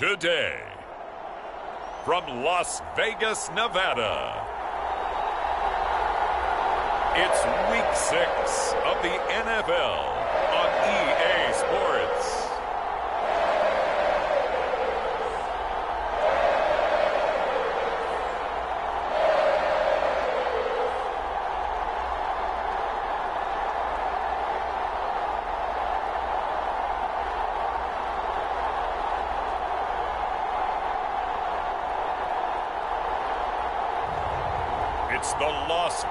today. From Las Vegas, Nevada, it's Week 6 of the NFL on EA Sports. It's the Las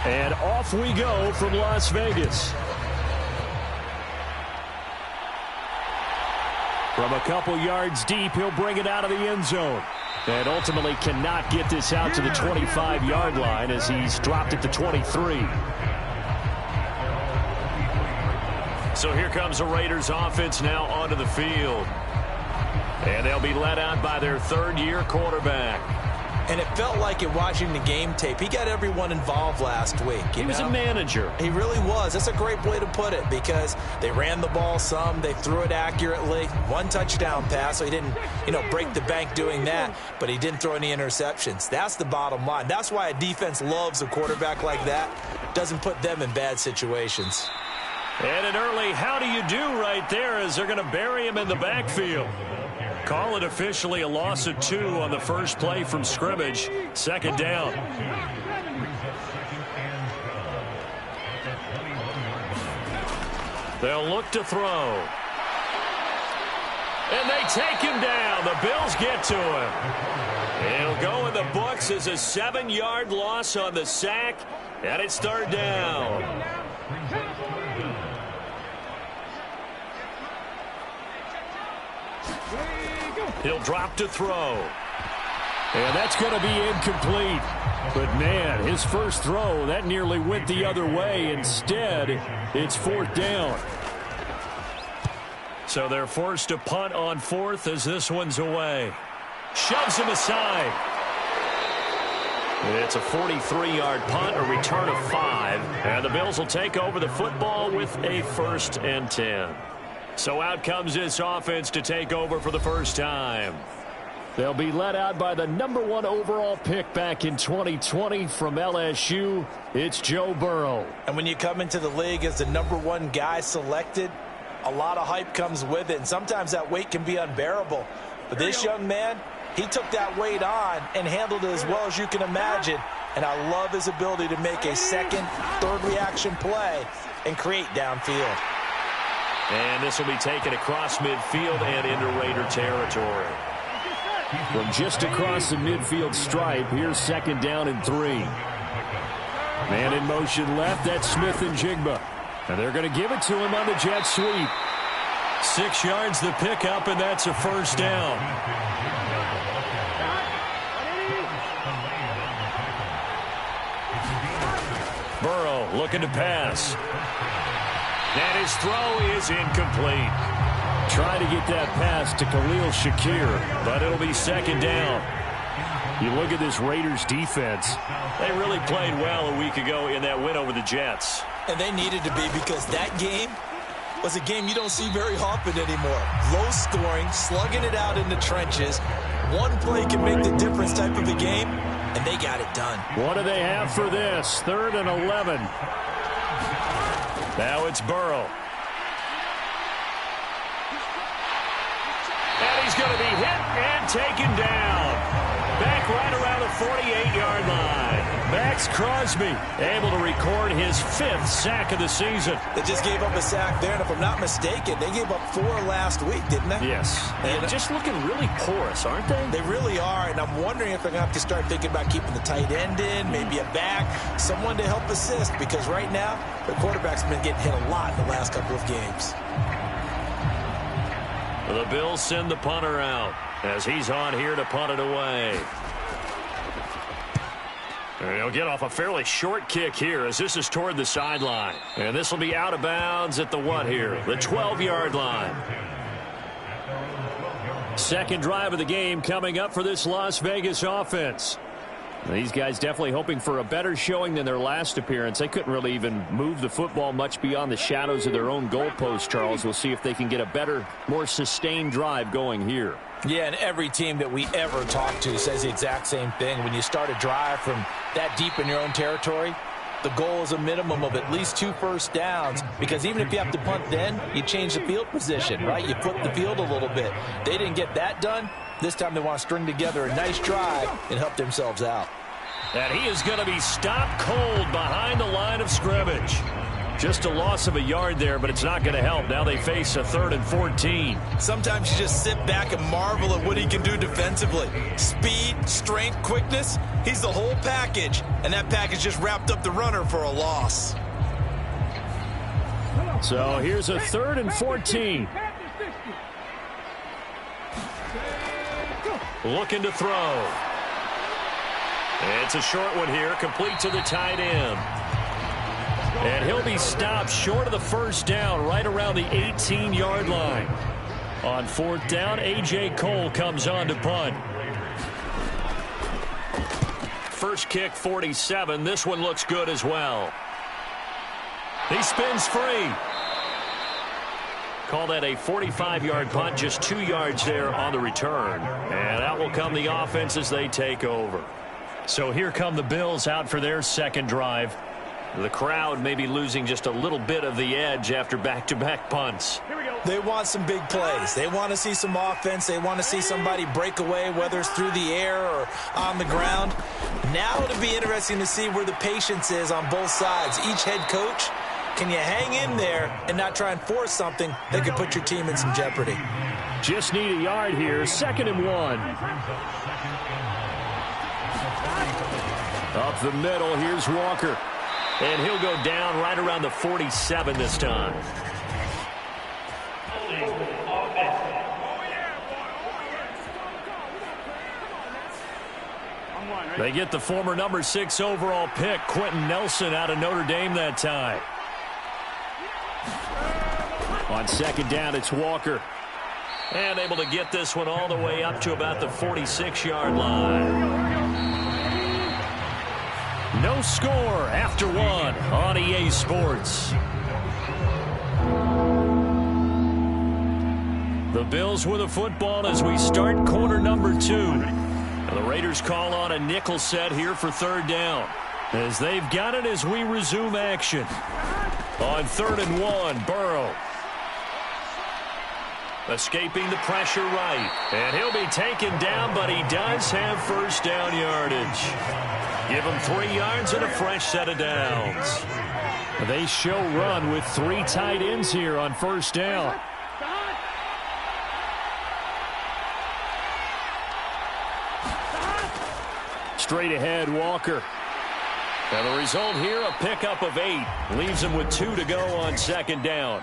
And off we go from Las Vegas. From a couple yards deep, he'll bring it out of the end zone. And ultimately cannot get this out to the 25-yard line as he's dropped it to 23. So here comes the Raiders offense now onto the field. And they'll be led out by their third-year quarterback. And it felt like in watching the game tape, he got everyone involved last week. He was a manager. He really was. That's a great way to put it because they ran the ball some. They threw it accurately. One touchdown pass, so he didn't, break the bank doing that. But he didn't throw any interceptions. That's the bottom line. That's why a defense loves a quarterback like that. Doesn't put them in bad situations. And an early how do you do right there as they're going to bury him in the backfield. Call it officially a loss of 2 on the first play from scrimmage. Second down. They'll look to throw. And they take him down. The Bills get to him. It'll go in the books as a 7-yard loss on the sack. And it's third down. He'll drop to throw. And that's going to be incomplete. But, man, his first throw, that nearly went the other way. Instead, it's fourth down. So they're forced to punt on fourth as this one's away. Shoves him aside. It's a 43-yard punt, a return of 5. And the Bills will take over the football with a 1st and 10. So out comes this offense to take over for the first time. They'll be led out by the #1 overall pick back in 2020 from LSU. It's Joe Burrow. And when you come into the league as the #1 guy selected, a lot of hype comes with it, and sometimes that weight can be unbearable. But this young man, he took that weight on and handled it as well as you can imagine. And I love his ability to make a second, third reaction play and create downfield. And this will be taken across midfield and into Raider territory. From just across the midfield stripe, here's 2nd down and 3. Man in motion left, that's Smith and Jigba. And they're going to give it to him on the jet sweep. 6 yards the pickup, and that's a first down. Burrow looking to pass. And his throw is incomplete. Try to get that pass to Khalil Shakir, but it'll be 2nd down. You look at this Raiders defense. They really played well a week ago in that win over the Jets. And they needed to be, because that game was a game you don't see very often anymore. Low scoring, slugging it out in the trenches. One play can make the difference type of a game, and they got it done. What do they have for this? 3rd and 11. Now it's Burrow. And he's going to be hit and taken down. Back right around the 48-yard line. Max Crosby able to record his 5th sack of the season. They just gave up a sack there, and if I'm not mistaken, they gave up 4 last week, didn't they? Yes. And just looking really porous, aren't they? They really are, and I'm wondering if they're going to have to start thinking about keeping the tight end in, maybe a back, someone to help assist, because right now, the quarterback's been getting hit a lot in the last couple of games. The Bills send the punter out as he's on here to punt it away. And he'll get off a fairly short kick here as this is toward the sideline. And this will be out of bounds at the what here? The 12-yard line. Second drive of the game coming up for this Las Vegas offense. These guys definitely hoping for a better showing than their last appearance. They couldn't really even move the football much beyond the shadows of their own goalpost, Charles. We'll see if they can get a better, more sustained drive going here. Yeah, and every team that we ever talk to says the exact same thing. When you start a drive from that deep in your own territory, the goal is a minimum of at least 2 first downs, because even if you have to punt then, you change the field position, right? You flip the field a little bit. They didn't get that done. This time they want to string together a nice drive and help themselves out. And he is going to be stopped cold behind the line of scrimmage. Just a loss of a yard there, but it's not going to help. Now they face a 3rd and 14. Sometimes you just sit back and marvel at what he can do defensively. Speed, strength, quickness, he's the whole package. And that package just wrapped up the runner for a loss. So here's a 3rd and 14. Looking to throw. It's a short one here, complete to the tight end. And he'll be stopped short of the first down, right around the 18-yard line. On 4th down, A.J. Cole comes on to punt. First kick, 47. This one looks good as well. He spins free. Call that a 45-yard punt, just 2 yards there on the return. And out will come the offense as they take over. So here come the Bills out for their second drive. The crowd may be losing just a little bit of the edge after back-to-back punts. They want some big plays. They want to see some offense. They want to see somebody break away, whether it's through the air or on the ground. Now it'll be interesting to see where the patience is on both sides. Each head coach, can you hang in there and not try and force something that could put your team in some jeopardy? Just need a yard here. 2nd and 1. Up the middle, here's Walker. And he'll go down right around the 47 this time. They get the former number 6 overall pick, Quentin Nelson, out of Notre Dame that time. On 2nd down, it's Walker. And able to get this one all the way up to about the 46-yard line. No score after 1 on EA Sports. The Bills with a football as we start quarter number 2. And the Raiders call on a nickel set here for 3rd down. As they've got it as we resume action. On 3rd and 1, Burrow. Escaping the pressure right. And he'll be taken down, but he does have first down yardage. Give him 3 yards and a fresh set of downs. They show run with 3 tight ends here on first down. Straight ahead, Walker. And the result here, a pickup of 8. Leaves him with 2 to go on second down.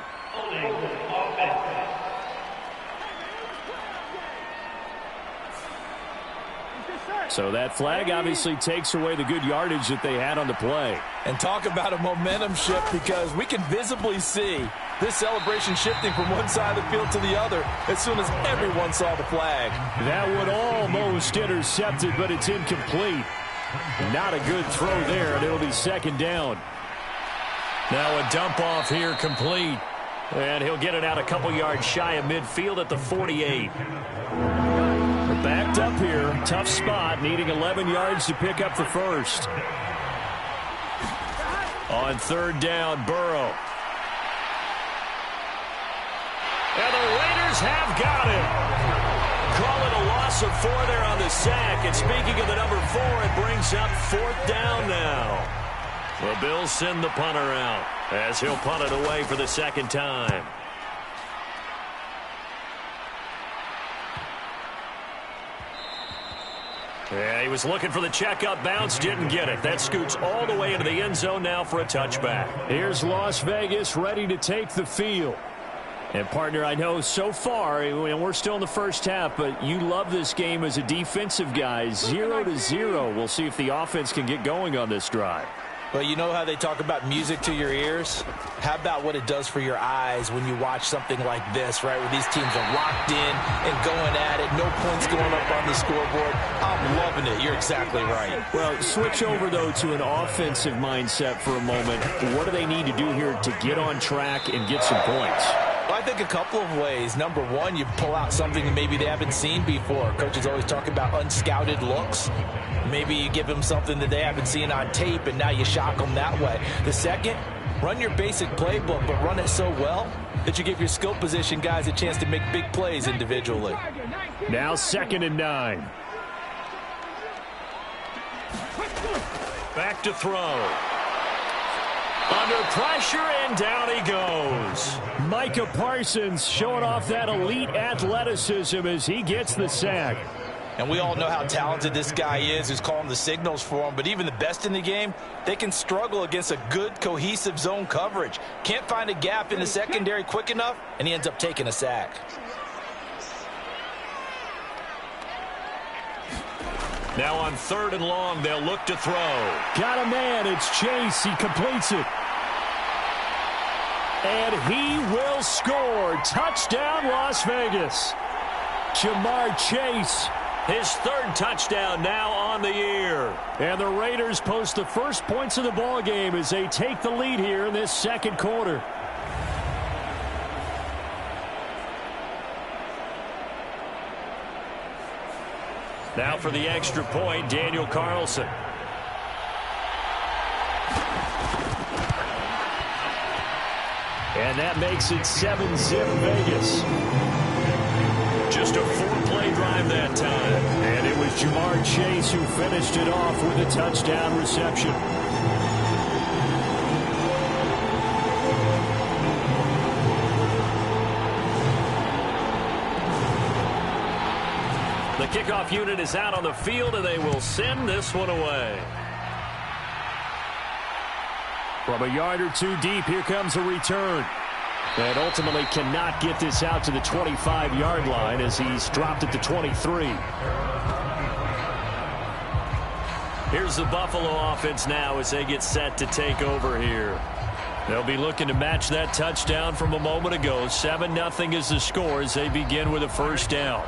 So that flag obviously takes away the good yardage that they had on the play. And talk about a momentum shift, because we can visibly see this celebration shifting from one side of the field to the other as soon as everyone saw the flag. That would almost intercept it, but it's incomplete. Not a good throw there, and it'll be second down. Now a dump off here complete. And he'll get it out a couple yards shy of midfield at the 48. We're backed up here. Tough spot, needing 11 yards to pick up the first. On third down, Burrow. And the Raiders have got him. Call it a loss of 4 there on the sack. And speaking of the number 4, it brings up 4th down now. The Bills send the punter out as he'll punt it away for the second time. Yeah, he was looking for the checkup bounce, didn't get it. That scoots all the way into the end zone now for a touchback. Here's Las Vegas ready to take the field. And, partner, I know so far, and we're still in the first half, but you love this game as a defensive guy. 0-0. We'll see if the offense can get going on this drive. Well, you know how they talk about music to your ears? How about what it does for your eyes when you watch something like this, right, where these teams are locked in and going at it, no points going up on the scoreboard? I'm loving it. You're exactly right. Well, switch over, though, to an offensive mindset for a moment. What do they need to do here to get on track and get some points? Well, I think a couple of ways. Number one, you pull out something that maybe they haven't seen before. Coaches always talk about unscouted looks. Maybe you give them something that they haven't seen on tape, and now you shock them that way. The second, run your basic playbook, but run it so well that you give your skill position guys a chance to make big plays individually. Now 2nd and 9. Back to throw. Under pressure, and down he goes. Micah Parsons showing off that elite athleticism as he gets the sack. And we all know how talented this guy is, who's calling the signals for him. But even the best in the game, they can struggle against a good, cohesive zone coverage. Can't find a gap in the secondary quick enough, and he ends up taking a sack. Now on 3rd and long, they'll look to throw. Got a man. It's Chase. He completes it. And he will score. Touchdown, Las Vegas. Jamar Chase. His 3rd touchdown now on the year. And the Raiders post the first points of the ball game as they take the lead here in this second quarter. Now for the extra point, Daniel Carlson. And that makes it 7-zip Vegas. Just a 4-play drive that time. And it was Jamar Chase who finished it off with a touchdown reception. The kickoff unit is out on the field, and they will send this one away. From a yard or two deep, here comes a return. And ultimately cannot get this out to the 25-yard line as he's dropped at the 23. Here's the Buffalo offense now as they get set to take over here. They'll be looking to match that touchdown from a moment ago. 7-0 is the score as they begin with a first down.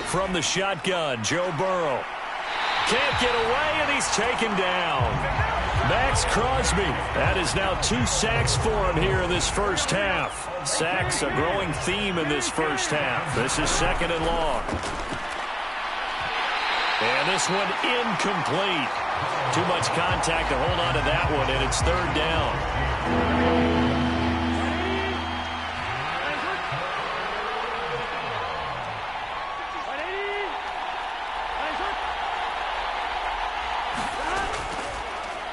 From the shotgun, Joe Burrow. Can't get away, and he's taken down. Max Crosby. That is now 2 sacks for him here in this first half. Sacks, a growing theme in this first half. This is 2nd and long. And this one incomplete. Too much contact to hold on to that one, and it's third down.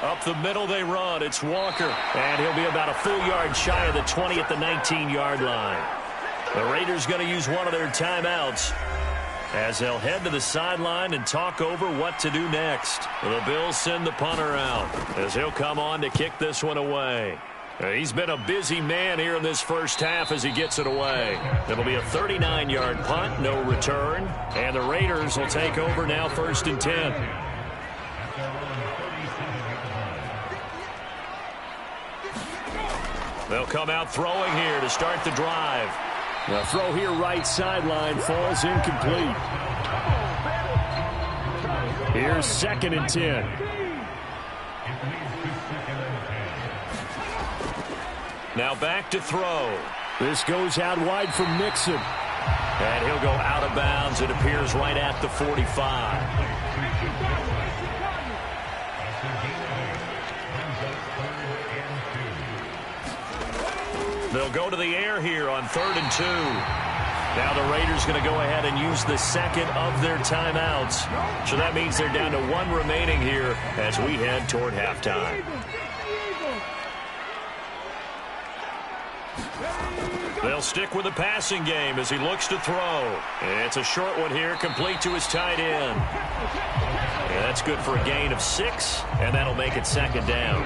Up the middle they run. It's Walker. And he'll be about a full yard shy of the 20 at the 19-yard line. The Raiders going to use one of their timeouts as they'll head to the sideline and talk over what to do next. The Bills send the punter out as he'll come on to kick this one away. He's been a busy man here in this first half as he gets it away. It'll be a 39-yard punt, no return. And the Raiders will take over now, 1st and 10. They'll come out throwing here to start the drive. The throw here right sideline falls incomplete. Here's 2nd and 10. Now back to throw. This goes out wide for Mixon. And he'll go out of bounds. It appears right at the 45. They'll go to the air here on 3rd and 2. Now the Raiders going to go ahead and use the second of their timeouts. So that means they're down to 1 remaining here as we head toward halftime. They'll stick with the passing game as he looks to throw. It's a short one here, complete to his tight end. Yeah, that's good for a gain of 6, and that'll make it 2nd down.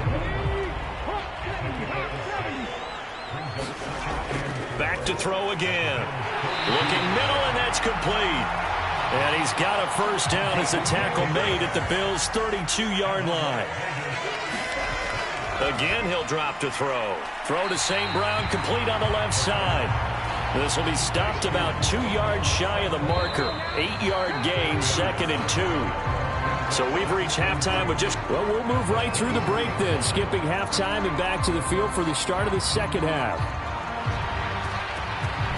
Back to throw again. Looking middle, and that's complete. And he's got a first down as the tackle made at the Bills' 32-yard line. Again, he'll drop to throw. Throw to St. Brown, complete on the left side. This will be stopped about 2 yards shy of the marker. 8-yard gain, 2nd and 2. So we've reached halftime with just... Well, we'll move right through the break then, skipping halftime and back to the field for the start of the second half.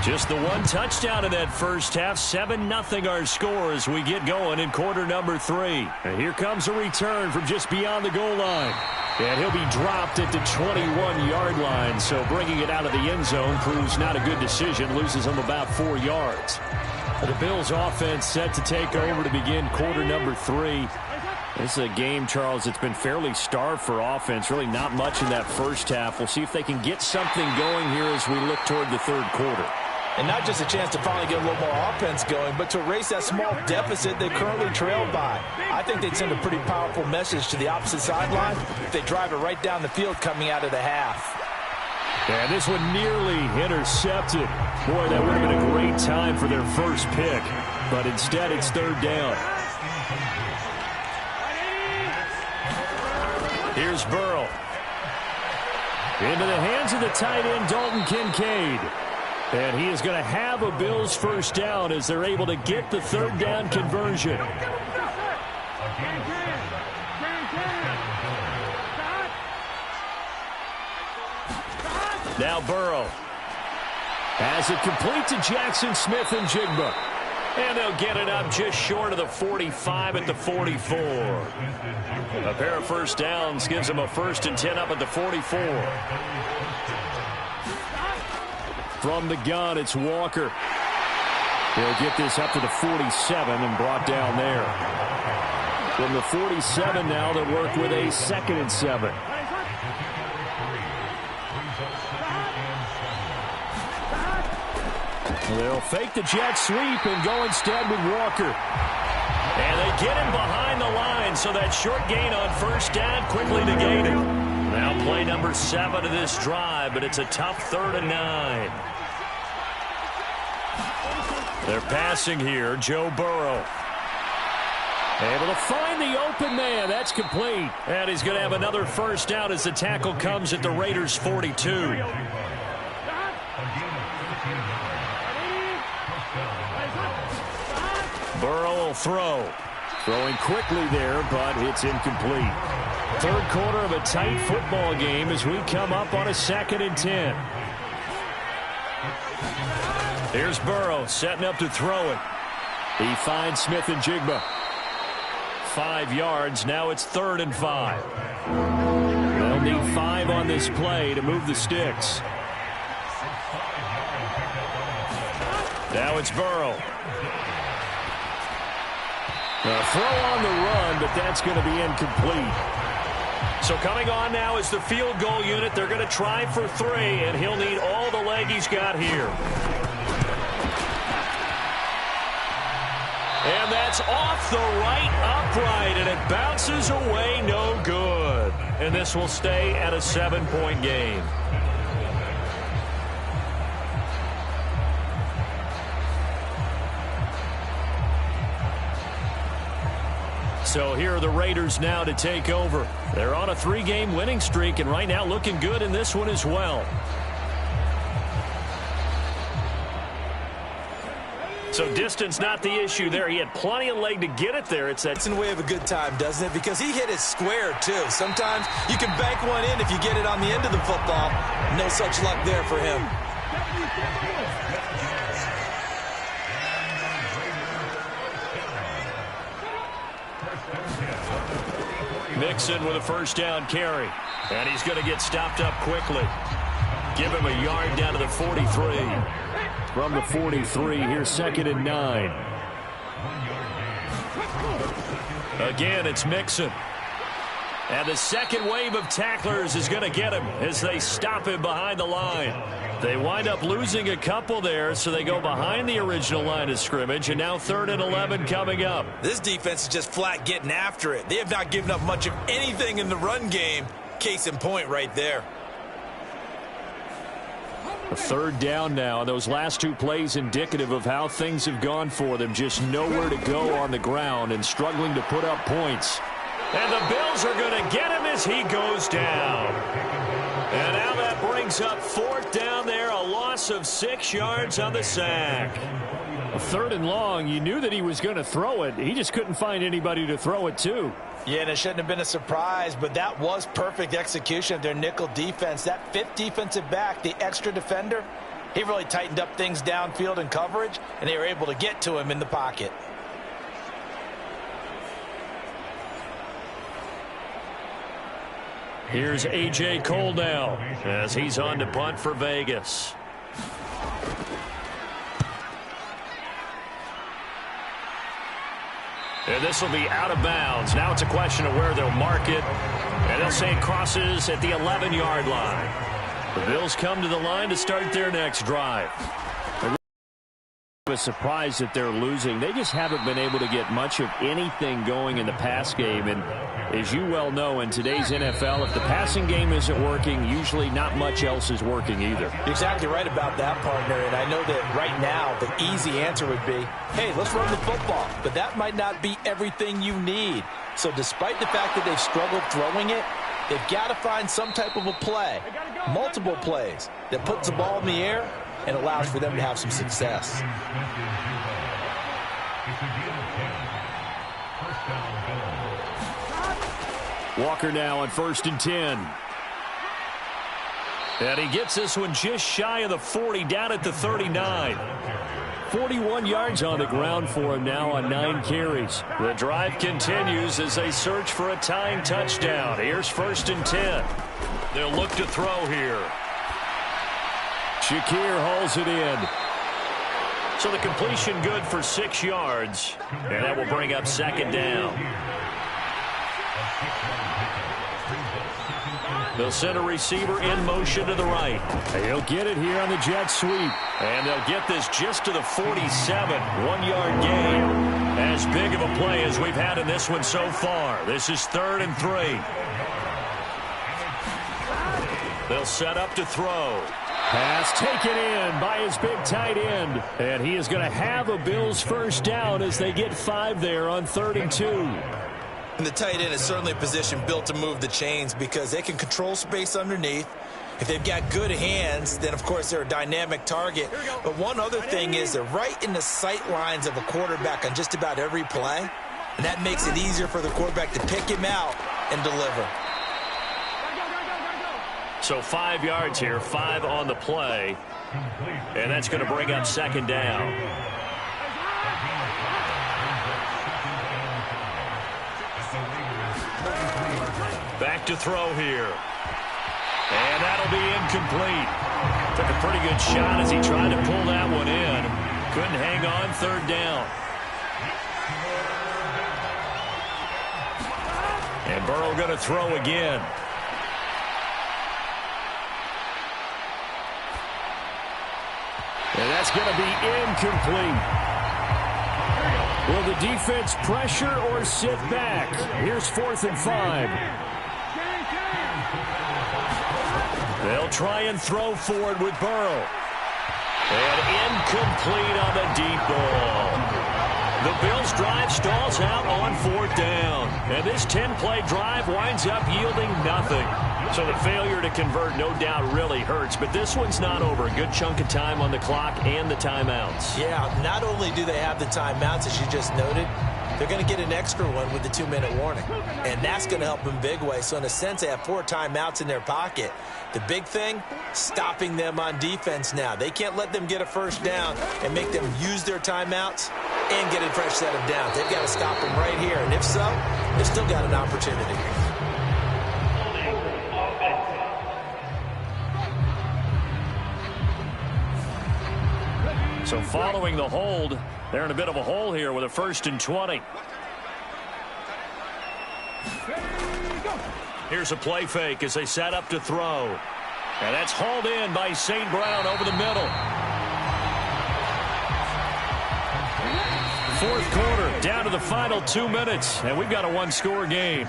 Just the 1 touchdown in that first half. 7-0 our score as we get going in quarter number 3. And here comes a return from just beyond the goal line. And he'll be dropped at the 21-yard line. So bringing it out of the end zone proves not a good decision. Loses him about 4 yards. The Bills offense set to take over to begin quarter number 3. This is a game, Charles, that's been fairly starved for offense. Really not much in that first half. We'll see if they can get something going here as we look toward the third quarter. And not just a chance to finally get a little more offense going, but to erase that small deficit they currently trailed by. I think they'd send a pretty powerful message to the opposite sideline if they drive it right down the field coming out of the half. And this one nearly intercepted. Boy, that would have been a great time for their first pick. But instead, it's 3rd down. Here's Burrow. Into the hands of the tight end, Dalton Kincaid. And he is going to have a Bills first down as they're able to get the 3rd down conversion. Now Burrow. Has it complete to Jackson Smith and Jigba. And they'll get it up just short of the 45 at the 44. A pair of first downs gives them a 1st and 10 up at the 44. From the gun, it's Walker. They'll get this up to the 47 and brought down there. From the 47 now, they'll work with a 2nd and 7. They'll fake the jet sweep and go instead with Walker. And they get him behind the line, so that short gain on first down quickly negated. Now play number 7 of this drive, but it's a tough 3rd and 9. They're passing here, Joe Burrow. Able to find the open man. That's complete. And he's going to have another first down as the tackle comes at the Raiders' 42. Burrow will throw. Throwing quickly there, but it's incomplete. Third quarter of a tight football game as we come up on a 2nd and 10. Here's Burrow setting up to throw it. He finds Smith and Jigba. 5 yards. Now it's 3rd and 5. They'll need 5 on this play to move the sticks. Now it's Burrow. A throw on the run, but that's going to be incomplete. So coming on now is the field goal unit. They're going to try for 3, and he'll need all the leg he's got here. And that's off the right upright, and it bounces away, no good. And this will stay at a 7-point game. So here are the Raiders now to take over. They're on a 3-game winning streak, and right now looking good in this one as well. So distance not the issue there. He had plenty of leg to get it there. It's in the way of a good time, doesn't it? Because he hit it square, too. Sometimes you can bank one in if you get it on the end of the football. No such luck there for him. Mixon with a 1st down carry. And he's going to get stopped up quickly. Give him a yard down to the 43. From the 43, here's 2nd and 9. Again, it's Mixon. And the second wave of tacklers is going to get him as they stop him behind the line. They wind up losing a couple there, so they go behind the original line of scrimmage, and now 3rd and 11 coming up. This defense is just flat getting after it. They have not given up much of anything in the run game. Case in point right there. A 3rd down now. Those last 2 plays indicative of how things have gone for them. Just nowhere to go on the ground and struggling to put up points. And the Bills are going to get him as he goes down. And now that brings up 4th down there. A loss of 6 yards on the sack. A 3rd and long. You knew that he was going to throw it. He just couldn't find anybody to throw it to. Yeah, and it shouldn't have been a surprise, but that was perfect execution of their nickel defense. That 5th defensive back, the extra defender, he really tightened up things downfield in coverage, and they were able to get to him in the pocket. Here's A.J. Cole now as he's on to punt for Vegas. And this will be out of bounds. Now it's a question of where they'll mark it. And they'll say it crosses at the 11-yard line. The Bills come to the line to start their next drive. A surprise that they're losing. They just haven't been able to get much of anything going in the pass game. And as you well know, in today's NFL, if the passing game isn't working, usually not much else is working either. You're exactly right about that, partner. And I know that right now the easy answer would be, hey, let's run the football. But that might not be everything you need. So despite the fact that they've struggled throwing it, they've got to find some type of a play, multiple plays, that puts the ball in the air and allows for them to have some success. Walker now on 1st and 10. And he gets this one just shy of the 40, down at the 39. 41 yards on the ground for him now on 9 carries. The drive continues as they search for a tying touchdown. Here's 1st and 10. They'll look to throw here. Shakir hauls it in. So the completion good for 6 yards. And that will bring up 2nd down. They'll send a receiver in motion to the right. He'll get it here on the jet sweep. And they'll get this just to the 47. 1-yard gain. As big of a play as we've had in this one so far. This is 3rd and 3. They'll set up to throw. Pass taken in by his big tight end. And he is going to have a Bills 1st down as they get 5 there on 3rd and 2. And the tight end is certainly a position built to move the chains because they can control space underneath. If they've got good hands, then, of course, they're a dynamic target. But one other thing is they're right in the sight lines of a quarterback on just about every play. And that makes it easier for the quarterback to pick him out and deliver. So 5 yards here, 5 on the play. And that's going to bring up 2nd down. Back to throw here. And that'll be incomplete. Took a pretty good shot as he tried to pull that one in. Couldn't hang on, third down. And Burrow going to throw again. And that's going to be incomplete. Will the defense pressure or sit back? Here's 4th and 5. They'll try and throw forward with Burrow. And incomplete on the deep ball. The Bills' drive stalls out on 4th down. And this 10-play drive winds up yielding nothing. So the failure to convert no doubt really hurts. But this one's not over. A good chunk of time on the clock and the timeouts. Yeah, not only do they have the timeouts, as you just noted, they're going to get an extra one with the 2-minute warning. And that's going to help them big way. So in a sense, they have 4 timeouts in their pocket. The big thing, stopping them on defense now. They can't let them get a first down and make them use their timeouts and get a fresh set of downs. They've got to stop them right here. And if so, they've still got an opportunity. So following the hold, they're in a bit of a hole here with a 1st and 20. Here's a play fake as they set up to throw. And that's hauled in by St. Brown over the middle. 4th quarter, down to the final 2 minutes, and we've got a 1-score game.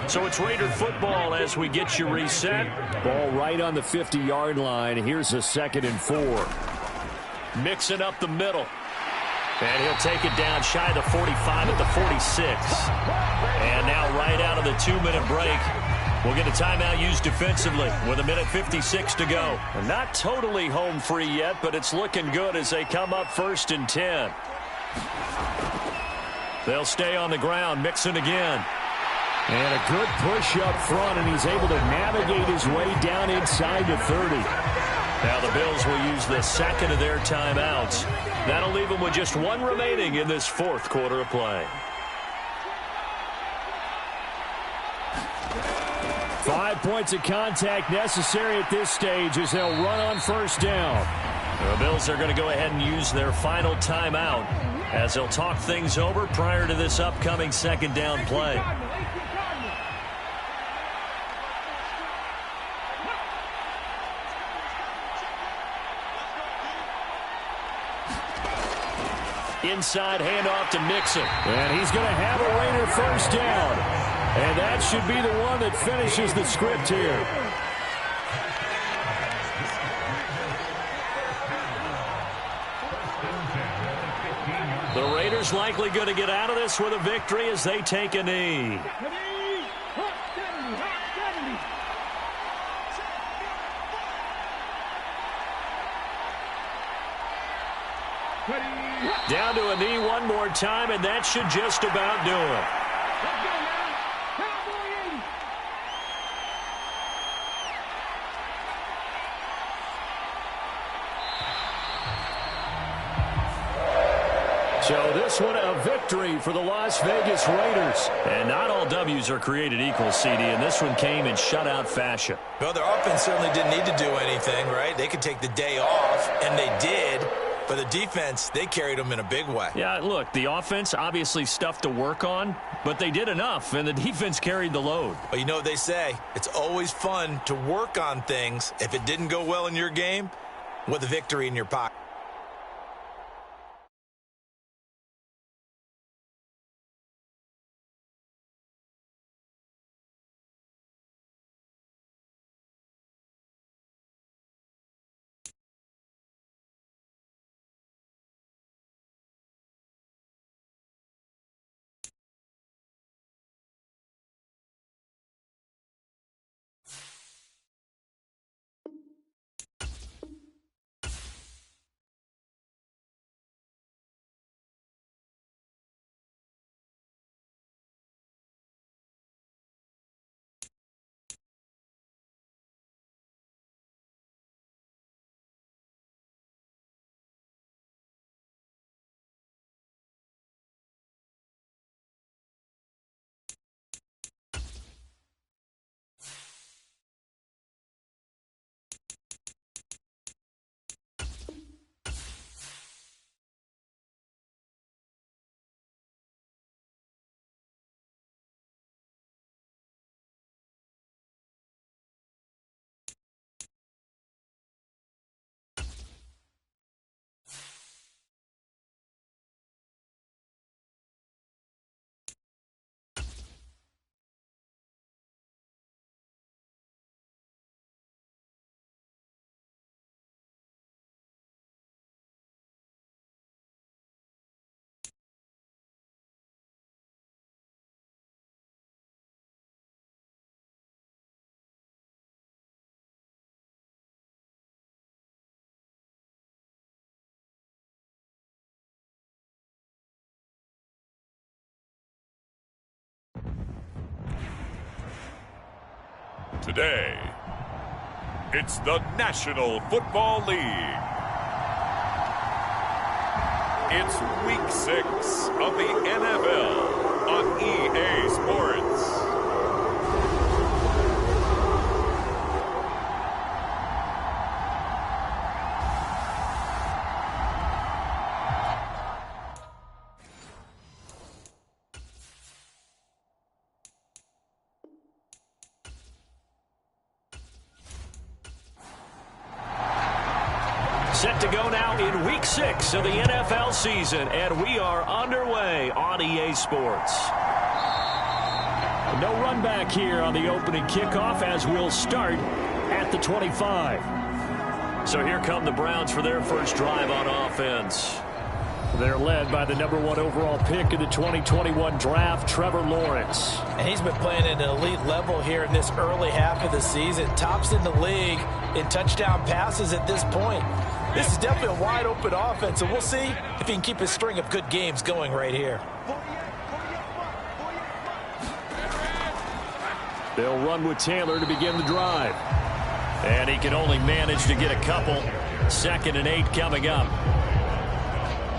So it's Raider football as we get you reset. Ball right on the 50-yard line. Here's a 2nd and 4. Mixing up the middle. And he'll take it down shy of the 45 at the 46. And now right out of the 2-minute break, we'll get a timeout used defensively with 1:56 to go. And not totally home free yet, but it's looking good as they come up 1st and 10. They'll stay on the ground, mixing again. And a good push up front, and he's able to navigate his way down inside the 30. Now the Bills will use the 2nd of their timeouts. That'll leave them with just 1 remaining in this 4th quarter of play. 5 points of contact necessary at this stage as they'll run on 1st down. The Bills are going to go ahead and use their final timeout as they'll talk things over prior to this upcoming 2nd down play. Inside handoff to Mixon. And he's going to have a Raider 1st down. And that should be the one that finishes the script here. The Raiders likely going to get out of this with a victory as they take a knee. Down to a knee one more time, and that should just about do it. So this one a victory for the Las Vegas Raiders. And not all W's are created equal, CD, and this one came in shutout fashion. Well, their offense certainly didn't need to do anything, right? They could take the day off, and they did. But the defense, they carried them in a big way. Yeah, look, the offense, obviously stuff to work on, but they did enough, and the defense carried the load. But you know what they say, it's always fun to work on things if it didn't go well in your game with a victory in your pocket. Today, it's the National Football League. It's Week 6 of the NFL on EA Sports. Set to go now in Week 6 of the NFL season, and we are underway on EA Sports. No run back here on the opening kickoff as we'll start at the 25. So here come the Browns for their first drive on offense. They're led by the #1 overall pick in the 2021 draft, Trevor Lawrence. And he's been playing at an elite level here in this early half of the season. Tops in the league in touchdown passes at this point. This is definitely a wide-open offense, and we'll see if he can keep his string of good games going right here. They'll run with Taylor to begin the drive. And he can only manage to get a couple. 2nd and 8 coming up.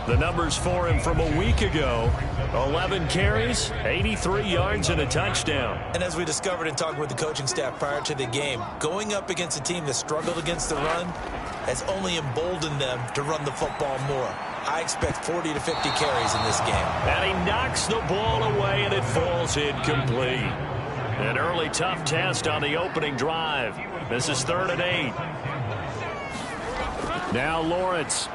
The numbers for him from a week ago: 11 carries, 83 yards, and a touchdown. And as we discovered in talking with the coaching staff prior to the game, going up against a team that struggled against the run has only emboldened them to run the football more. I expect 40 to 50 carries in this game. And he knocks the ball away, and it falls incomplete. An early tough test on the opening drive. This is 3rd and 8. Now Lawrence.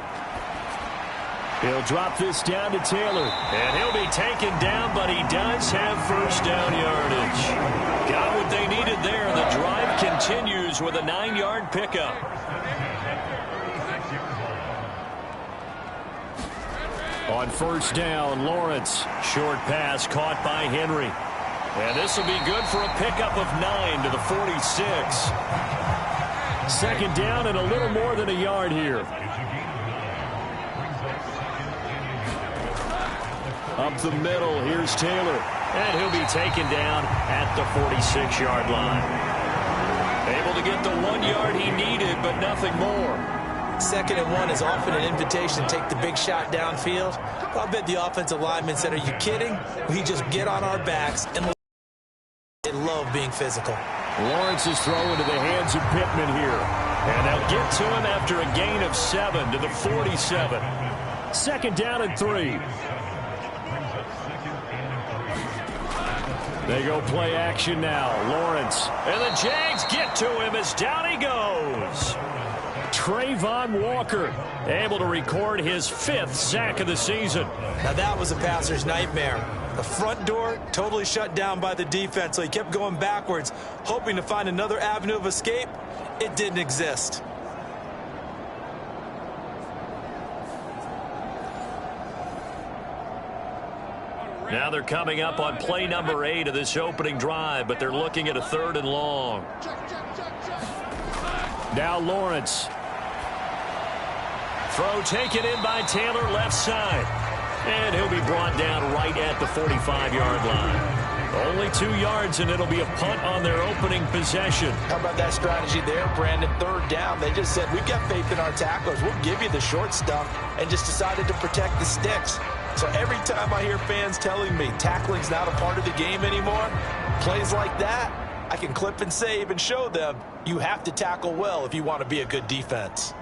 He'll drop this down to Taylor. And he'll be taken down, but he does have first down yardage. Got what they needed there. The drive continues with a 9-yard pickup. On first down, Lawrence. Short pass caught by Henry. And this will be good for a pickup of 9 to the 46. 2nd down and a little more than a yard here. Up the middle, here's Taylor. And he'll be taken down at the 46-yard line. Able to get the 1 yard he needed, but nothing more. 2nd and 1 is often an invitation to take the big shot downfield. I'll bet the offensive lineman said, "Are you kidding? We just get on our backs and they love being physical." Lawrence's throw into the hands of Pittman here. And they'll get to him after a gain of 7 to the 47. 2nd down and 3. They go play action now. Lawrence. And the Jags get to him as down he goes. Trayvon Walker able to record his 5th sack of the season. Now that was a passer's nightmare. The front door totally shut down by the defense, so he kept going backwards, hoping to find another avenue of escape. It didn't exist. Now they're coming up on play number 8 of this opening drive, but they're looking at a 3rd and long. Now Lawrence. Throw taken in by Taylor, left side. And he'll be brought down right at the 45-yard line. Only 2 yards, and it'll be a punt on their opening possession. How about that strategy there, Brandon? 3rd down. They just said, we've got faith in our tacklers. We'll give you the short stuff, and just decided to protect the sticks. So every time I hear fans telling me tackling's not a part of the game anymore, plays like that, I can clip and save and show them you have to tackle well if you want to be a good defense.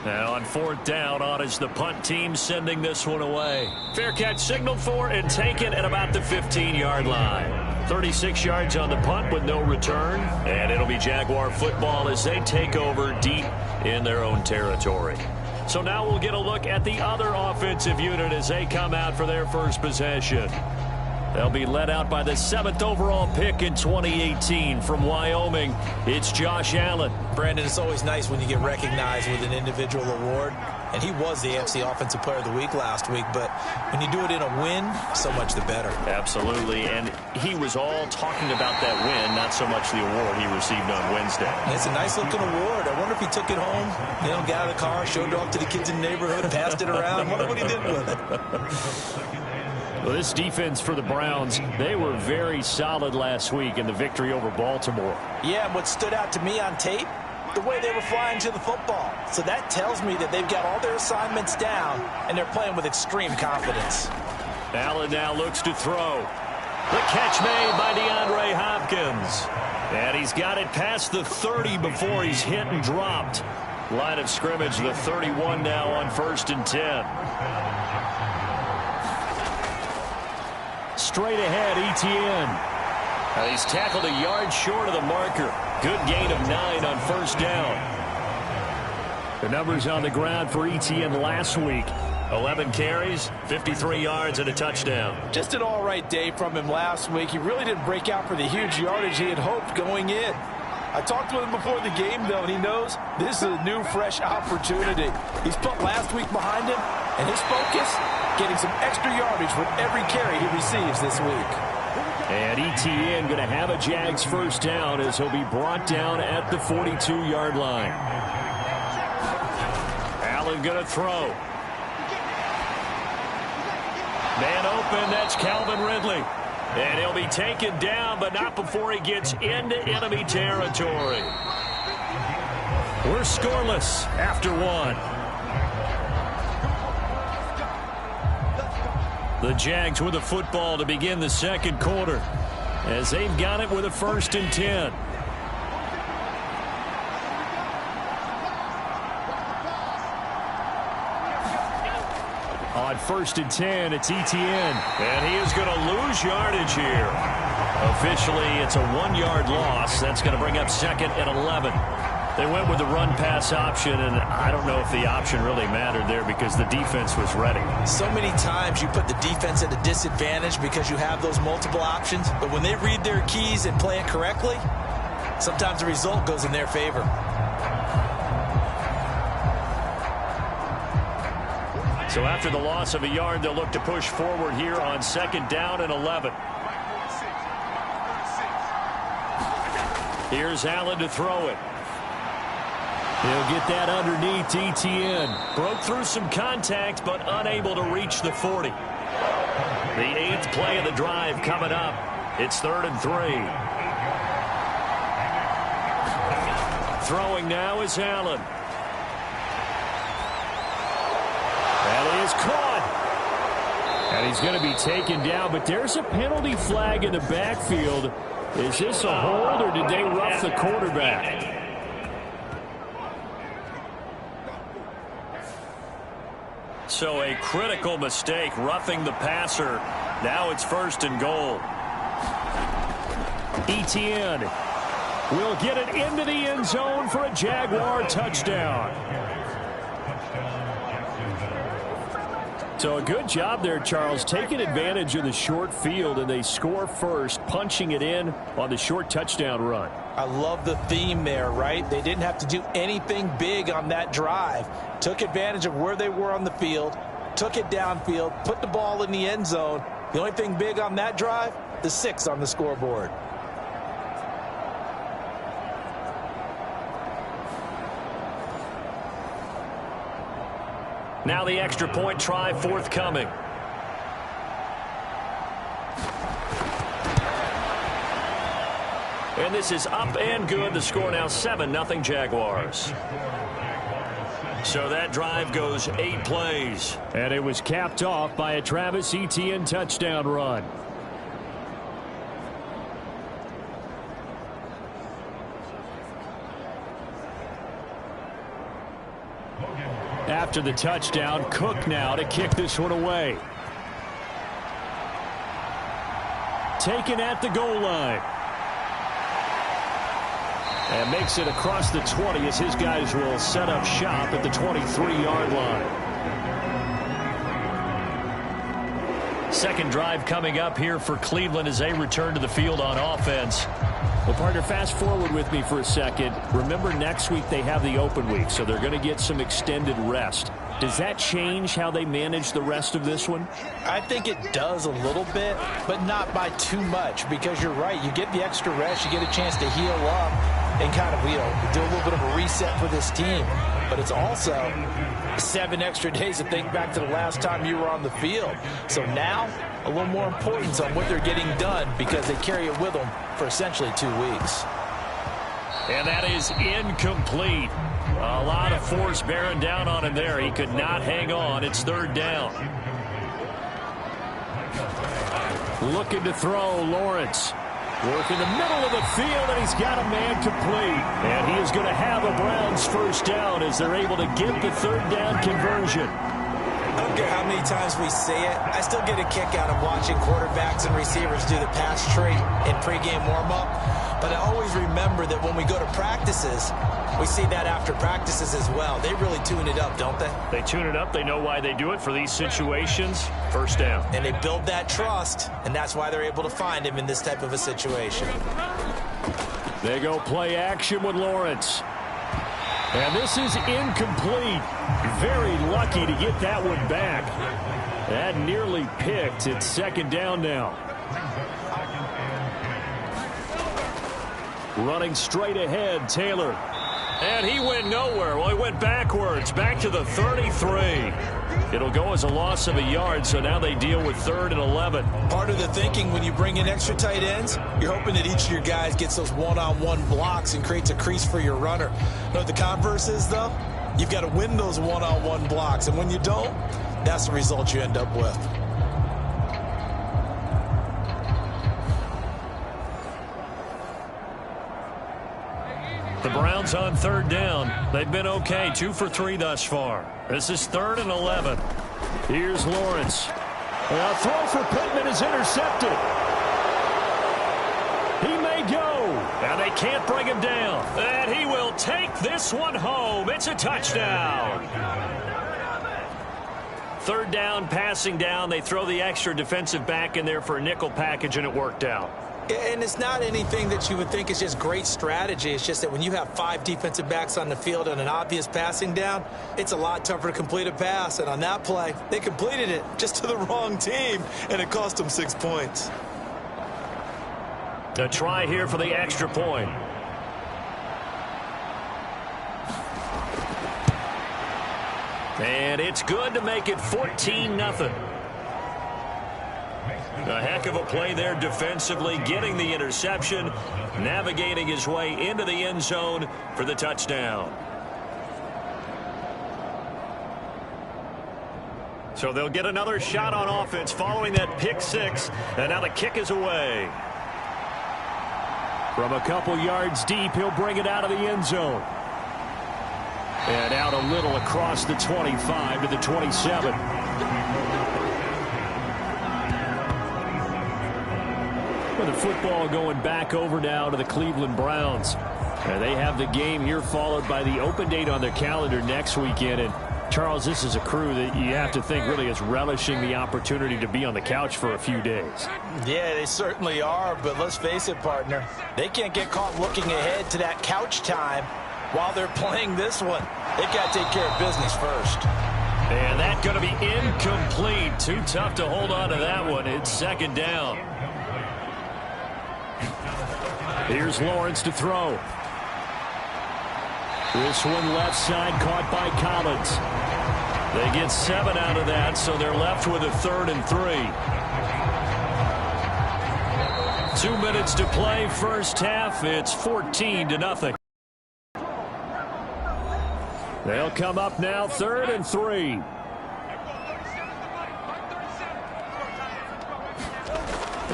Now on 4th down, on is the punt team sending this one away. Fair catch signaled for and taken at about the 15-yard line. 36 yards on the punt with no return. And it'll be Jaguar football as they take over deep in their own territory. So now we'll get a look at the other offensive unit as they come out for their first possession. They'll be led out by the 7th overall pick in 2018 from Wyoming. It's Josh Allen. Brandon, it's always nice when you get recognized with an individual award. And he was the AFC Offensive Player of the Week last week. But when you do it in a win, so much the better. Absolutely. And he was all talking about that win, not so much the award he received on Wednesday. It's a nice-looking award. I wonder if he took it home, got out of the car, showed it off to the kids in the neighborhood, passed it around. I wonder what he did with it. Well, this defense for the Browns, they were very solid last week in the victory over Baltimore. Yeah, and what stood out to me on tape, the way they were flying to the football. So that tells me that they've got all their assignments down, and they're playing with extreme confidence. Allen now looks to throw. The catch made by DeAndre Hopkins. And he's got it past the 30 before he's hit and dropped. Line of scrimmage, the 31 now on 1st and 10. Straight ahead, Etienne. He's tackled a yard short of the marker. Good gain of 9 on 1st down. The numbers on the ground for Etienne last week. 11 carries, 53 yards, and a touchdown. Just an all-right day from him last week. He really didn't break out for the huge yardage he had hoped going in. I talked with him before the game, though, and he knows this is a new, fresh opportunity. He's put last week behind him, and his focus, getting some extra yardage with every carry he receives this week. And Etienne going to have a Jags 1st down as he'll be brought down at the 42-yard line. Allen going to throw. Man open, that's Calvin Ridley. And he'll be taken down, but not before he gets into enemy territory. We're scoreless after 1. The Jags with the football to begin the 2nd quarter, as they've got it with a 1st and 10. On 1st and 10, it's Etienne. And he is going to lose yardage here. Officially, it's a 1-yard loss. That's going to bring up 2nd and 11. They went with the run-pass option, and I don't know if the option really mattered there because the defense was ready. So many times you put the defense at a disadvantage because you have those multiple options, but when they read their keys and play it correctly, sometimes the result goes in their favor. So after the loss of a yard, they'll look to push forward here on 2nd down and 11. Here's Allen to throw it. He'll get that underneath Etienne. Broke through some contact, but unable to reach the 40. The 8th play of the drive coming up. It's 3rd and 3. Throwing now is Allen. And he is caught. And he's going to be taken down, but there's a penalty flag in the backfield. Is this a hold, or did they rough the quarterback? So a critical mistake, roughing the passer. Now it's 1st and goal. Etienne will get it into the end zone for a Jaguar touchdown. So a good job there, Charles, taking advantage of the short field, and they score first, punching it in on the short touchdown run. I love the theme there, right? They didn't have to do anything big on that drive. Took advantage of where they were on the field, took it downfield, put the ball in the end zone. The only thing big on that drive, the 6 on the scoreboard. Now the extra point try forthcoming. And this is up and good. The score now 7-0 Jaguars. So that drive goes 8 plays. And it was capped off by a Travis Etienne touchdown run. After the touchdown, Cook now to kick this one away. Taken at the goal line. And makes it across the 20 as his guys will set up shop at the 23-yard line. Second drive coming up here for Cleveland as they return to the field on offense. Well, partner, fast forward with me for a second. Remember, next week they have the open week, so they're going to get some extended rest. Does that change how they manage the rest of this one? I think it does a little bit, but not by too much, because you're right. You get the extra rest. You get a chance to heal up and kind of, do a little bit of a reset for this team. but it's also 7 extra days to think back to the last time you were on the field. So now, a little more importance on what they're getting done because they carry it with them for essentially 2 weeks. And that is incomplete. A lot of force bearing down on him there. He could not hang on. It's 3rd down. Looking to throw, Lawrence. Work in the middle of the field, and he's got a man complete. And he is going to have a Browns 1st down as they're able to get the 3rd down conversion. I don't care how many times we say it, I still get a kick out of watching quarterbacks and receivers do the pass tree in pregame warm-up. But I always remember that when we go to practices, we see that after practices as well. They really tune it up, don't they? They tune it up. They know why they do it for these situations. 1st down. And they build that trust, and that's why they're able to find him in this type of a situation. They go play action with Lawrence. And this is incomplete. Very lucky to get that one back. That nearly picked. It's 2nd down now. Running straight ahead, Taylor. And he went nowhere. Well, he went backwards, back to the 33. It'll go as a loss of a yard, so now they deal with 3rd and 11. Part of the thinking when you bring in extra tight ends, you're hoping that each of your guys gets those one-on-one blocks and creates a crease for your runner. You know what the converse is, though? You've got to win those one-on-one blocks, and when you don't, that's the result you end up with. The Browns on 3rd down. They've been okay, 2 for 3 thus far. This is 3rd and 11. Here's Lawrence. A throw for Pittman is intercepted. He may go. And they can't bring him down. And he will take this one home. It's a touchdown. 3rd down, passing down. They throw the extra defensive back in there for a nickel package, and it worked out. And it's not anything that you would think is just great strategy. It's just that when you have 5 defensive backs on the field and an obvious passing down, it's a lot tougher to complete a pass. And on that play, they completed it just to the wrong team, and it cost them 6 points. A try here for the extra point. And it's good to make it 14-0. A heck of a play there defensively, getting the interception, navigating his way into the end zone for the touchdown. So they'll get another shot on offense following that pick 6, and now the kick is away. From a couple yards deep, he'll bring it out of the end zone. And out a little across the 25 to the 27. The football going back over now to the Cleveland Browns. And they have the game here followed by the open date on their calendar next weekend. And Charles, this is a crew that you have to think really is relishing the opportunity to be on the couch for a few days. Yeah, they certainly are. But let's face it, partner, they can't get caught looking ahead to that couch time while they're playing this one. They've got to take care of business first. And that's going to be incomplete. Too tough to hold on to that one. It's 2nd down. Here's Lawrence to throw. This one left side caught by Collins. They get 7 out of that, so they're left with a 3rd and 3. 2 minutes to play, 1st half. It's 14-0. They'll come up now, 3rd and 3.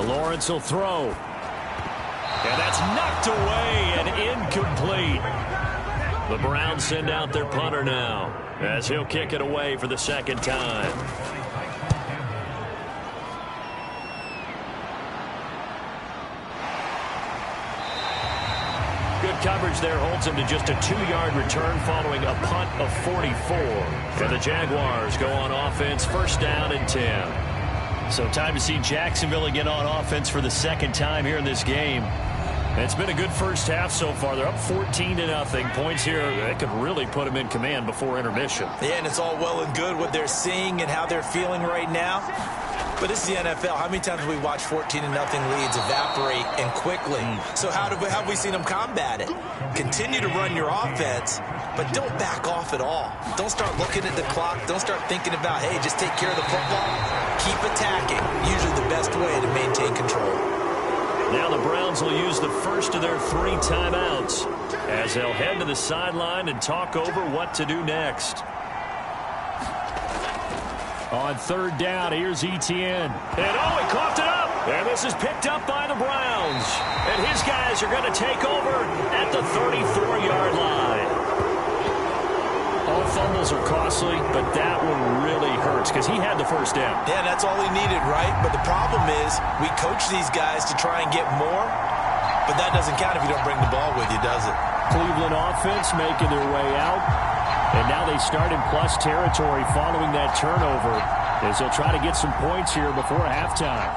Lawrence will throw. And that's knocked away and incomplete. The Browns send out their punter now as he'll kick it away for the 2nd time. Good coverage there holds him to just a 2-yard return following a punt of 44. And the Jaguars go on offense, 1st down and 10. So time to see Jacksonville again on offense for the 2nd time here in this game. It's been a good 1st half so far. They're up 14-0. Points here that could really put them in command before intermission. Yeah, and it's all well and good what they're seeing and how they're feeling right now. But this is the NFL. How many times have we watched 14-0 leads evaporate and quickly? So how have we seen them combat it? Continue to run your offense, but don't back off at all. Don't start looking at the clock. Don't start thinking about, hey, just take care of the football. Keep attacking. Usually the best way to maintain control. Now the Browns will use the first of their 3 timeouts as they'll head to the sideline and talk over what to do next. On 3rd down, here's Etienne. And he coughed it up. And this is picked up by the Browns. And his guys are going to take over at the 34-yard line. All fumbles are costly, but that one really hurts because he had the first down. Yeah, that's all he needed, right? But the problem is we coach these guys to try and get more, but that doesn't count if you don't bring the ball with you, does it? Cleveland offense making their way out. And now they start in plus territory following that turnover as they'll try to get some points here before halftime.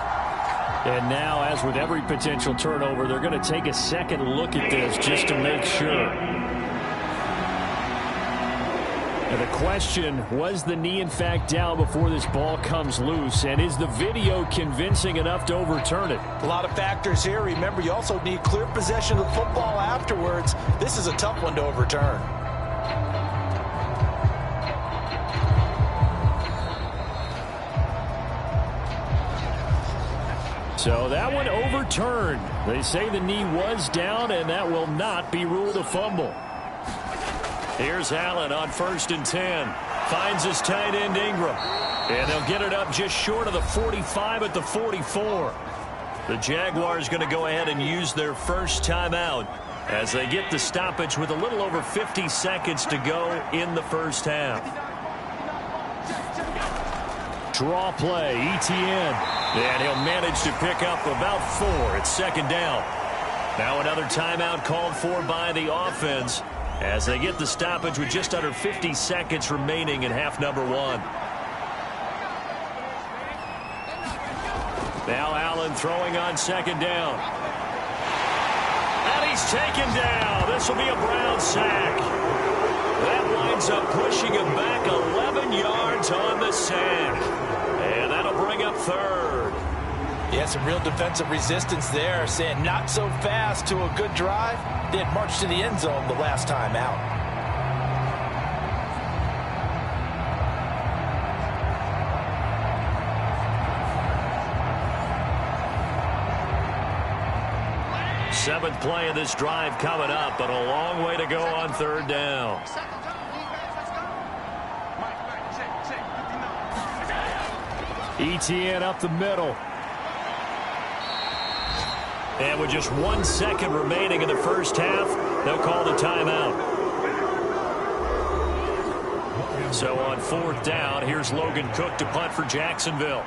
And now, as with every potential turnover, they're going to take a second look at this just to make sure. And the question, was the knee in fact down before this ball comes loose? And is the video convincing enough to overturn it? A lot of factors here. Remember, you also need clear possession of the football afterwards. This is a tough one to overturn. So that one overturned. They say the knee was down, and that will not be ruled a fumble. Here's Allen on 1st and 10. Finds his tight end Ingram. And they'll get it up just short of the 45 at the 44. The Jaguars going to go ahead and use their first timeout as they get the stoppage with a little over 50 seconds to go in the first half. Draw play, Etienne. And he'll manage to pick up about 4 at 2nd down. Now another timeout called for by the offense as they get the stoppage with just under 50 seconds remaining in half number 1. Now Allen throwing on 2nd down. And he's taken down. This will be a Brown sack. That winds up pushing him back 11 yards on the sack. And that'll bring up 3rd. Yeah, some real defensive resistance there, saying not so fast to a good drive. They had marched to the end zone the last time out. Seventh play of this drive coming up, but a long way to go on 3rd down. Etienne up the middle. And with just 1 second remaining in the first half, they'll call the timeout. So on 4th down, here's Logan Cook to punt for Jacksonville.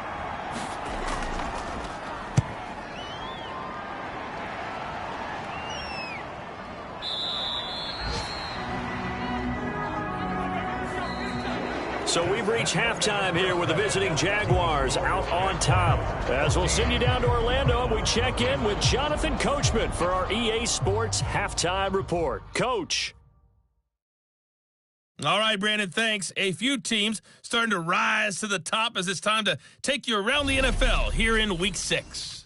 So we've reached halftime here with the visiting Jaguars out on top. As we'll send you down to Orlando, and we check in with Jonathan Coachman for our EA Sports Halftime Report. Coach. All right, Brandon, thanks. A few teams starting to rise to the top as it's time to take you around the NFL here in Week 6.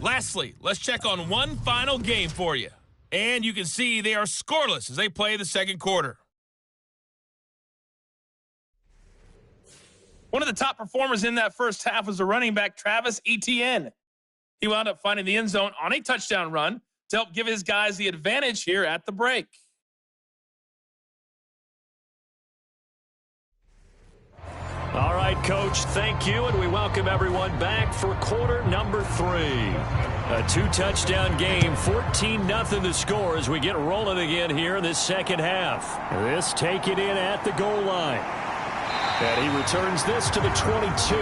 Lastly, let's check on one final game for you. And you can see they are scoreless as they play the second quarter. One of the top performers in that first half was the running back Travis Etienne. He wound up finding the end zone on a touchdown run to help give his guys the advantage here at the break. All right, Coach, thank you, and we welcome everyone back for quarter number 3. A 2-touchdown game, 14-0 the score as we get rolling again here in this second half. This taken in at the goal line. And he returns this to the 22.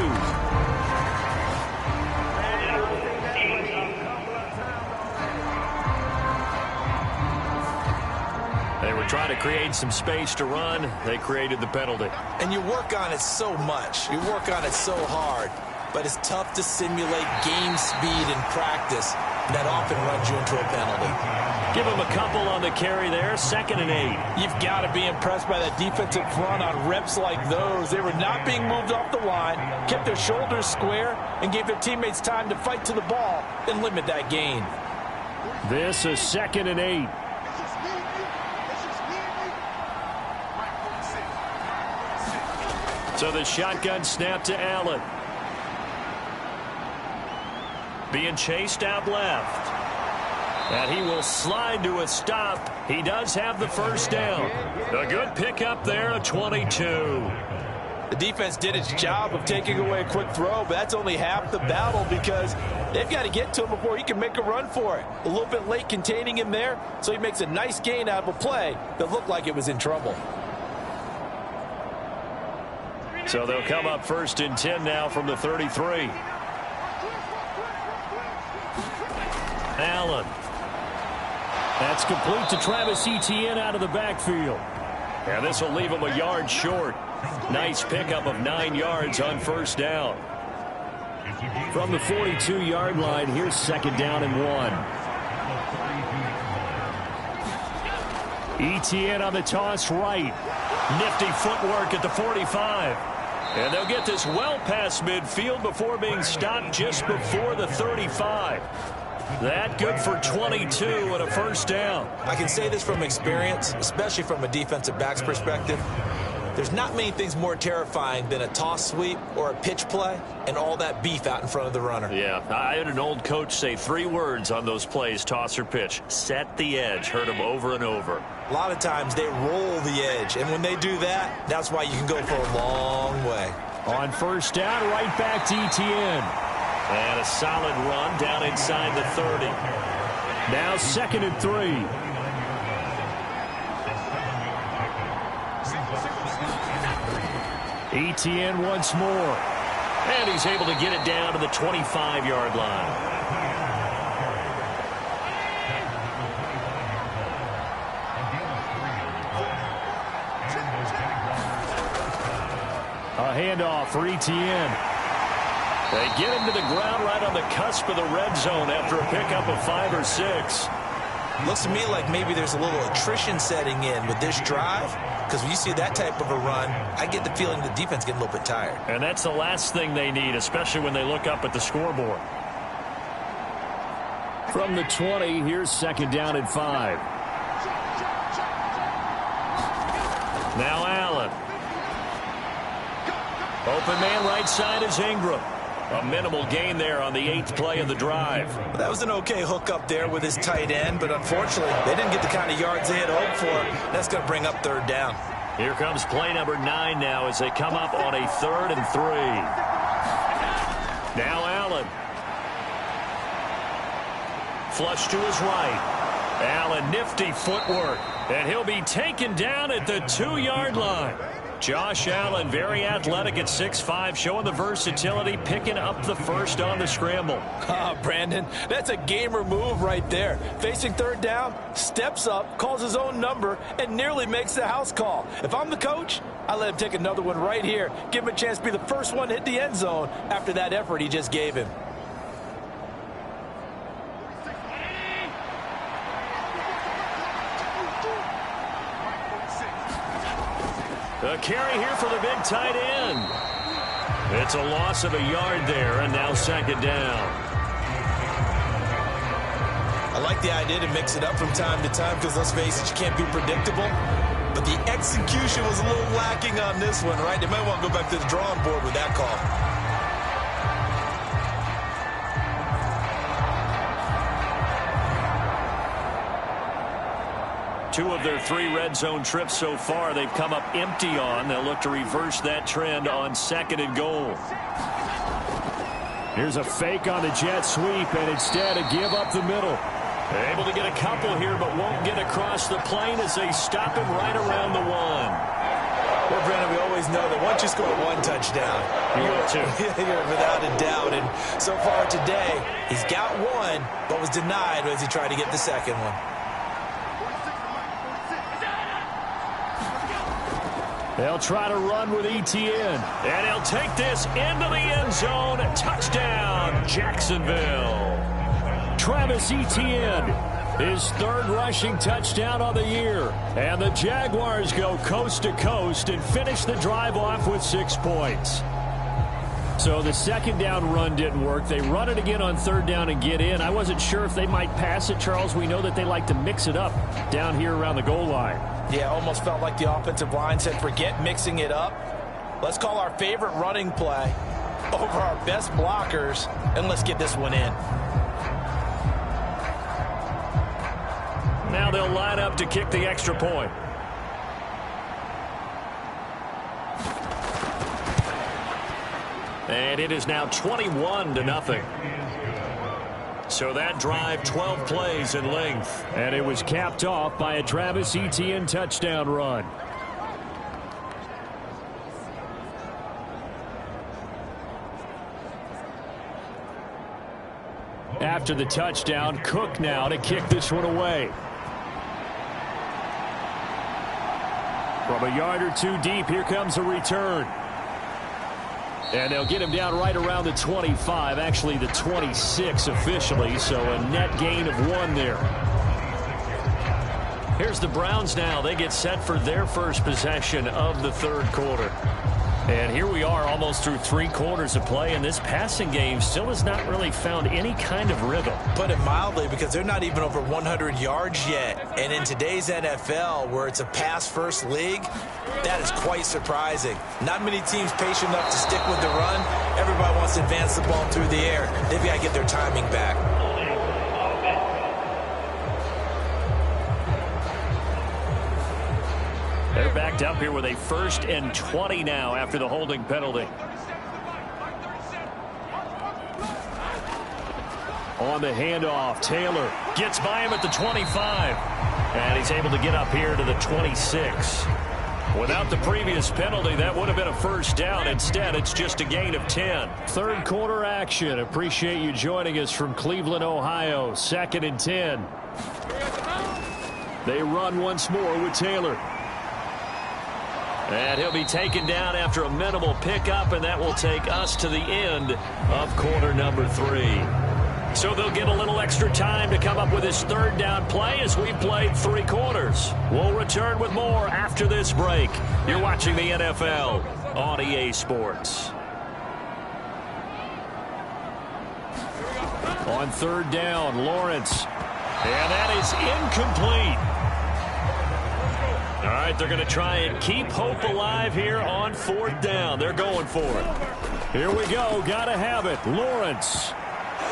They were trying to create some space to run. They created the penalty. And you work on it so much. You work on it so hard. But it's tough to simulate game speed in practice. That often runs you into a penalty. Give him a couple on the carry there. 2nd and 8. You've got to be impressed by that defensive front on reps like those. They were not being moved off the line, kept their shoulders square, and gave their teammates time to fight to the ball and limit that gain. This is 2nd and 8. So the shotgun snap to Allen. Being chased out left. And he will slide to a stop. He does have the first down. A good pickup there, a 22. The defense did its job of taking away a quick throw, but that's only half the battle because they've got to get to him before he can make a run for it. A little bit late containing him there, so he makes a nice gain out of a play that looked like it was in trouble. So they'll come up 1st and 10 now from the 33. Allen. That's complete to Travis Etienne out of the backfield. And this will leave him a yard short. Nice pickup of 9 yards on 1st down. From the 42-yard line, here's 2nd down and 1. Etienne on the toss right. Nifty footwork at the 45. And they'll get this well past midfield before being stopped just before the 35. That good for 22 and a 1st down. I can say this from experience, especially from a defensive back's perspective. There's not many things more terrifying than a toss sweep or a pitch play and all that beef out in front of the runner. Yeah, I had an old coach say 3 words on those plays, toss or pitch. Set the edge. Heard him over and over. A lot of times they roll the edge, and when they do that, that's why you can go for a long way. On 1st down, right back to Etienne. And a solid run down inside the 30. Now 2nd and 3. Etienne once more. And he's able to get it down to the 25-yard line. A handoff for Etienne. They get him to the ground right on the cusp of the red zone after a pickup of 5 or 6. Looks to me like maybe there's a little attrition setting in with this drive, because when you see that type of a run, I get the feeling the defense getting a little bit tired. And that's the last thing they need, especially when they look up at the scoreboard. From the 20, here's 2nd down and 5. Now Allen. Open man right side is Ingram. A minimal gain there on the 8th play of the drive. That was an okay hook up there with his tight end, but unfortunately, they didn't get the kind of yards they had hoped for. That's going to bring up 3rd down. Here comes play number 9 now as they come up on a 3rd and 3. Now Allen. Flush to his right. Allen, nifty footwork. And he'll be taken down at the 2-yard line. Josh Allen, very athletic at 6'5", showing the versatility, picking up the 1st on the scramble. Brandon, that's a gamer move right there. Facing 3rd down, steps up, calls his own number, and nearly makes the house call. If I'm the coach, I let him take another one right here. Give him a chance to be the first one to hit the end zone after that effort he just gave him. A carry here for the big tight end. It's a loss of a yard there, and now 2nd down. I like the idea to mix it up from time to time because, let's face it, you can't be predictable. But the execution was a little lacking on this one, right? They might want to go back to the drawing board with that call. Two of their 3 red zone trips so far, they've come up empty on. They'll look to reverse that trend on 2nd and goal. Here's a fake on the jet sweep, and instead a give up the middle. They're able to get a couple here, but won't get across the plane as they stop him right around the 1. Well, Brandon, we always know that once you score 1 touchdown, you're without a doubt. And so far today, he's got 1, but was denied as he tried to get the 2nd one. They'll try to run with ETN. And he'll take this into the end zone. Touchdown, Jacksonville. Travis Etienne, his third rushing touchdown on the year. And the Jaguars go coast to coast and finish the drive off with 6 points. So the second down run didn't work. They run it again on third down and get in. I wasn't sure if they might pass it, Charles. We know that they like to mix it up down here around the goal line. Yeah, almost felt like the offensive line said, forget mixing it up. Let's call our favorite running play over our best blockers, and let's get this one in. Now they'll line up to kick the extra point. And it is now 21-0. So that drive, 12 plays in length. And it was capped off by a Travis Etienne touchdown run. After the touchdown, Cook now to kick this one away. From a yard or two deep, here comes a return. And they'll get him down right around the 25, actually the 26 officially, so a net gain of 1 there. Here's the Browns now. They get set for their first possession of the third quarter. And here we are almost through 3 quarters of play, and this passing game still has not really found any kind of rhythm. Put it mildly, because they're not even over 100 yards yet. And in today's NFL, where it's a pass-first league, that is quite surprising. Not many teams patient enough to stick with the run. Everybody wants to advance the ball through the air. They've got to get their timing back. They're backed up here with a 1st and 20 now after the holding penalty. On the handoff, Taylor gets by him at the 25. And he's able to get up here to the 26. Without the previous penalty, that would have been a first down. Instead, it's just a gain of 10. Third quarter action. Appreciate you joining us from Cleveland, Ohio. 2nd and 10. They run once more with Taylor. And he'll be taken down after a minimal pickup, and that will take us to the end of quarter number 3. So they'll get a little extra time to come up with his third down play as we've played 3 quarters. We'll return with more after this break. You're watching the NFL on EA Sports. On third down, Lawrence. And that is incomplete. All right, they're going to try and keep hope alive here on 4th down. They're going for it. Here we go. Got to have it. Lawrence.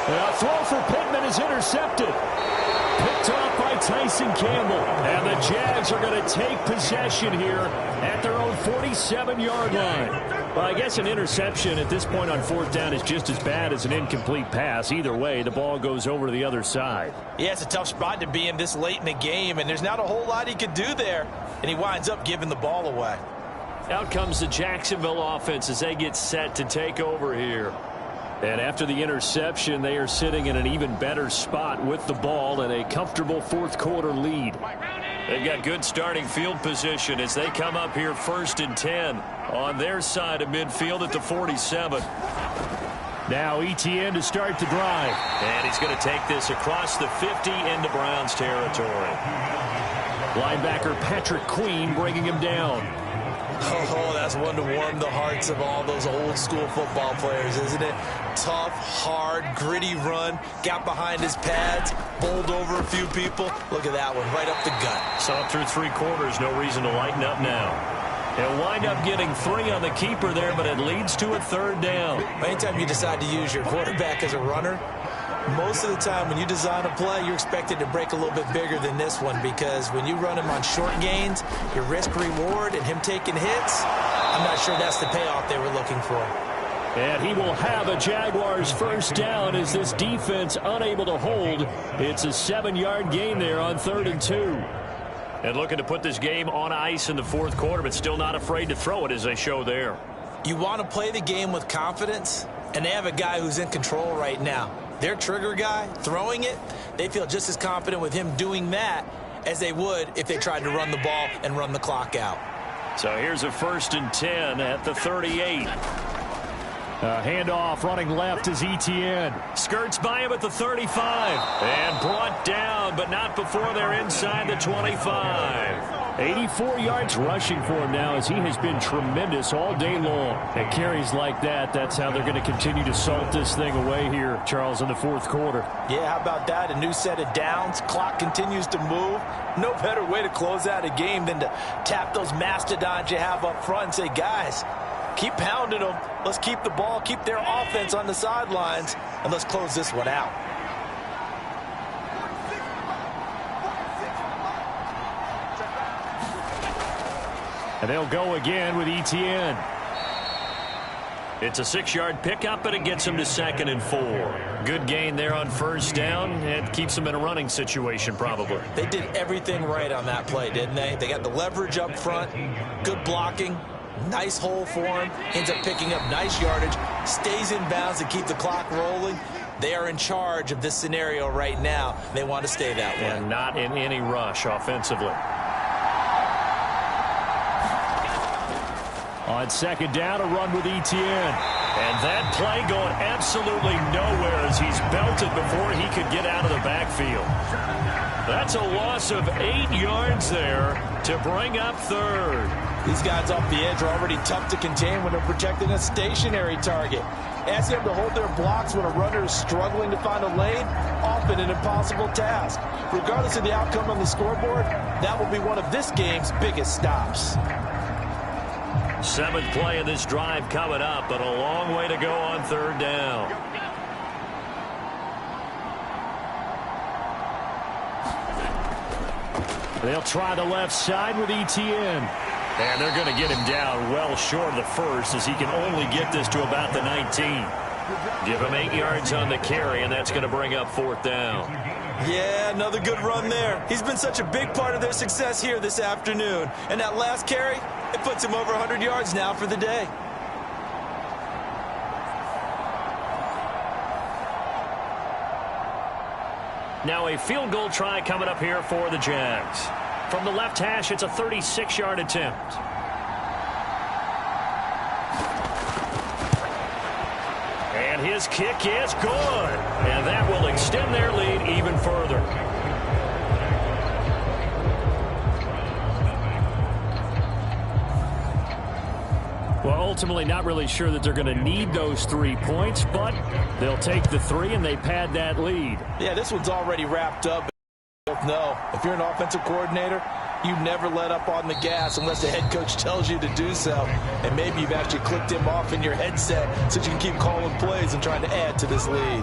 A throw for Pittman is intercepted. Picked off by Tyson Campbell. And the Jags are going to take possession here at their own 47-yard line. Well, I guess an interception at this point on 4th down is just as bad as an incomplete pass. Either way, the ball goes over to the other side. Yeah, it's a tough spot to be in this late in the game, and there's not a whole lot he could do there. And he winds up giving the ball away. Out comes the Jacksonville offense as they get set to take over here. And after the interception, they are sitting in an even better spot with the ball and a comfortable 4th quarter lead. They've got good starting field position as they come up here 1st and 10 on their side of midfield at the 47. Now Etienne to start the drive. And he's going to take this across the 50 into Browns territory. Linebacker Patrick Queen bringing him down. Oh, that's one to warm the hearts of all those old school football players, isn't it? Tough, hard, gritty run. Got behind his pads, bowled over a few people. Look at that one, right up the gut. So through 3 quarters, no reason to lighten up now. He'll wind up getting 3 on the keeper there, but it leads to a 3rd down. Anytime you decide to use your quarterback as a runner, most of the time when you design a play, you're expected to break a little bit bigger than this one, because when you run him on short gains, your risk-reward and him taking hits, I'm not sure that's the payoff they were looking for. And he will have a Jaguars first down as this defense unable to hold. It's a 7-yard gain there on 3rd and 2. And looking to put this game on ice in the 4th quarter, but still not afraid to throw it as they show there. You want to play the game with confidence, and they have a guy who's in control right now. Their trigger guy, throwing it, they feel just as confident with him doing that as they would if they tried to run the ball and run the clock out. So here's a 1st and 10 at the 38. Handoff running left is Etienne. Skirts by him at the 35. And brought down, but not before they're inside the 25. 84 yards rushing for him now, as he has been tremendous all day long. At carries like that, that's how they're going to continue to salt this thing away here, Charles, in the fourth quarter. Yeah, how about that? A new set of downs. Clock continues to move. No better way to close out a game than to tap those mastodons you have up front and say, guys, keep pounding them. Let's keep the ball, keep their offense on the sidelines, and let's close this one out. And they'll go again with Etienne. It's a 6-yard pickup, but it gets him to 2nd and 4. Good gain there on 1st down. It keeps them in a running situation, probably. They did everything right on that play, didn't they? They got the leverage up front, good blocking, nice hole for him, ends up picking up nice yardage, stays in bounds to keep the clock rolling. They are in charge of this scenario right now. They want to stay that way. And not in any rush offensively. On 2nd down, a run with Etienne. And that play going absolutely nowhere as he's belted before he could get out of the backfield. That's a loss of 8 yards there to bring up 3rd. These guys off the edge are already tough to contain when they're protecting a stationary target. Asking them to hold their blocks when a runner is struggling to find a lane, often an impossible task. Regardless of the outcome on the scoreboard, that will be one of this game's biggest stops. 7th play of this drive coming up, but a long way to go on 3rd down. They'll try the left side with Etienne. And they're going to get him down well short of the 1st, as he can only get this to about the 19. Give him 8 yards on the carry, and that's going to bring up 4th down. Yeah, another good run there. He's been such a big part of their success here this afternoon. And that last carry, it puts him over 100 yards now for the day. Now a field goal try coming up here for the Jags. From the left hash, it's a 36-yard attempt. And his kick is good. And that will extend their lead even further. Well, ultimately not really sure that they're going to need those 3 points, but they'll take the 3 and they pad that lead. Yeah, this one's already wrapped up. No, if you're an offensive coordinator, you never let up on the gas unless the head coach tells you to do so. And maybe you've actually clicked him off in your headset so you can keep calling plays and trying to add to this lead.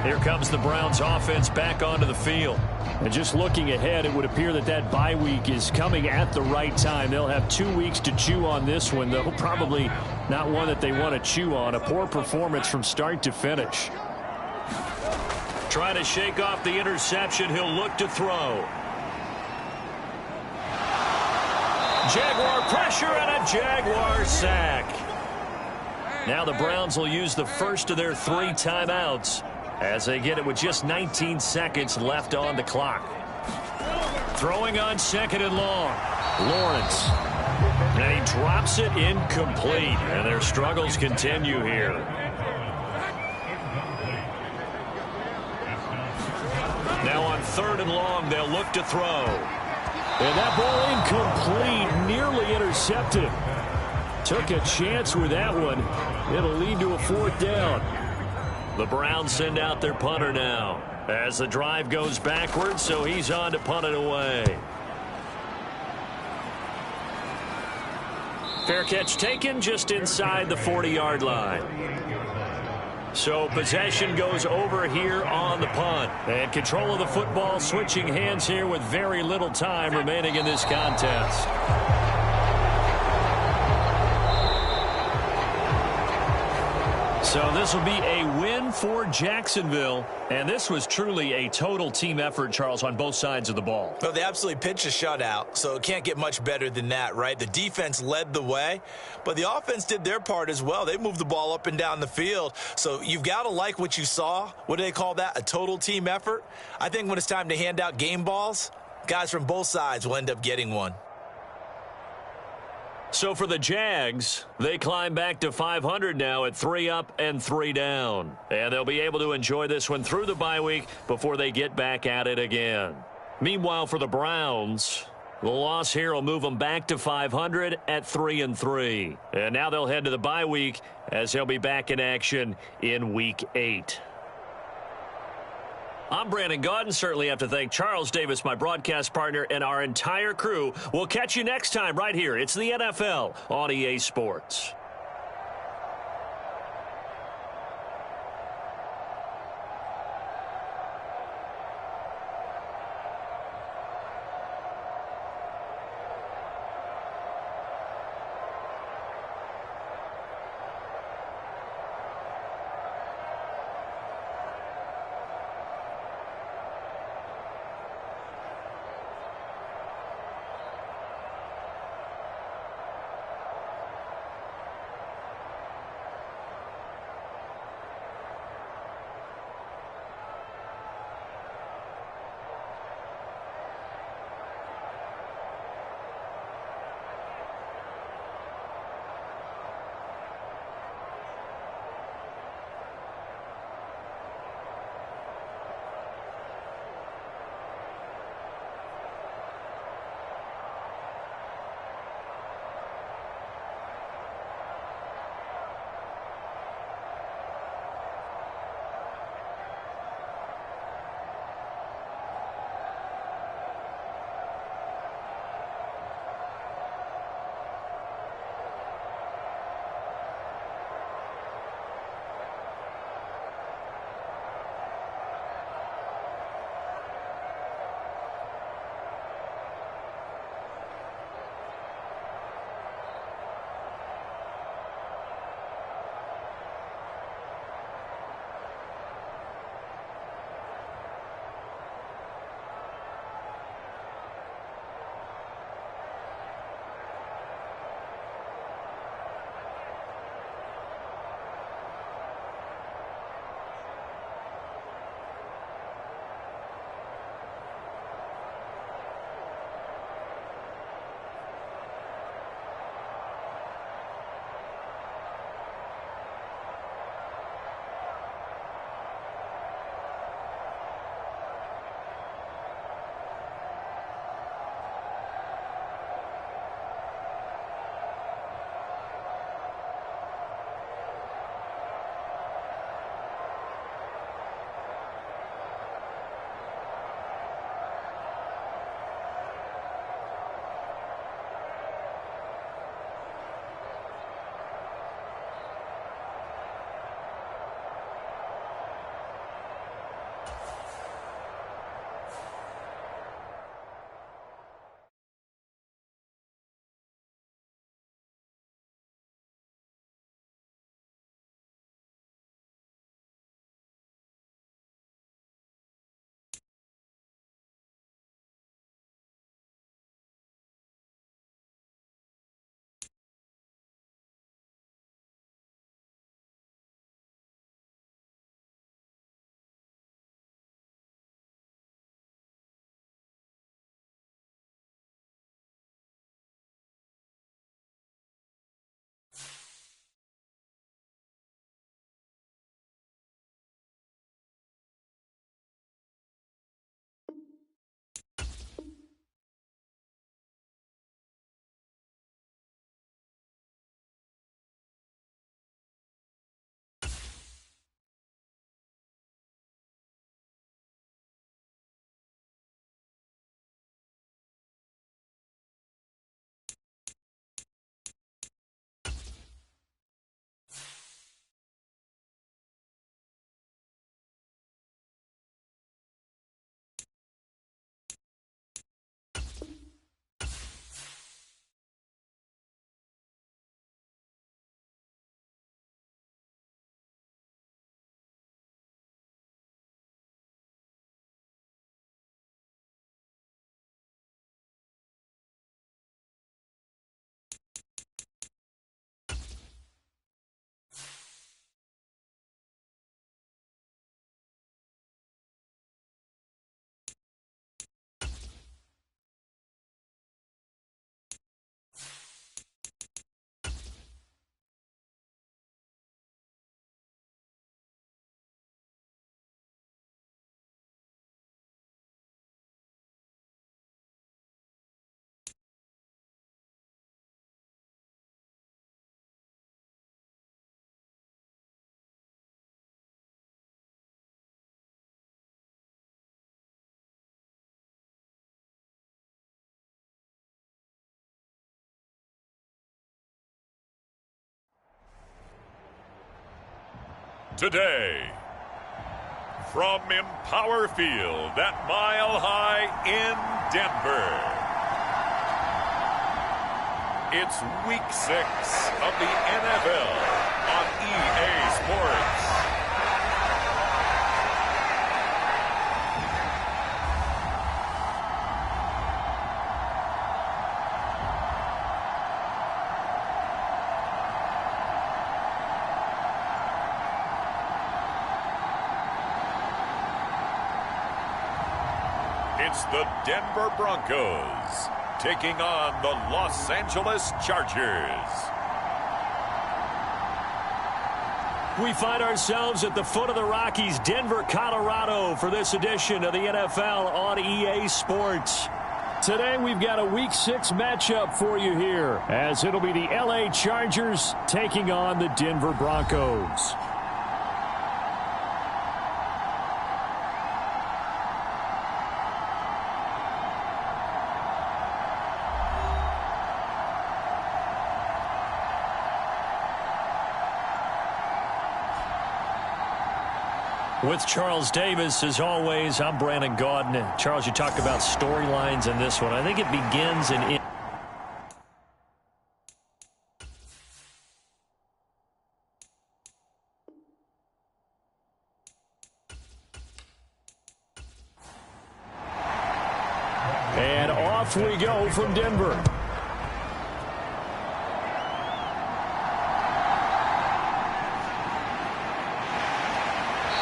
Here comes the Browns offense back onto the field. And just looking ahead, it would appear that that bye week is coming at the right time. They'll have 2 weeks to chew on this one, though probably not one that they want to chew on. A poor performance from start to finish. Trying to shake off the interception. He'll look to throw. Jaguar pressure and a Jaguar sack. Now the Browns will use the first of their 3 timeouts as they get it with just 19 seconds left on the clock. Throwing on 2nd and long. Lawrence. And he drops it incomplete. And their struggles continue here. Now on 3rd and long, they'll look to throw. And that ball incomplete, nearly intercepted. Took a chance with that one. It'll lead to a 4th down. The Browns send out their punter now as the drive goes backwards, so he's on to punt it away. Fair catch taken just inside the 40-yard line. So possession goes over here on the punt. And control of the football switching hands here with very little time remaining in this contest. So this will be a win for Jacksonville. And this was truly a total team effort, Charles, on both sides of the ball. Well, they absolutely pitched a shutout, so it can't get much better than that, right? The defense led the way, but the offense did their part as well. They moved the ball up and down the field, so you've got to like what you saw. What do they call that? A total team effort? I think when it's time to hand out game balls, guys from both sides will end up getting one. So for the Jags, they climb back to 500 now at 3 up and 3 down. And they'll be able to enjoy this one through the bye week before they get back at it again. Meanwhile, for the Browns, the loss here will move them back to 500 at 3 and 3. And now they'll head to the bye week as they'll be back in action in Week 8. I'm Brandon Gaudin. Certainly have to thank Charles Davis, my broadcast partner, and our entire crew. We'll catch you next time right here. It's the NFL on EA Sports. today. From Empower Field at Mile High in Denver, it's Week 6 of the NFL on EA Sports. It's the Denver Broncos taking on the Los Angeles Chargers. We find ourselves at the foot of the Rockies, Denver, Colorado, for this edition of the NFL on EA Sports. Today we've got a Week 6 matchup for you here, as it'll be the LA Chargers taking on the Denver Broncos. With Charles Davis, as always, I'm Brandon Gaudin. Charles, you talked about storylines in this one. I think it begins in... And off we go from Denver.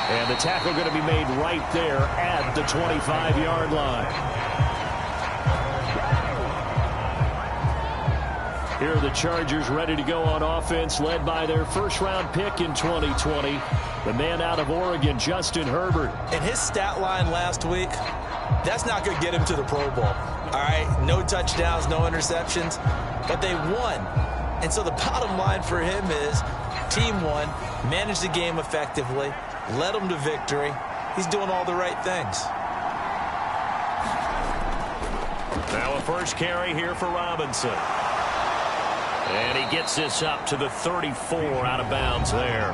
And the tackle going to be made right there at the 25-yard line. Here are the Chargers ready to go on offense, led by their first-round pick in 2020, the man out of Oregon, Justin Herbert. And his stat line last week, that's not going to get him to the Pro Bowl. All right, no touchdowns, no interceptions, but they won. And so the bottom line for him is team won, managed the game effectively, led them to victory. He's doing all the right things. Now a first carry here for Robinson. And he gets this up to the 34 out of bounds there.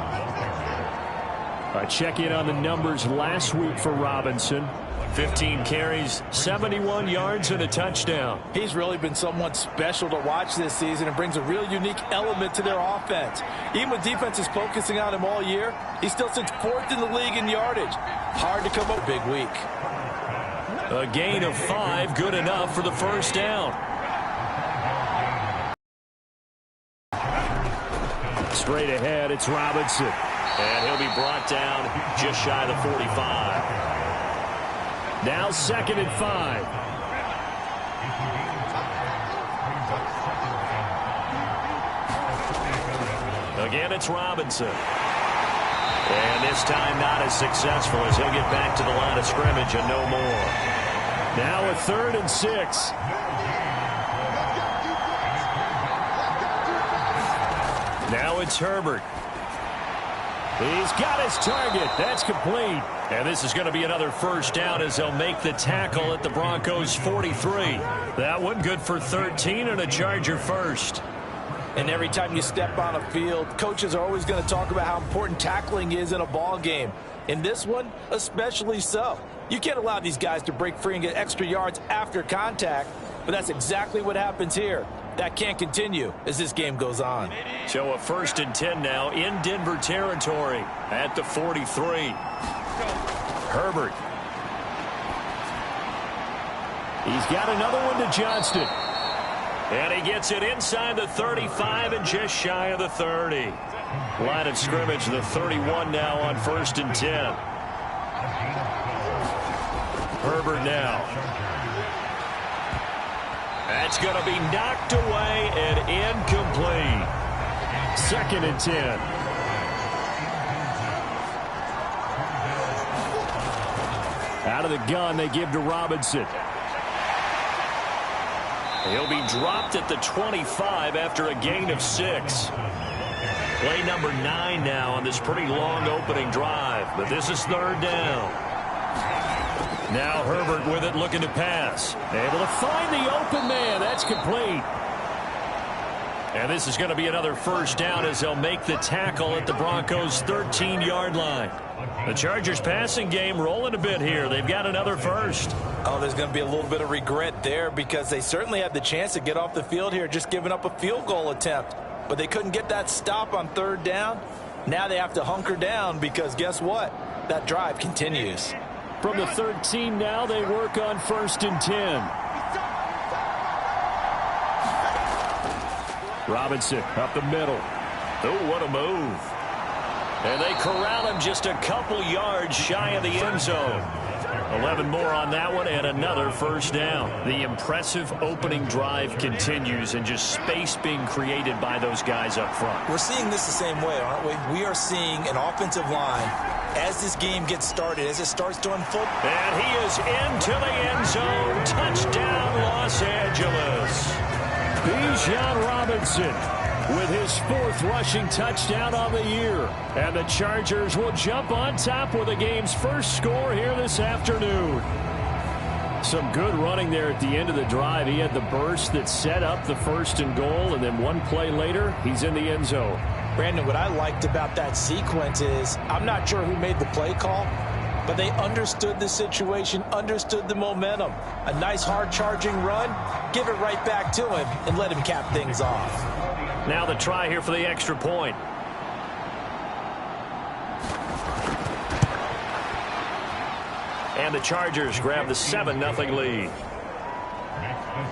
Check in on the numbers last week for Robinson. 15 carries, 71 yards, and a touchdown. He's really been someone special to watch this season and brings a real unique element to their offense. Even with defenses focusing on him all year, he still sits 4th in the league in yardage. Hard to come up big week. A gain of 5, good enough for the first down. Straight ahead, it's Robinson. And he'll be brought down just shy of the 45. Now 2nd and 5. Again, it's Robinson. And this time not as successful as he'll get back to the line of scrimmage and no more. Now a 3rd and 6. Now it's Herbert. He's got his target. That's complete. And this is going to be another first down as they'll make the tackle at the Broncos' 43. That one good for 13 and a Charger first. And every time you step on a field, coaches are always going to talk about how important tackling is in a ball game. In this one, especially so. You can't allow these guys to break free and get extra yards after contact, but that's exactly what happens here. That can't continue as this game goes on. So a 1st and 10 now in Denver territory at the 43. Herbert. He's got another one to Johnston. And he gets it inside the 35 and just shy of the 30. Line of scrimmage, the 31 now on 1st and 10. Herbert now. That's going to be knocked away and incomplete. 2nd and 10. Out of the gun, they give to Robinson. He'll be dropped at the 25 after a gain of 6. Play number 9 now on this pretty long opening drive, but this is 3rd down. Now Herbert with it, looking to pass. Able to find the open man. That's complete. And this is going to be another first down as they'll make the tackle at the Broncos' 13-yard line. The Chargers passing game rolling a bit here. They've got another first. Oh, there's going to be a little bit of regret there because they certainly had the chance to get off the field here, just giving up a field goal attempt. But they couldn't get that stop on third down. Now they have to hunker down because guess what? That drive continues. From the 13 now, they work on 1st and 10. Robinson up the middle. Oh, what a move. And they corral him just a couple yards shy of the end zone. 11 more on that one and another first down. The impressive opening drive continues and just space being created by those guys up front. We're seeing this the same way, aren't we? We are seeing an offensive line as this game gets started, as it starts to unfold. And he is into the end zone. Touchdown, Los Angeles. Bijan Robinson with his 4th rushing touchdown on the year. And the Chargers will jump on top with the game's first score here this afternoon. Some good running there at the end of the drive. He had the burst that set up the 1st and goal, and then one play later, he's in the end zone. Brandon, what I liked about that sequence is I'm not sure who made the play call, but they understood the situation, understood the momentum. A nice hard-charging run, give it right back to him, and let him cap things off. Now the try here for the extra point. And the Chargers grab the 7-0 lead.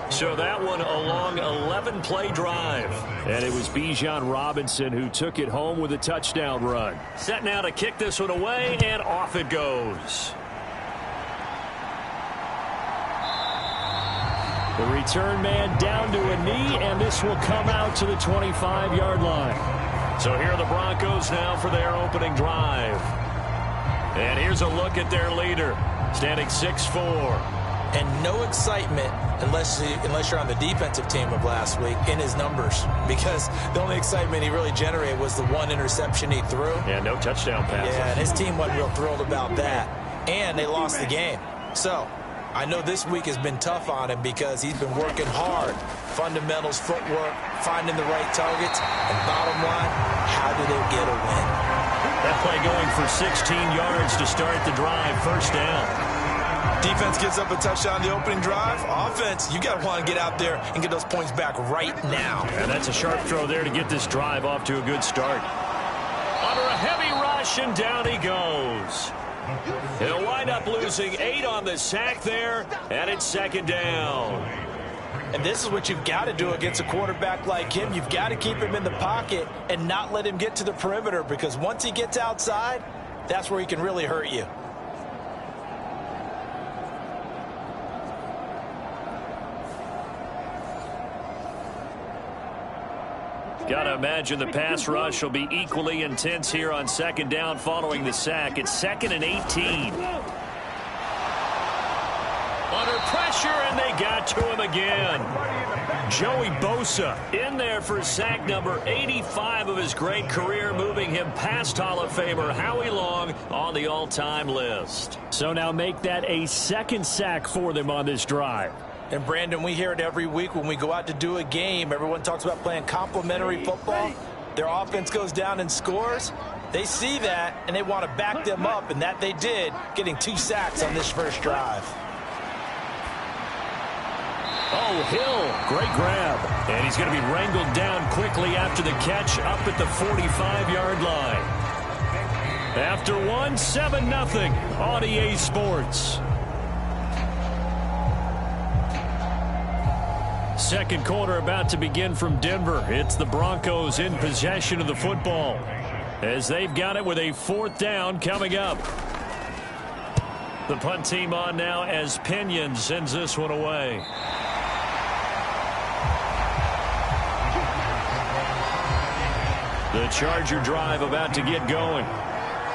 So that one a long 11-play drive. And it was Bijan Robinson who took it home with a touchdown run. Set now to kick this one away, and off it goes. The return man down to a knee, and this will come out to the 25-yard line. So here are the Broncos now for their opening drive. And here's a look at their leader, standing 6'4". And no excitement unless you're on the defensive team of last week in his numbers, because the only excitement he really generated was the one interception he threw. Yeah, no touchdown passes. Yeah, and his team wasn't real thrilled about that. And they lost the game. So I know this week has been tough on him because he's been working hard. Fundamentals, footwork, finding the right targets. And bottom line, how do they get a win? That play going for 16 yards to start the drive. First down. Defense gives up a touchdown on the opening drive. Offense, you got to want to get out there and get those points back right now. And that's a sharp throw there to get this drive off to a good start. Under a heavy rush, and down he goes. He'll wind up losing 8 on the sack there, and it's 2nd down. And this is what you've got to do against a quarterback like him. You've got to keep him in the pocket and not let him get to the perimeter, because once he gets outside, that's where he can really hurt you. Got to imagine the pass rush will be equally intense here on 2nd down following the sack. It's 2nd and 18. Under pressure, and they got to him again. Joey Bosa in there for sack number 85 of his great career, moving him past Hall of Famer Howie Long on the all-time list. So now make that a 2nd sack for them on this drive. And, Brandon, we hear it every week when we go out to do a game. Everyone talks about playing complementary football. Their offense goes down and scores. They see that, and they want to back them up, and that they did, getting 2 sacks on this first drive. Oh, Hill, great grab. And he's going to be wrangled down quickly after the catch up at the 45-yard line. After one, 7-0 on EA Sports. Second quarter about to begin from Denver. It's the Broncos in possession of the football as they've got it with a 4th down coming up. The punt team on now as Pinion sends this one away. The Charger drive about to get going.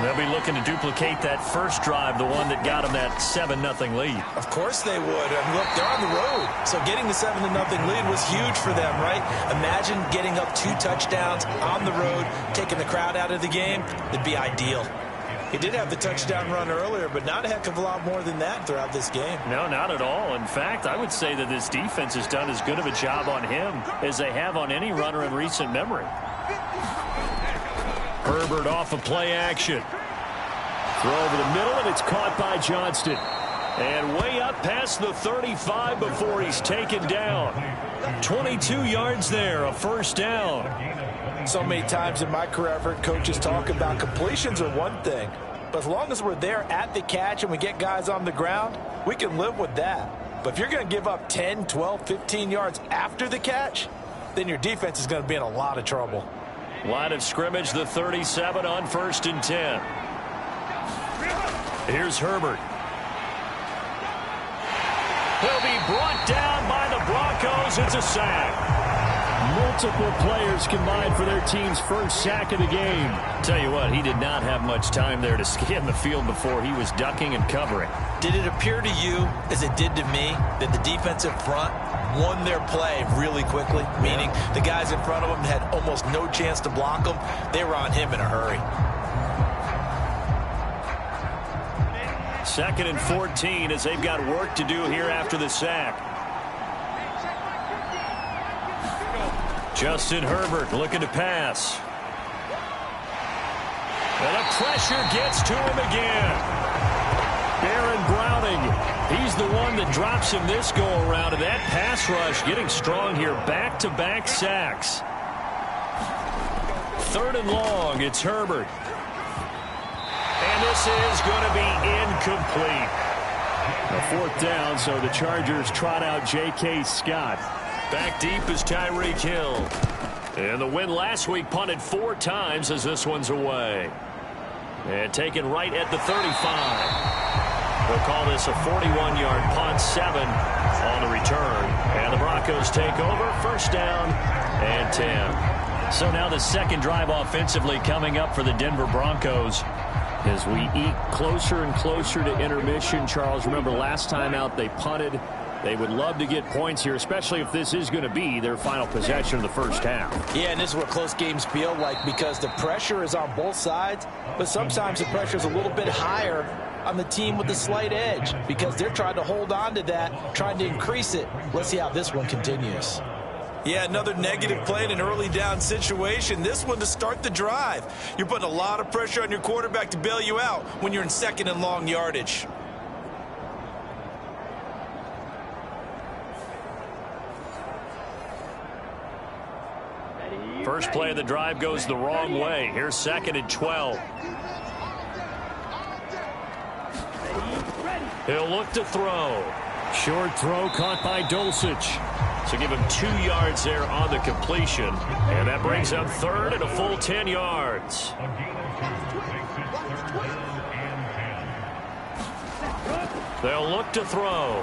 They'll be looking to duplicate that first drive, the one that got them that 7-0 lead. Of course they would. I mean, look, they're on the road. So getting the 7-0 lead was huge for them, right? Imagine getting up 2 touchdowns on the road, taking the crowd out of the game. It'd be ideal. He did have the touchdown run earlier, but not a heck of a lot more than that throughout this game. No, not at all. In fact, I would say that this defense has done as good of a job on him as they have on any runner in recent memory. Herbert off of play action. Throw over the middle, and it's caught by Johnston. And way up past the 35 before he's taken down. 22 yards there, a first down. So many times in my career, I've heard coaches talk about completions are one thing. But as long as we're there at the catch and we get guys on the ground, we can live with that. But if you're going to give up 10, 12, 15 yards after the catch, then your defense is going to be in a lot of trouble. Line of scrimmage, the 37 on 1st and 10. Here's Herbert. He'll be brought down by the Broncos. It's a sack. Multiple players combined for their team's first sack of the game. Tell you what, he did not have much time there to scan the field before he was ducking and covering. Did it appear to you, as it did to me, that the defensive front won their play really quickly? Meaning the guys in front of them had almost no chance to block them. They were on him in a hurry. 2nd and 14 as they've got work to do here after the sack. Justin Herbert looking to pass. And the pressure gets to him again. Baron Browning, he's the one that drops him this go-around. And that pass rush getting strong here. Back-to-back sacks. 3rd and long, it's Herbert. And this is going to be incomplete. A 4th down, so the Chargers trot out J.K. Scott. Back deep is Tyreek Hill. And the win last week punted 4 times as this one's away. And taken right at the 35. We'll call this a 41-yard punt, 7 on the return. And the Broncos take over, 1st down and 10. So now the second drive offensively coming up for the Denver Broncos. As we eat closer and closer to intermission, Charles, remember last time out they punted. They would love to get points here, especially if this is going to be their final possession of the first half. Yeah, and this is what close games feel like because the pressure is on both sides, but sometimes the pressure is a little bit higher on the team with the slight edge because they're trying to hold on to that, trying to increase it. Let's see how this one continues. Yeah, another negative play in an early down situation. This one to start the drive. You're putting a lot of pressure on your quarterback to bail you out when you're in 2nd and long yardage. First play of the drive goes the wrong way. Here's 2nd and 12. He'll look to throw. Short throw caught by Dulcich. So give him 2 yards there on the completion. And that brings up 3rd and a full 10 yards. They'll look to throw.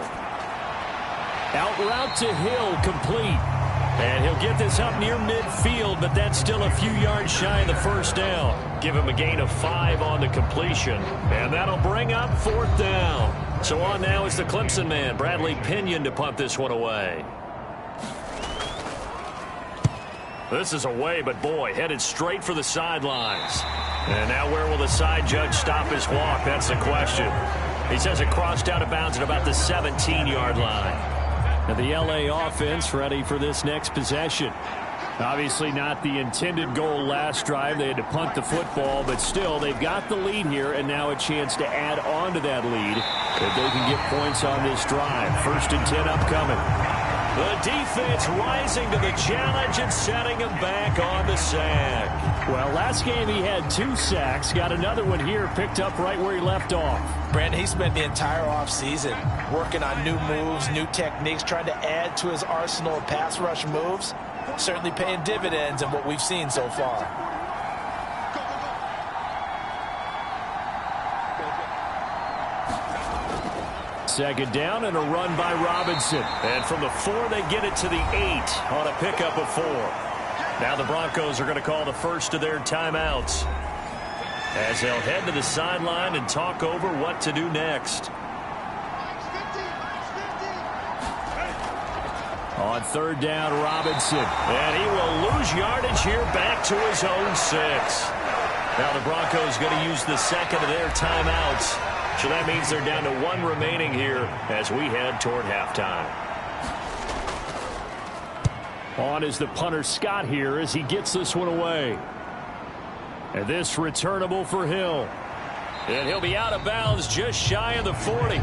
Out route to Hill, complete. And he'll get this up near midfield, but that's still a few yards shy of the 1st down. Give him a gain of 5 on the completion. And that'll bring up 4th down. So on now is the Clemson man, Bradley Pinion, to punt this one away. This is away, but boy, headed straight for the sidelines. And now where will the side judge stop his walk? That's the question. He says it crossed out of bounds at about the 17-yard line. Now the L.A. offense ready for this next possession. Obviously not the intended goal last drive. They had to punt the football, but still they've got the lead here and now a chance to add on to that lead if they can get points on this drive. 1st and 10 upcoming. The defense rising to the challenge and setting him back on the sack. Well, last game he had 2 sacks. Got another one here, picked up right where he left off. Brandon, he spent the entire offseason working on new moves, new techniques, trying to add to his arsenal of pass rush moves. Certainly paying dividends in what we've seen so far. Second down and a run by Robinson. And from the 4, they get it to the 8 on a pickup of 4. Now the Broncos are going to call the first of their timeouts as they'll head to the sideline and talk over what to do next. On 3rd down, Robinson. And he will lose yardage here back to his own 6. Now the Broncos going to use the second of their timeouts. So that means they're down to one remaining here as we head toward halftime. On is the punter Scott here as he gets this one away. And this returnable for Hill. And he'll be out of bounds just shy of the 40.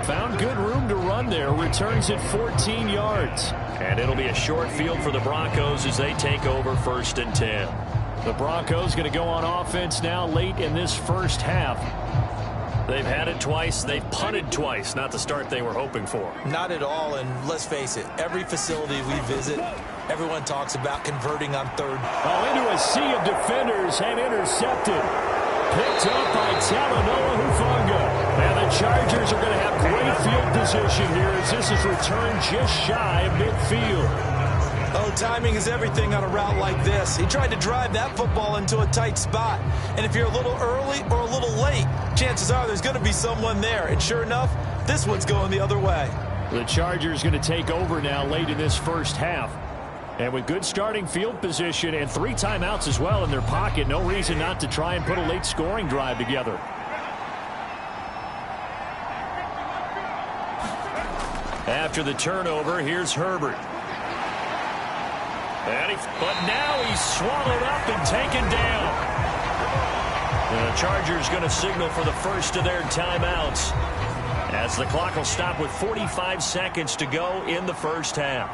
Found good room to run there. Returns it 14 yards. And it'll be a short field for the Broncos as they take over 1st and 10. The Broncos going to go on offense now late in this first half. They've had it twice. They've punted twice. Not the start they were hoping for. Not at all, and let's face it, every facility we visit, everyone talks about converting on third. Oh, into a sea of defenders and intercepted. Picked up by Talanoa Hufanga. And the Chargers are going to have great field position here as this is returned just shy of midfield. Oh, timing is everything on a route like this. He tried to drive that football into a tight spot. And if you're a little early or a little late, chances are there's going to be someone there. And sure enough, this one's going the other way. The Chargers going to take over now late in this first half. And with good starting field position and 3 timeouts as well in their pocket, no reason not to try and put a late scoring drive together. After the turnover, here's Herbert. But now he's swallowed up and taken down. And the Chargers going to signal for the first of their timeouts as the clock will stop with 45 seconds to go in the first half.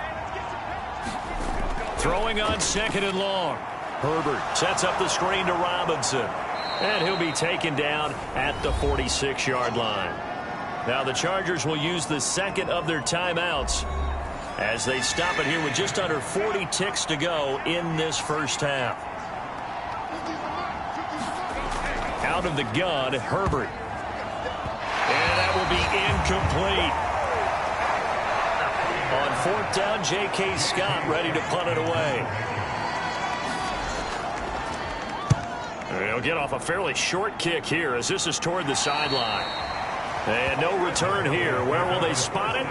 Throwing on 2nd and long. Herbert sets up the screen to Robinson. And he'll be taken down at the 46-yard line. Now the Chargers will use the second of their timeouts as they stop it here with just under 40 ticks to go in this first half. Out of the gun, Herbert. And that will be incomplete. On 4th down, J.K. Scott ready to punt it away. He'll get off a fairly short kick here as this is toward the sideline. And no return here. Where will they spot it?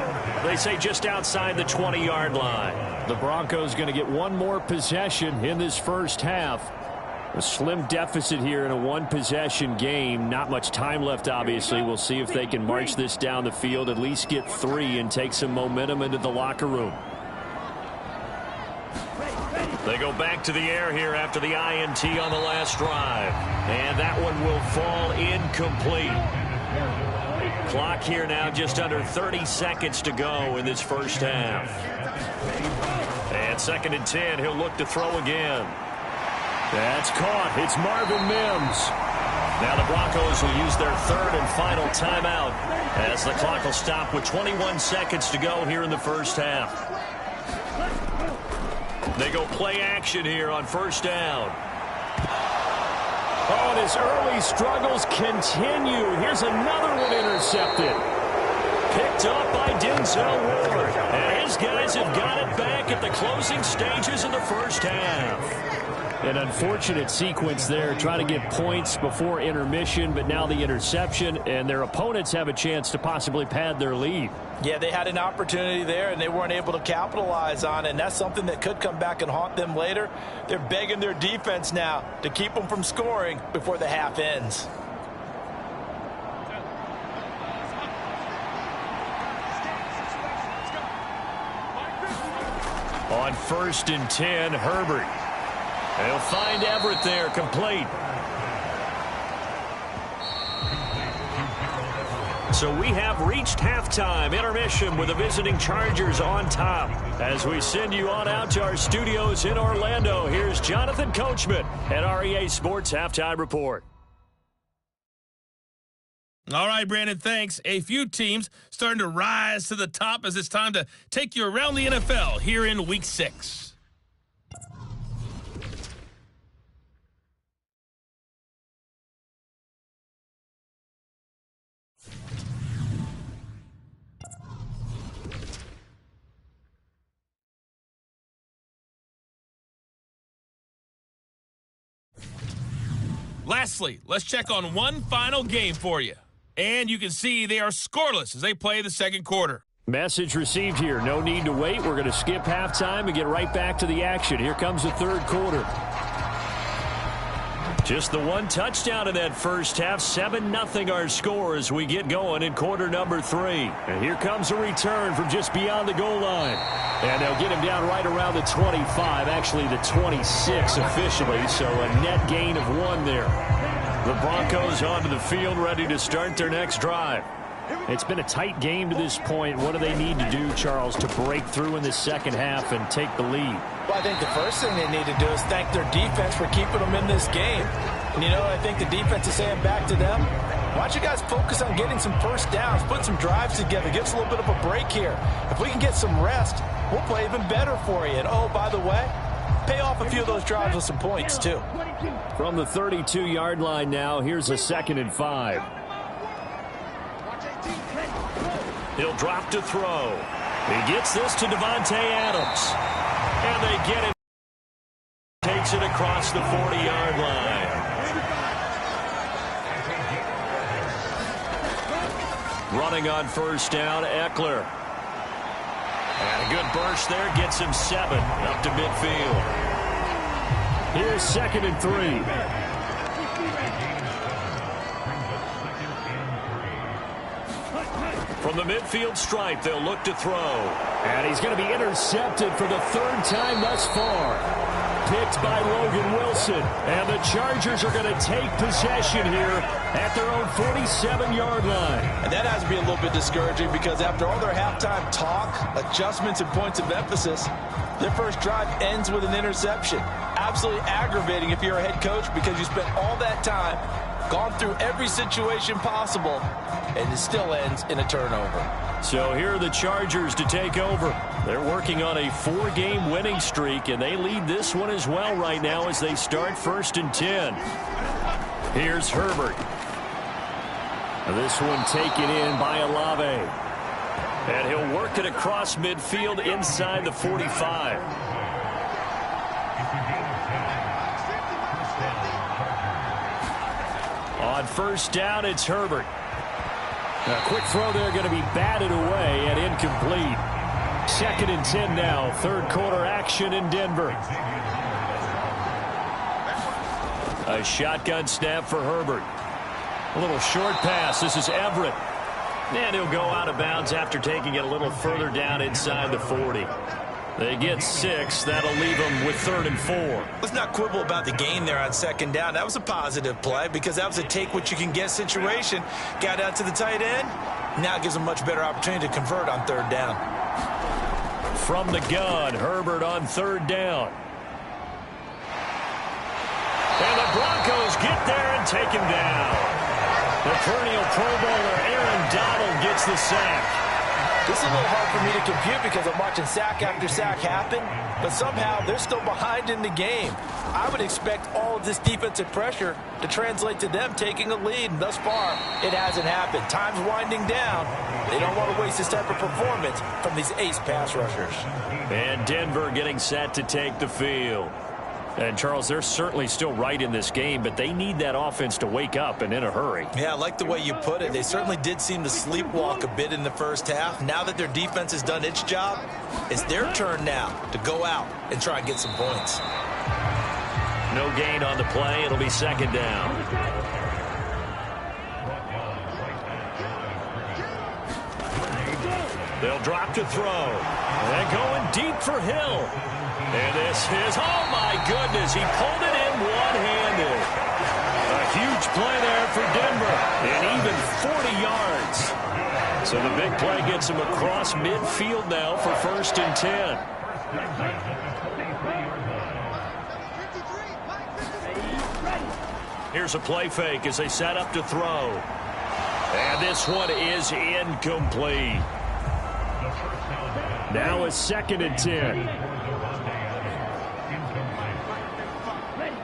They say just outside the 20-yard line. The Broncos going to get one more possession in this first half. A slim deficit here in a one-possession game. Not much time left, obviously. We'll see if they can march this down the field, at least get 3 and take some momentum into the locker room. They go back to the air here after the INT on the last drive. And that one will fall incomplete. Clock here now just under 30 seconds to go in this first half. And 2nd and 10, he'll look to throw again. That's caught. It's Marvin Mims. Now the Broncos will use their 3rd and final timeout as the clock will stop with 21 seconds to go here in the first half. They go play action here on 1st down. Oh, and his early struggles continue. Here's another one intercepted. Picked up by Denzel Ward. And his guys have got it back at the closing stages of the first half. An unfortunate sequence there, trying to get points before intermission, but now the interception, and their opponents have a chance to possibly pad their lead. Yeah, they had an opportunity there, and they weren't able to capitalize on it, and that's something that could come back and haunt them later. They're begging their defense now to keep them from scoring before the half ends. On 1st and 10, Herbert. They'll find Everett there, complete. So we have reached halftime, intermission with the visiting Chargers on top. As we send you on out to our studios in Orlando, here's Jonathan Coachman at REA Sports Halftime Report. All right, Brandon, thanks. A few teams starting to rise to the top as it's time to take you around the NFL here in Week 6. Lastly, let's check on one final game for you. And you can see they are scoreless as they play the second quarter. Message received here. No need to wait. We're going to skip halftime and get right back to the action. Here comes the third quarter. Just the one touchdown in that first half. 7-0 our score as we get going in quarter number 3. And here comes a return from just beyond the goal line. And they'll get him down right around the 25, actually the 26 officially, so a net gain of 1 there. The Broncos onto the field ready to start their next drive. It's been a tight game to this point. What do they need to do, Charles, to break through in the second half and take the lead? Well, I think the first thing they need to do is thank their defense for keeping them in this game. And you know what I think the defense is saying back to them? Why don't you guys focus on getting some first downs, put some drives together, give us a little bit of a break here. If we can get some rest, we'll play even better for you. And, oh, by the way, pay off a few of those drives with some points, too. From the 32-yard line now, here's a 2nd and 5. He'll drop to throw. He gets this to Devontae Adams. And they get it. Takes it across the 40-yard line. Running on first down, Eckler. And a good burst there gets him 7 up to midfield. Here's 2nd and 3. From the midfield stripe, they'll look to throw. And he's going to be intercepted for the 3rd time thus far. Picked by Logan Wilson. And the Chargers are going to take possession here at their own 47-yard line. And that has to be a little bit discouraging because after all their halftime talk, adjustments, and points of emphasis, their first drive ends with an interception. Absolutely aggravating if you're a head coach because you spent all that time, gone through every situation possible, and it still ends in a turnover. So here are the Chargers to take over. They're working on a 4-game winning streak, and they lead this one as well right now as they start 1st and 10. Here's Herbert. This one taken in by Olave. And he'll work it across midfield inside the 45. On first down, it's Herbert. A quick throw there going to be batted away and incomplete. 2nd and 10 now. 3rd quarter action in Denver. A shotgun snap for Herbert. A little short pass. This is Everett. And he'll go out of bounds after taking it a little further down inside the 40. They get 6. That'll leave them with 3rd and 4. Let's not quibble about the gain there on 2nd down. That was a positive play because that was a take-what-you-can-get situation. Got out to the tight end. Now it gives them a much better opportunity to convert on 3rd down. From the gun, Herbert on 3rd down. And the Broncos get there and take him down. The perennial Pro Bowler Aaron Donald gets the sack. This is a little hard for me to compute because I'm watching sack after sack happen, but somehow they're still behind in the game. I would expect all of this defensive pressure to translate to them taking a lead, and thus far, it hasn't happened. Time's winding down. They don't want to waste this type of performance from these ace pass rushers. And Denver getting set to take the field. And, Charles, they're certainly still right in this game, but they need that offense to wake up and in a hurry. Yeah, I like the way you put it. They certainly did seem to sleepwalk a bit in the first half. Now that their defense has done its job, it's their turn now to go out and try and get some points. No gain on the play. It'll be 2nd down. They'll drop to throw. And going deep for Hill. And this is, oh my goodness, he pulled it in one-handed. A huge play there for Denver, and even 40 yards. So the big play gets him across midfield now for 1st and 10. Here's a play fake as they set up to throw. And this one is incomplete. Now a 2nd and 10.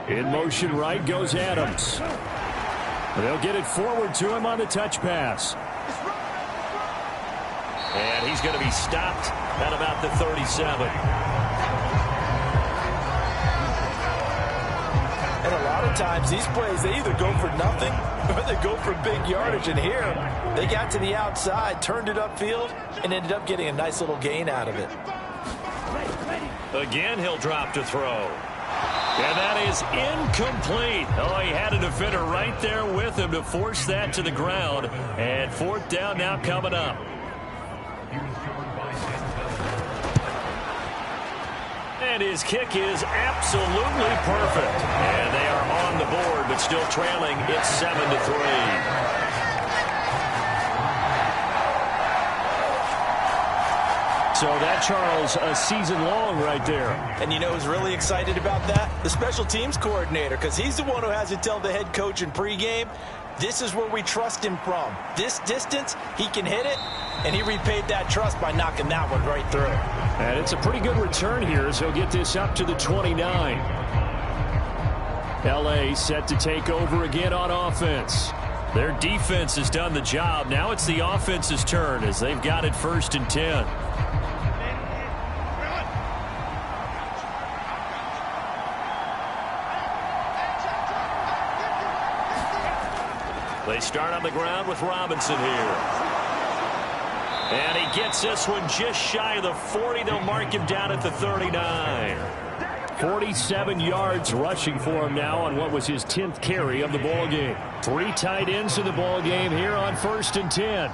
In motion right goes Adams. They'll get it forward to him on the touch pass. And he's going to be stopped at about the 37. And a lot of times these plays, they either go for nothing or they go for big yardage. And here, they got to the outside, turned it upfield, and ended up getting a nice little gain out of it. Again, he'll drop to throw. And that is incomplete. Oh, he had a defender right there with him to force that to the ground. And fourth down now coming up. And his kick is absolutely perfect. And they are on the board, but still trailing. It's 7-3. So that, Charles, a season long right there. And you know who's really excited about that? The special teams coordinator, because he's the one who has to tell the head coach in pregame, this is where we trust him from. This distance, he can hit it, and he repaid that trust by knocking that one right through. And it's a pretty good return here as he'll get this up to the 29. L.A. set to take over again on offense. Their defense has done the job. Now it's the offense's turn as they've got it 1st and 10. They start on the ground with Robinson here. And he gets this one just shy of the 40. They'll mark him down at the 39. 47 yards rushing for him now on what was his 10th carry of the ball game. 3 tight ends in the ball game here on 1st and 10.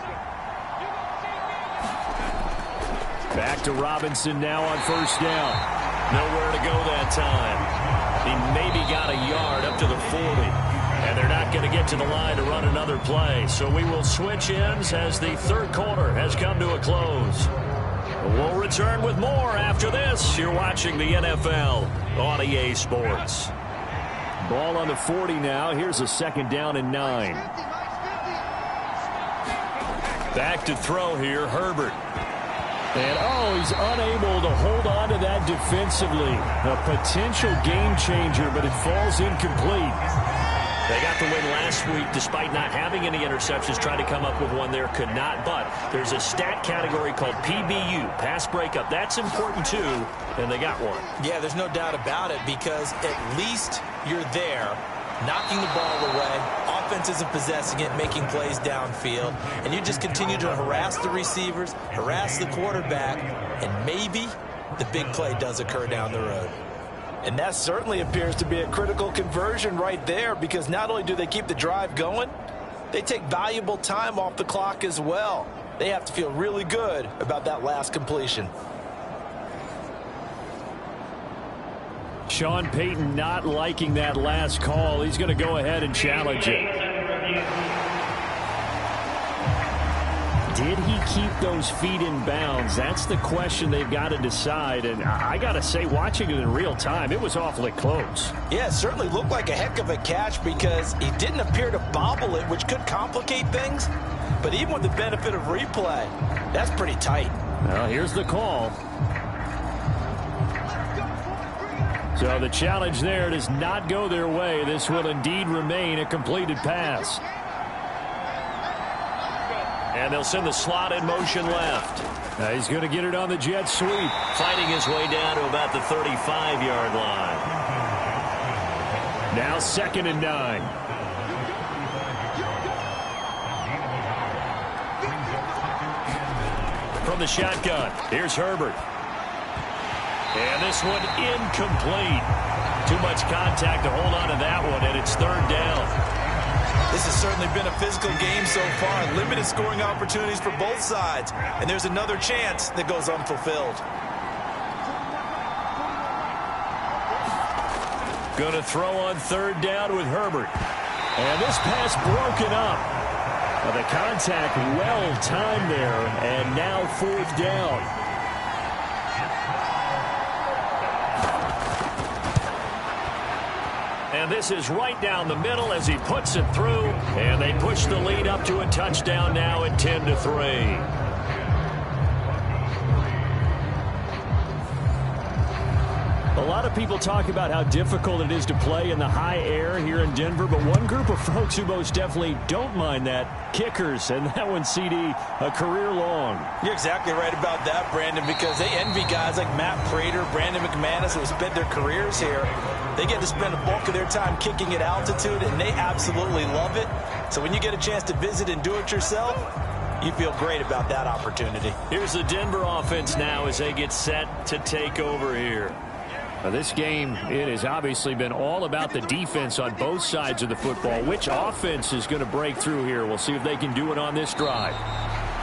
Back to Robinson now on 1st down. Nowhere to go that time. He maybe got a yard up to the 40. And they're not going to get to the line to run another play. So we will switch ends as the third quarter has come to a close. We'll return with more after this. You're watching the NFL on EA Sports. Ball on the 40 now. Here's a 2nd down and 9. Back to throw here, Herbert. And, he's unable to hold on to that defensively. A potential game changer, but it falls incomplete. They got the win last week despite not having any interceptions. Tried to come up with one there, could not. But there's a stat category called PBU, pass breakup. That's important too, and they got one. Yeah, there's no doubt about it because at least you're there, knocking the ball away. Offense isn't possessing it, making plays downfield. And you just continue to harass the receivers, harass the quarterback, and maybe the big play does occur down the road. And that certainly appears to be a critical conversion right there because not only do they keep the drive going, they take valuable time off the clock as well. They have to feel really good about that last completion. Sean Payton not liking that last call. He's going to go ahead and challenge it. Did he keep those feet in bounds? That's the question they've got to decide. And I got to say, watching it in real time, it was awfully close. Yeah, it certainly looked like a heck of a catch because he didn't appear to bobble it, which could complicate things. But even with the benefit of replay, that's pretty tight. Well, here's the call. So the challenge there does not go their way. This will indeed remain a completed pass. And they'll send the slot in motion left. Now he's going to get it on the jet sweep. Fighting his way down to about the 35-yard line. Now 2nd and 9. From the shotgun, here's Herbert. And this one incomplete. Too much contact to hold on to that one, and it's 3rd down. This has certainly been a physical game so far. Limited scoring opportunities for both sides. And there's another chance that goes unfulfilled. Going to throw on 3rd down with Herbert. And this pass broken up. The contact well timed there. And now 4th down. And this is right down the middle as he puts it through. And they push the lead up to a touchdown now at 10-3. A lot of people talk about how difficult it is to play in the high air here in Denver, but one group of folks who most definitely don't mind that, kickers, and that one, CD, a career long. You're exactly right about that, Brandon, because they envy guys like Matt Prater, Brandon McManus, who have spent their careers here. They get to spend a bulk of their time kicking at altitude, and they absolutely love it. So when you get a chance to visit and do it yourself, you feel great about that opportunity. Here's the Denver offense now as they get set to take over here. This game, it has obviously been all about the defense on both sides of the football. Which offense is going to break through here? We'll see if they can do it on this drive.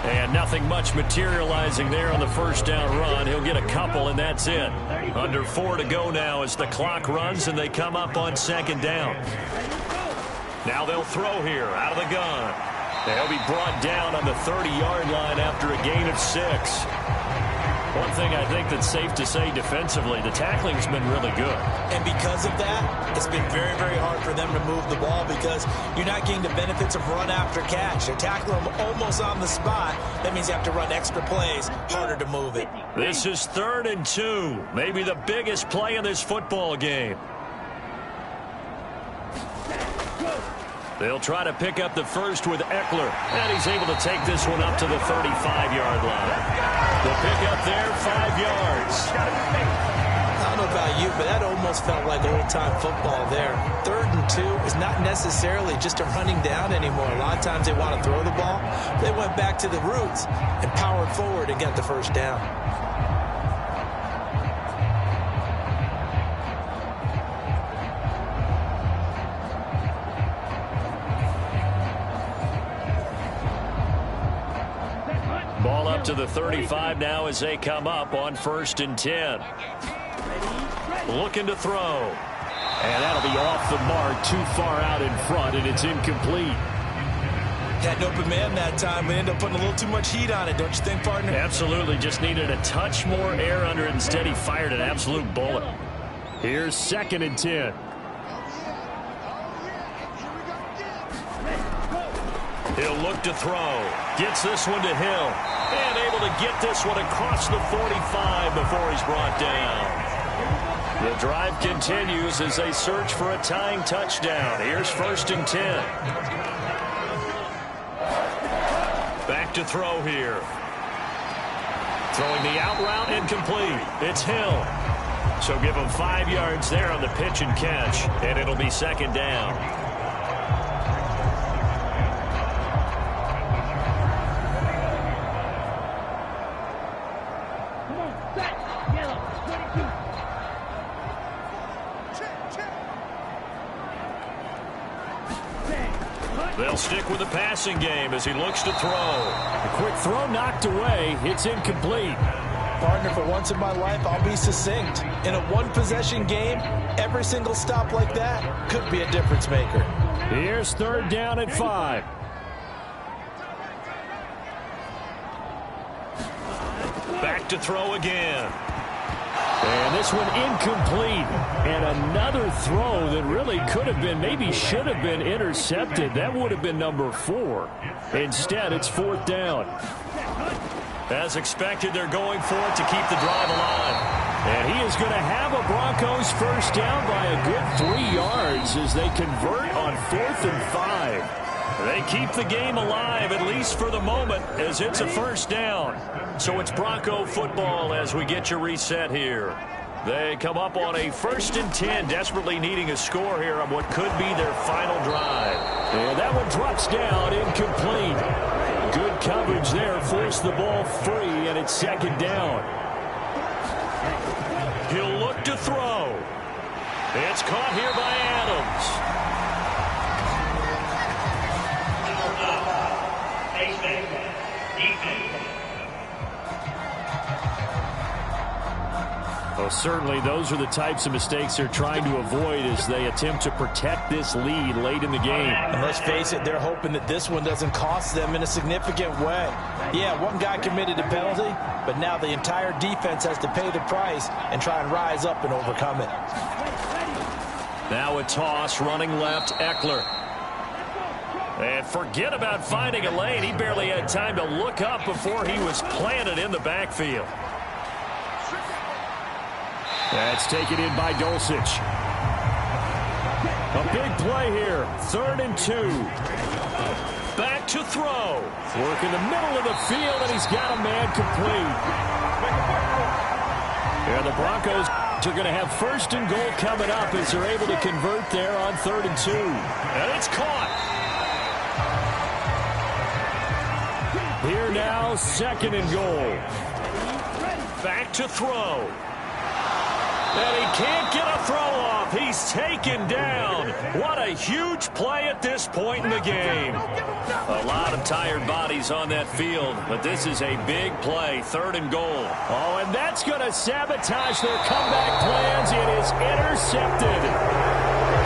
And nothing much materializing there on the first down run. He'll get a couple, and that's it. Under 4 to go now as the clock runs, and they come up on second down. Now they'll throw here out of the gun. They'll be brought down on the 30-yard line after a gain of 6. One thing I think that's safe to say defensively, the tackling's been really good. And because of that, it's been very, very hard for them to move the ball because you're not getting the benefits of run after catch. They're tackling them almost on the spot. That means you have to run extra plays, harder to move it. This is 3rd and 2, maybe the biggest play in this football game. They'll try to pick up the first with Eckler, and he's able to take this one up to the 35-yard line. The pickup there, 5 yards. I don't know about you, but that almost felt like old-time football there. 3rd and 2 is not necessarily just a running down anymore. A lot of times they want to throw the ball. They went back to the roots and powered forward and got the first down. Ball up to the 35 now as they come up on 1st and 10. Looking to throw. And that'll be off the mark, too far out in front, and it's incomplete. Had an open man that time, but ended up putting a little too much heat on it, don't you think, partner? Absolutely, just needed a touch more air under it. Instead, he fired an absolute bullet. Here's 2nd and 10. He'll look to throw. Gets this one to Hill. And able to get this one across the 45 before he's brought down. The drive continues as they search for a tying touchdown. Here's 1st and 10. Back to throw here. Throwing the out route, incomplete. It's Hill. So give him 5 yards there on the pitch and catch, and it'll be 2nd down. They'll stick with the passing game as he looks to throw. A quick throw knocked away. It's incomplete. Partner, for once in my life, I'll be succinct. In a one-possession game, every single stop like that could be a difference maker. Here's 3rd down at 5. Back to throw again. And this one incomplete. And another throw that really could have been, maybe should have been intercepted. That would have been number 4. Instead, it's 4th down. As expected, they're going for it to keep the drive alive. And he is going to have a Broncos first down by a good 3 yards as they convert on 4th and 5. They keep the game alive, at least for the moment, as it's a first down. So it's Bronco football as we get you reset here. They come up on a 1st and 10, desperately needing a score here on what could be their final drive. And that one drops down, incomplete. Good coverage there, forced the ball free, and it's 2nd down. He'll look to throw. It's caught here by Adams. Well, certainly those are the types of mistakes they're trying to avoid as they attempt to protect this lead late in the game. And let's face it, they're hoping that this one doesn't cost them in a significant way. Yeah, one guy committed a penalty, but now the entire defense has to pay the price and try and rise up and overcome it. Now a toss, running left, Eckler. And forget about finding a lane. He barely had time to look up before he was planted in the backfield. That's taken in by Dulcich. A big play here. 3rd and 2. Back to throw. Work in the middle of the field, and he's got a man complete. And the Broncos are going to have 1st and goal coming up as they're able to convert there on 3rd and 2. And it's caught. Here now, 2nd and goal. Back to throw. And he can't get a throw off. He's taken down. What a huge play at this point in the game. A lot of tired bodies on that field, but this is a big play, 3rd and goal. Oh, and that's going to sabotage their comeback plans. It is intercepted.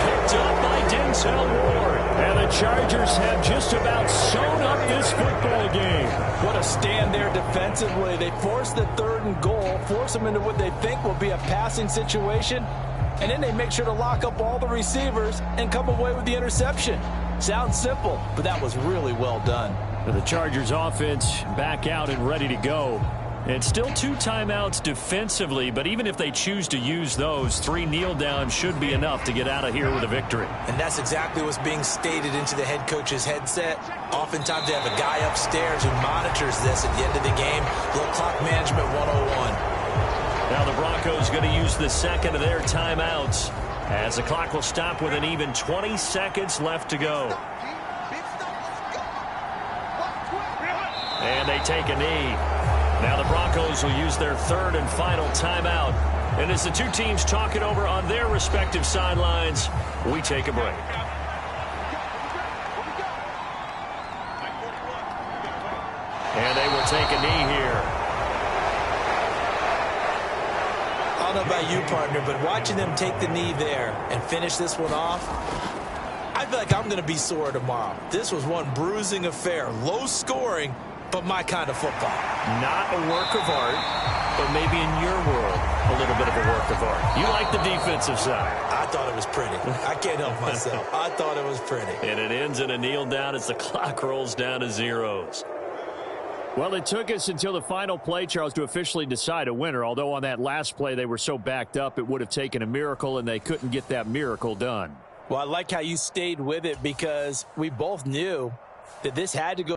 Picked up by Denzel Ward. And the Chargers have just about sewn up this football game. What a stand there defensively. They force the 3rd and goal, force them into what they think will be a passing situation, and then they make sure to lock up all the receivers and come away with the interception. Sounds simple, but that was really well done. The Chargers offense back out and ready to go. And still 2 timeouts defensively, but even if they choose to use those, 3 kneel downs should be enough to get out of here with a victory. And that's exactly what's being stated into the head coach's headset. Oftentimes they have a guy upstairs who monitors this at the end of the game. Little clock management 101. Now the Broncos going to use the 2nd of their timeouts as the clock will stop with an even 20 seconds left to go. And they take a knee. Now the Broncos will use their 3rd and final timeout. And as the 2 teams talk it over on their respective sidelines, we take a break. And they will take a knee here. I don't know about you, partner, but watching them take the knee there and finish this one off, I feel like I'm going to be sore tomorrow. This was one bruising affair. Low scoring, but my kind of football. Not a work of art, but maybe in your world, a little bit of a work of art. You like the defensive side. I thought it was pretty. I can't help myself. I thought it was pretty. And it ends in a kneel down as the clock rolls down to zeros. Well, it took us until the final play, Charles, to officially decide a winner. Although on that last play they were so backed up, it would have taken a miracle, and they couldn't get that miracle done. Well, I like how you stayed with it because we both knew that this had to go.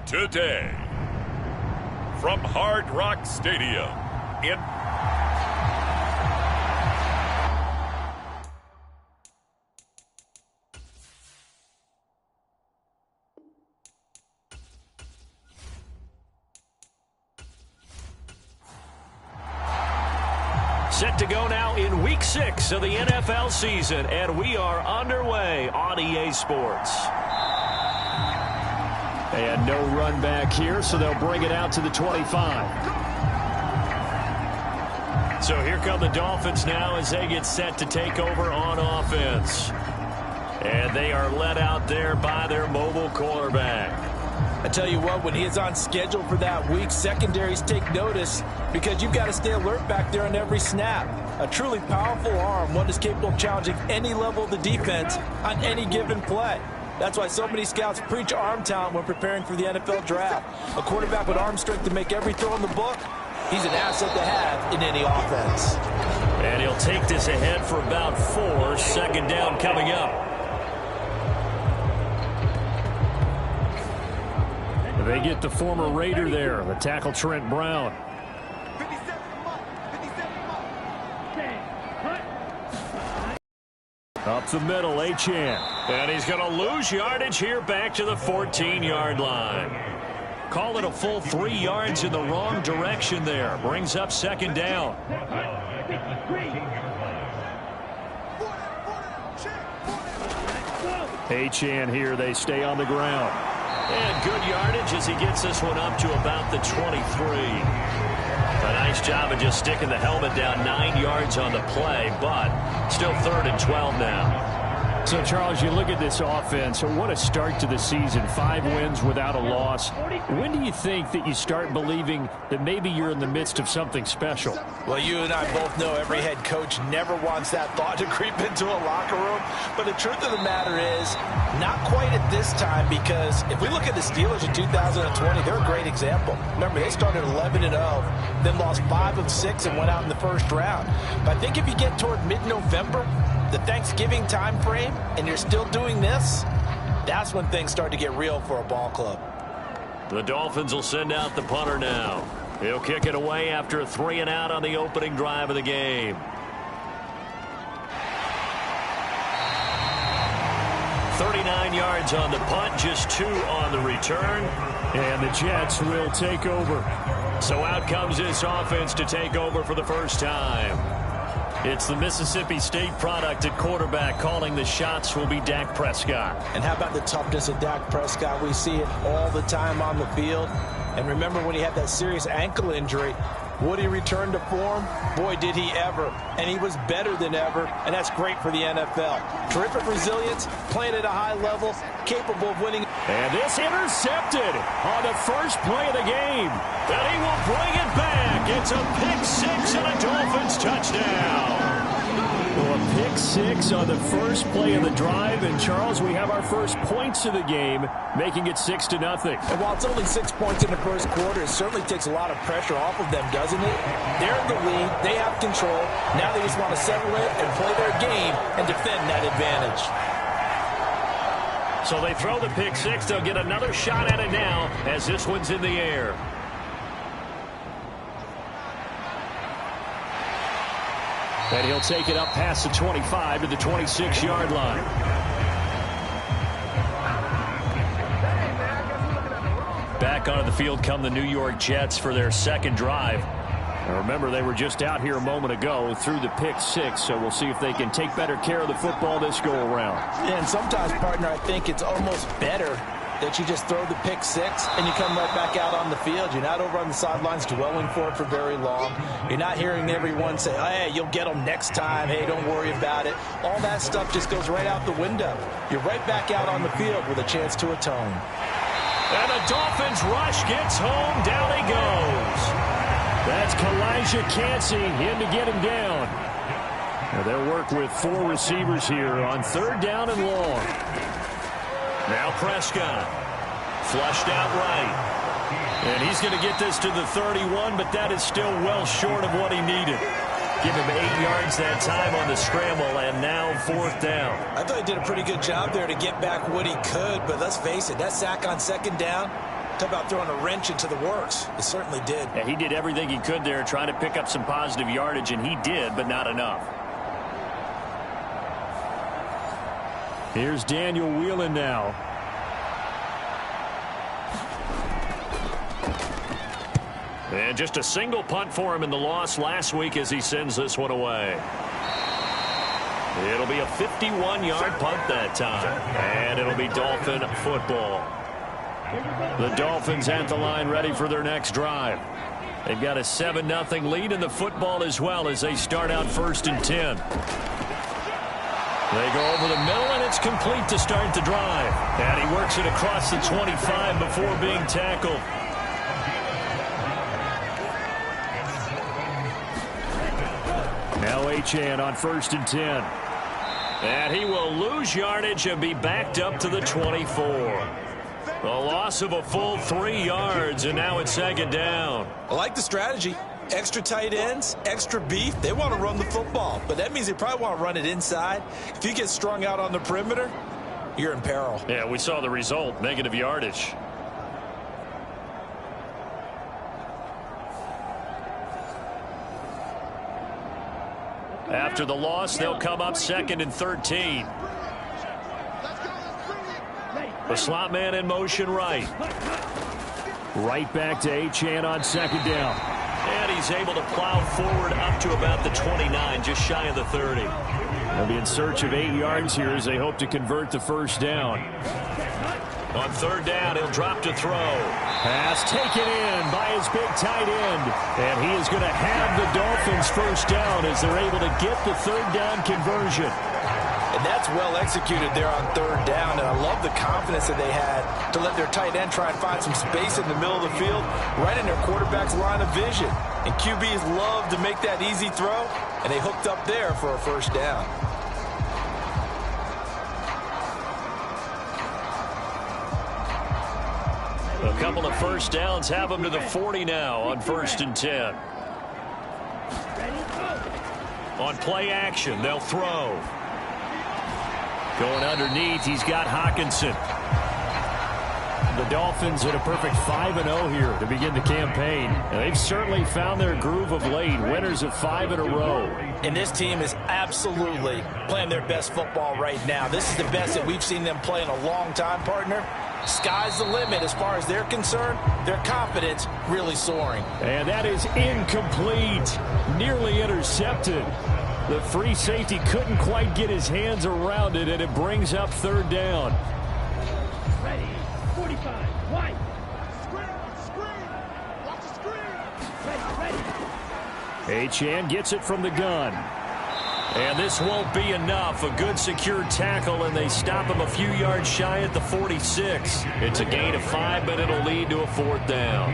Today, from Hard Rock Stadium in Set to go now in Week 6 of the NFL season, and we are underway on EA Sports. And no run back here, so they'll bring it out to the 25. So here come the Dolphins now as they get set to take over on offense. And they are led out there by their mobile quarterback. I tell you what, when he is on schedule for that week, secondaries take notice because you've got to stay alert back there on every snap. A truly powerful arm, one is capable of challenging any level of the defense on any given play. That's why so many scouts preach arm talent when preparing for the NFL draft. A quarterback with arm strength to make every throw in the book, he's an asset to have in any offense. And he'll take this ahead for about 4. Second down coming up. They get the former Raider there, the tackle Trent Brown. Up the middle, Achane. And he's going to lose yardage here back to the 14-yard line. Call it a full 3 yards in the wrong direction there. Brings up second down. Achane here, they stay on the ground. And good yardage as he gets this one up to about the 23. A nice job of just sticking the helmet down 9 yards on the play, but still 3rd and 12 now. So, Charles, you look at this offense, what a start to the season. 5 wins without a loss. When do you think that you start believing that maybe you're in the midst of something special? Well, you and I both know every head coach never wants that thought to creep into a locker room. But the truth of the matter is, not quite at this time, because if we look at the Steelers in 2020, they're a great example. Remember, they started 11-0, then lost 5 of 6 and went out in the first round. But I think if you get toward mid-November, the Thanksgiving time frame, and you're still doing this, that's when things start to get real for a ball club. The Dolphins will send out the punter now. He'll kick it away after a 3-and-out on the opening drive of the game. .39 yards on the punt, just 2 on the return. And the Jets will take over. So out comes this offense to take over for the first time. It's the Mississippi State product at quarterback. Calling the shots will be Dak Prescott. And how about the toughness of Dak Prescott? We see it all the time on the field. And remember when he had that serious ankle injury, would he return to form? Boy, did he ever. And he was better than ever, and that's great for the NFL. Terrific resilience, playing at a high level, capable of winning. And this intercepted on the first play of the game. And he will bring it back. It's a pick-6 and a Dolphins touchdown. Well, a pick-6 on the first play of the drive. And, Charles, we have our first points of the game, making it 6-0. And while it's only 6 points in the first quarter, it certainly takes a lot of pressure off of them, doesn't it? They're in the lead. They have control. Now they just want to settle in and play their game and defend that advantage. So they throw the pick-6. They'll get another shot at it now as this one's in the air. And he'll take it up past the 25 to the 26-yard line. Back onto the field come the New York Jets for their second drive. Now remember, they were just out here a moment ago through the pick-6, so we'll see if they can take better care of the football this go-around. Yeah, and sometimes, partner, I think it's almost better that you just throw the pick-6 and you come right back out on the field. You're not over on the sidelines dwelling for it for very long. You're not hearing everyone say, oh, hey, you'll get them next time. Hey, don't worry about it. All that stuff just goes right out the window. You're right back out on the field with a chance to atone. And the Dolphins rush gets home. Down he goes. That's Kalijah Cansey in to get him down. Now they'll work with 4 receivers here on 3rd down and long. Now Prescott. Flushed out right. And he's going to get this to the 31, but that is still well short of what he needed. Give him 8 yards that time on the scramble, and now 4th down. I thought he did a pretty good job there to get back what he could, but let's face it, that sack on 2nd down, talk about throwing a wrench into the works. It certainly did. Yeah, he did everything he could there, trying to pick up some positive yardage, and he did, but not enough. Here's Daniel Whelan now. And just a single punt for him in the loss last week as he sends this one away. It'll be a 51-yard punt that time. And it'll be Dolphin football. The Dolphins at the line ready for their next drive. They've got a 7-0 lead in the football as well as they start out 1st and 10. They go over the middle, and it's complete to start the drive. And he works it across the 25 before being tackled. Now Achane on 1st and 10. And he will lose yardage and be backed up to the 24. A loss of a full 3 yards, and now it's second down. I like the strategy. Extra tight ends, extra beef. They want to run the football, but that means they probably want to run it inside. If you get strung out on the perimeter, you're in peril. Yeah, we saw the result, negative yardage. After the loss, they'll come up 2nd and 13. The slot man in motion right. Right back to Achane on 2nd down. And he's able to plow forward up to about the 29, just shy of the 30. They'll be in search of 8 yards here as they hope to convert the first down. On 3rd down, he'll drop to throw. Pass taken in by his big tight end. And he is going to have the Dolphins first down as they're able to get the 3rd down conversion. And that's well executed there on 3rd down. And I love the confidence that they had to let their tight end try and find some space in the middle of the field, right in their quarterback's line of vision. And QBs love to make that easy throw, and they hooked up there for a first down. A couple of first downs have them to the 40 now on 1st and 10. On play action, they'll throw. Going underneath, he's got Hockenson. The Dolphins at a perfect 5-0 here to begin the campaign. And they've certainly found their groove of late, winners of 5 in a row. And this team is absolutely playing their best football right now. This is the best that we've seen them play in a long time, partner. Sky's the limit as far as they're concerned. Their confidence really soaring. And that is incomplete. Nearly intercepted. The free safety couldn't quite get his hands around it, and it brings up 3rd down. Ready, 45, wide. Screen, watch the screen. Ready. Achane gets it from the gun. And this won't be enough. A good secure tackle, and they stop him a few yards shy at the 46. It's a gain of 5, but it'll lead to a 4th down.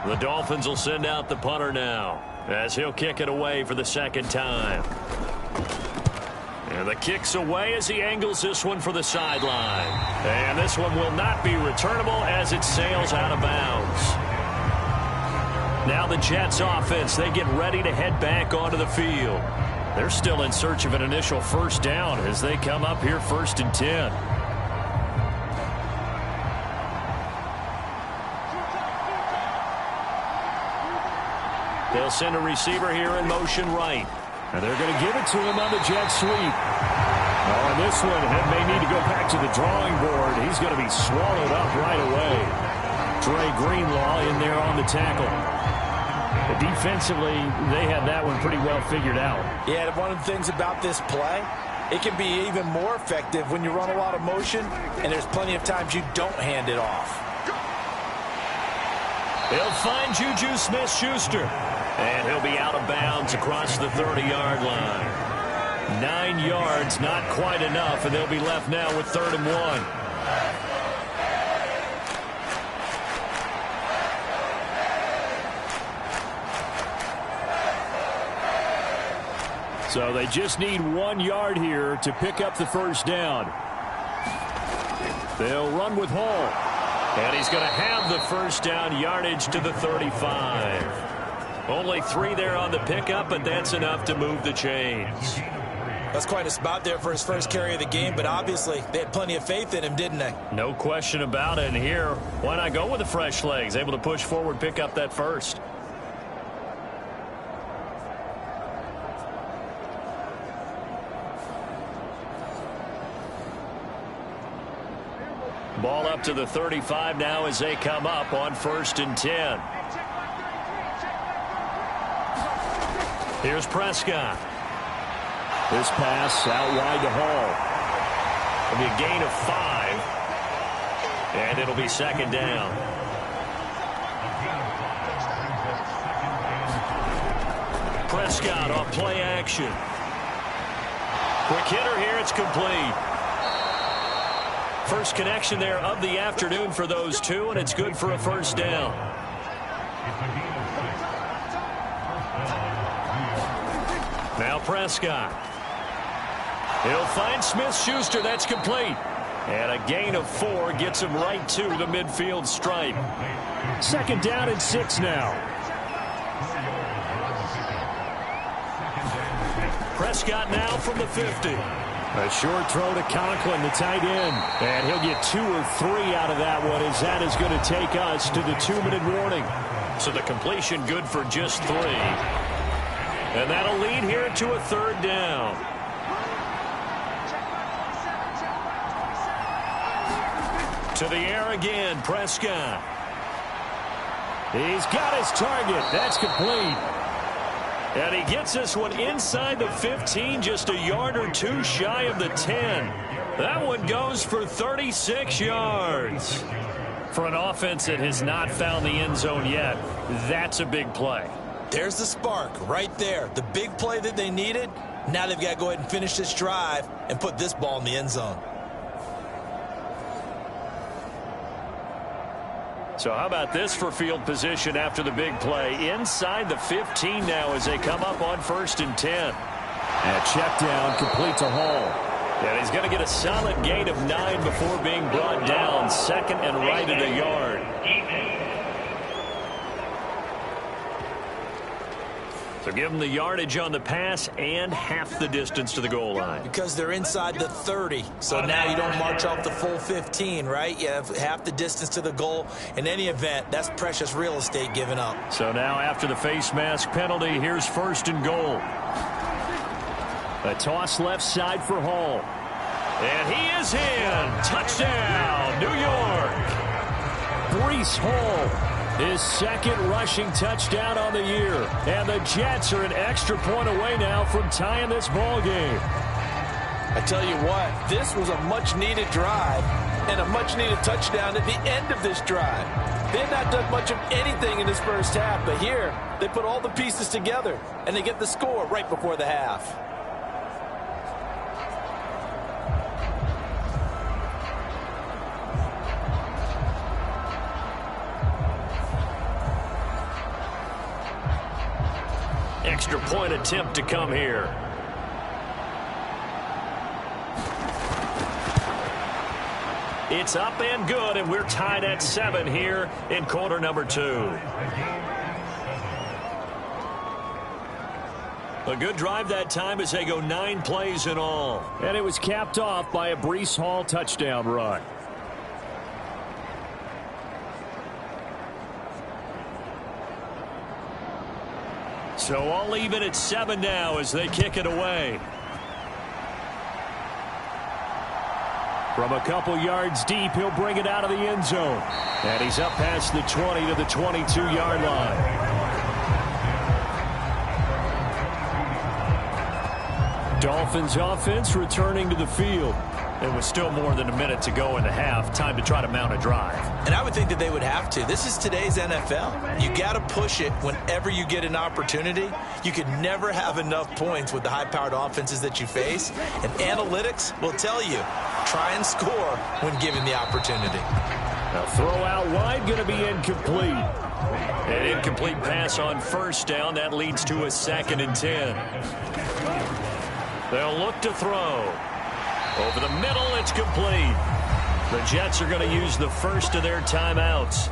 The Dolphins will send out the punter now as he'll kick it away for the 2nd time. And the kick's away as he angles this one for the sideline. And this one will not be returnable as it sails out of bounds. Now the Jets offense, they get ready to head back onto the field. They're still in search of an initial first down as they come up here 1st and 10. They'll send a receiver here in motion right. And they're going to give it to him on the jet sweep. Oh, and this one may need to go back to the drawing board. He's going to be swallowed up right away. Dre Greenlaw in there on the tackle. But defensively, they have that one pretty well figured out. Yeah, one of the things about this play, it can be even more effective when you run a lot of motion, and there's plenty of times you don't hand it off. He'll find Juju Smith-Schuster. And he'll be out of bounds across the 30-yard line. 9 yards, not quite enough, and they'll be left now with 3rd and 1. So they just need 1 yard here to pick up the first down. They'll run with Hall. And he's going to have the first down, yardage to the 35. Only 3 there on the pickup, but that's enough to move the chains. That's quite a spot there for his first carry of the game, but obviously they had plenty of faith in him, didn't they? No question about it. And here, why not go with the fresh legs? Able to push forward, pick up that first. Ball up to the 35 now as they come up on 1st and 10. Here's Prescott. This pass out wide to Hall. It'll be a gain of And it'll be second down. Prescott on play action. Quick hitter here. It's complete. First connection there of the afternoon for those two, and it's good for a first down. Now Prescott. He'll find Smith-Schuster. That's complete. And a gain of 4 gets him right to the midfield stripe. Second down and 6 now. Prescott now from the 50. A short throw to Conklin, the tight end. And he'll get 2 or 3 out of that one, as that is going to take us to the 2-minute warning. So the completion good for just 3. And that'll lead here to a third down. To the air again, Prescott. He's got his target. That's complete. And he gets this one inside the 15, just a yard or 2 shy of the 10. That one goes for 36 yards. For an offense that has not found the end zone yet, that's a big play. There's the spark right there. The big play that they needed. Now they've got to go ahead and finish this drive and put this ball in the end zone. So how about this for field position after the big play? Inside the 15 now as they come up on 1st and 10. And check down, complete to Hall. And he's going to get a solid gain of 9 before being brought down. Second and right of the yard. So give them the yardage on the pass and half the distance to the goal line. Because they're inside the 30. So now you don't march off the full 15, right? You have half the distance to the goal. In any event, that's precious real estate given up. So now after the face mask penalty, here's 1st and goal. A toss left side for Hall. And he is in. Touchdown, New York. Breece Hall. His second rushing touchdown on the year. And the Jets are an extra point away now from tying this ball game. I tell you what, this was a much-needed drive and a much-needed touchdown at the end of this drive. They had not done much of anything in this first half, but here they put all the pieces together, and they get the score right before the half. Extra point attempt to come here. It's up and good, and we're tied at 7 here in quarter number 2. A good drive that time as they go 9 plays in all. And it was capped off by a Breece Hall touchdown run. So all even at 7 now as they kick it away. From a couple yards deep, he'll bring it out of the end zone. And he's up past the 20 to the 22-yard line. Dolphins offense returning to the field. It was still more than a minute to go in the half. Time to try to mount a drive. And I would think that they would have to. This is today's NFL. You got to push it whenever you get an opportunity. You can never have enough points with the high-powered offenses that you face. And analytics will tell you, try and score when given the opportunity. A throw out wide, going to be incomplete. An incomplete pass on 1st down. That leads to a 2nd and 10. They'll look to throw. Over the middle, it's complete. The Jets are going to use the first of their timeouts.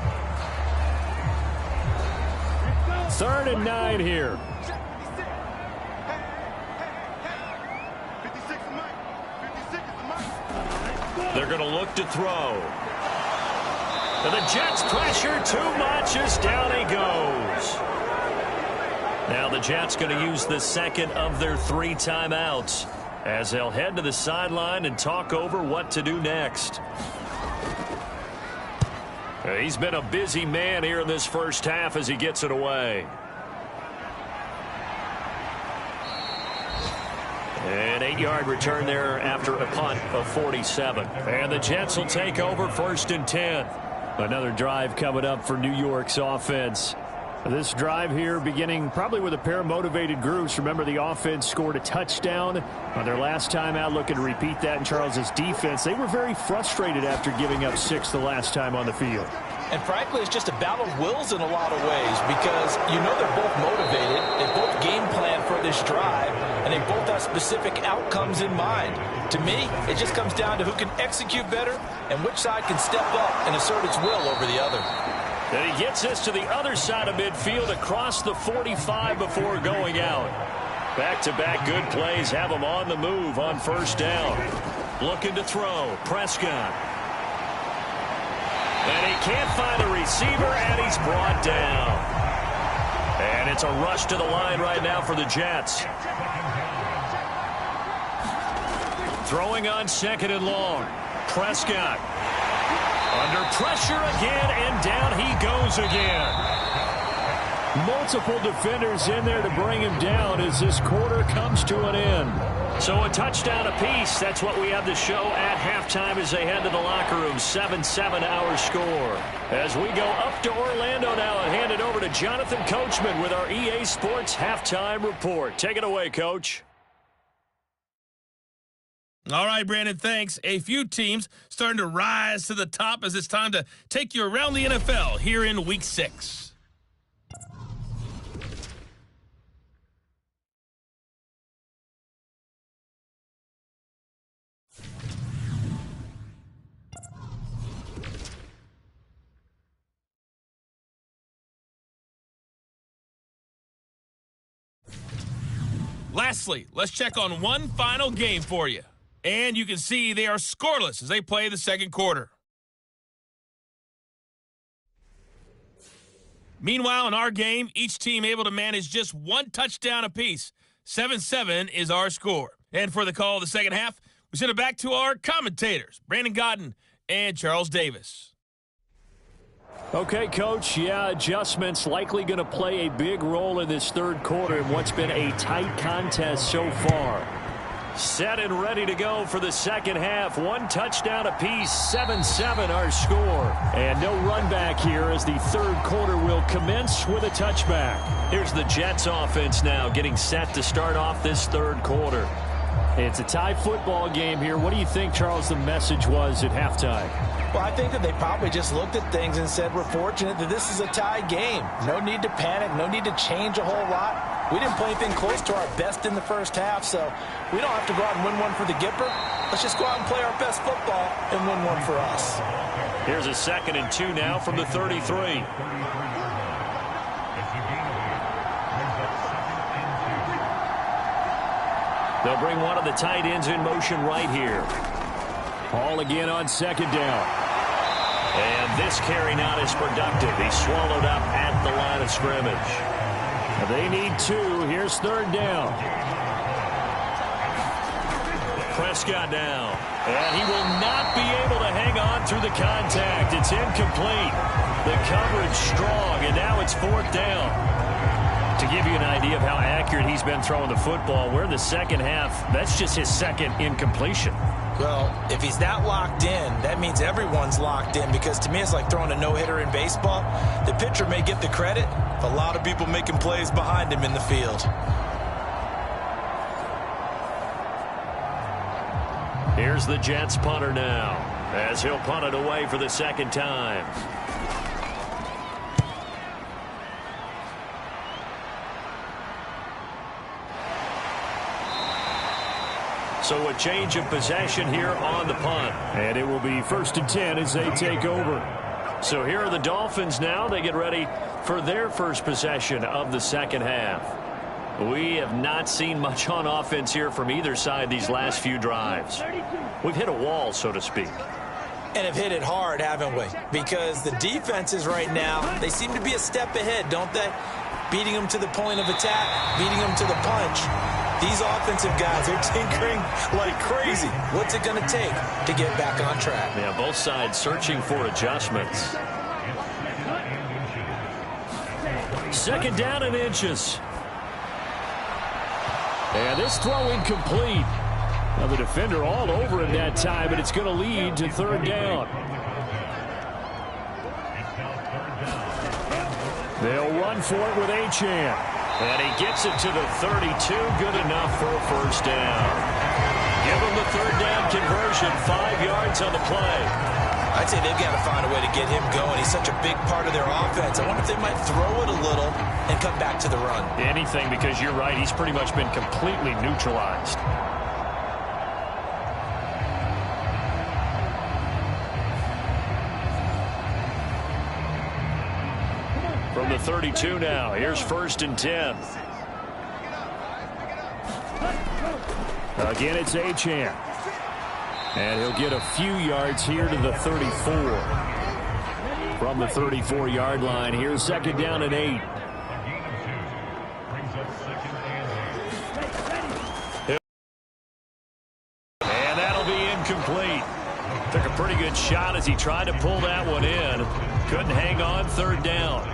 3rd and 9 here. They're going to look to throw. And the Jets pressure too much as down he goes. Now the Jets going to use the 2nd of their 3 timeouts as they'll head to the sideline and talk over what to do next. He's been a busy man here in this first half as he gets it away. An 8-yard return there after a punt of 47. And the Jets will take over 1st and 10. Another drive coming up for New York's offense. This drive here beginning probably with a pair of motivated groups. Remember, the offense scored a touchdown on their last time out, looking to repeat that in Charles's defense. They were very frustrated after giving up 6 the last time on the field. And frankly, it's just a battle of wills in a lot of ways because you know they're both motivated. They both game plan for this drive, and they both have specific outcomes in mind. To me, it just comes down to who can execute better and which side can step up and assert its will over the other. And he gets this to the other side of midfield across the 45 before going out. Back-to-back good plays have him on the move on 1st down. Looking to throw. Prescott. And he can't find a receiver, and he's brought down. And it's a rush to the line right now for the Jets. Throwing on 2nd and long. Prescott. Under pressure again, and down he goes again. Multiple defenders in there to bring him down as this quarter comes to an end. So a touchdown apiece. That's what we have to show at halftime as they head to the locker room. 7-7 our score. As we go up to Orlando now and hand it over to Jonathan Coachman with our EA Sports halftime report. Take it away, Coach. All right, Brandon, thanks. A few teams starting to rise to the top as it's time to take you around the NFL here in Week 6. Lastly, let's check on one final game for you. And you can see they are scoreless as they play the second quarter. Meanwhile, in our game, each team able to manage just one touchdown apiece. 7-7 is our score. And for the call of the second half, we send it back to our commentators, Brandon Godden and Charles Davis. Okay, Coach, adjustments likely going to play a big role in this third quarter in what's been a tight contest so far. Set and ready to go for the second half. One touchdown apiece, 7-7 our score. And no run back here as the third quarter will commence with a touchback. Here's the Jets offense now getting set to start off this third quarter. It's a tie football game here. What do you think, Charles, the message was at halftime? Well, I think that they probably just looked at things and said, we're fortunate that this is a tie game. No need to panic, no need to change a whole lot. We didn't play anything close to our best in the first half, so we don't have to go out and win one for the Gipper. Let's just go out and play our best football and win one for us. Here's a 2nd and 2 now from the 33. They'll bring one of the tight ends in motion right here. Ball again on 2nd down. And this carry not as productive. He's swallowed up at the line of scrimmage. They need 2. Here's 3rd down. Prescott now. And he will not be able to hang on through the contact. It's incomplete. The coverage strong, and now it's 4th down. To give you an idea of how accurate he's been throwing the football, we're in the second half. That's just his 2nd incompletion. Well, if he's that locked in, that means everyone's locked in, because to me it's like throwing a no-hitter in baseball. The pitcher may get the credit, a lot of people making plays behind him in the field. Here's the Jets punter now, as he'll punt it away for the 2nd time. So a change of possession here on the punt. And it will be 1st and 10 as they take over. So here are the Dolphins now. They get ready for their first possession of the second half. We have not seen much on offense here from either side these last few drives. We've hit a wall, so to speak. And have hit it hard, haven't we? Because the defenses right now, they seem to be a step ahead, don't they? Beating them to the point of attack, beating them to the punch. These offensive guys are tinkering like crazy. What's it going to take to get back on track? Yeah, both sides searching for adjustments. 2nd down and inches. And this throw incomplete. Now the defender all over him that time, and it's going to lead to third down. They'll run for it with Achane. And he gets it to the 32. Good enough for a first down. Give him the third down conversion. 5 yards on the play. I'd say they've got to find a way to get him going. He's such a big part of their offense. I wonder if they might throw it a little and come back to the run. Anything, because you're right. He's pretty much been completely neutralized. From the 32 now, here's 1st and 10. Again, it's Achane. And he'll get a few yards here to the 34. From the 34-yard line, here's 2nd down and 8. And that'll be incomplete. Took a pretty good shot as he tried to pull that one in. Couldn't hang on, 3rd down.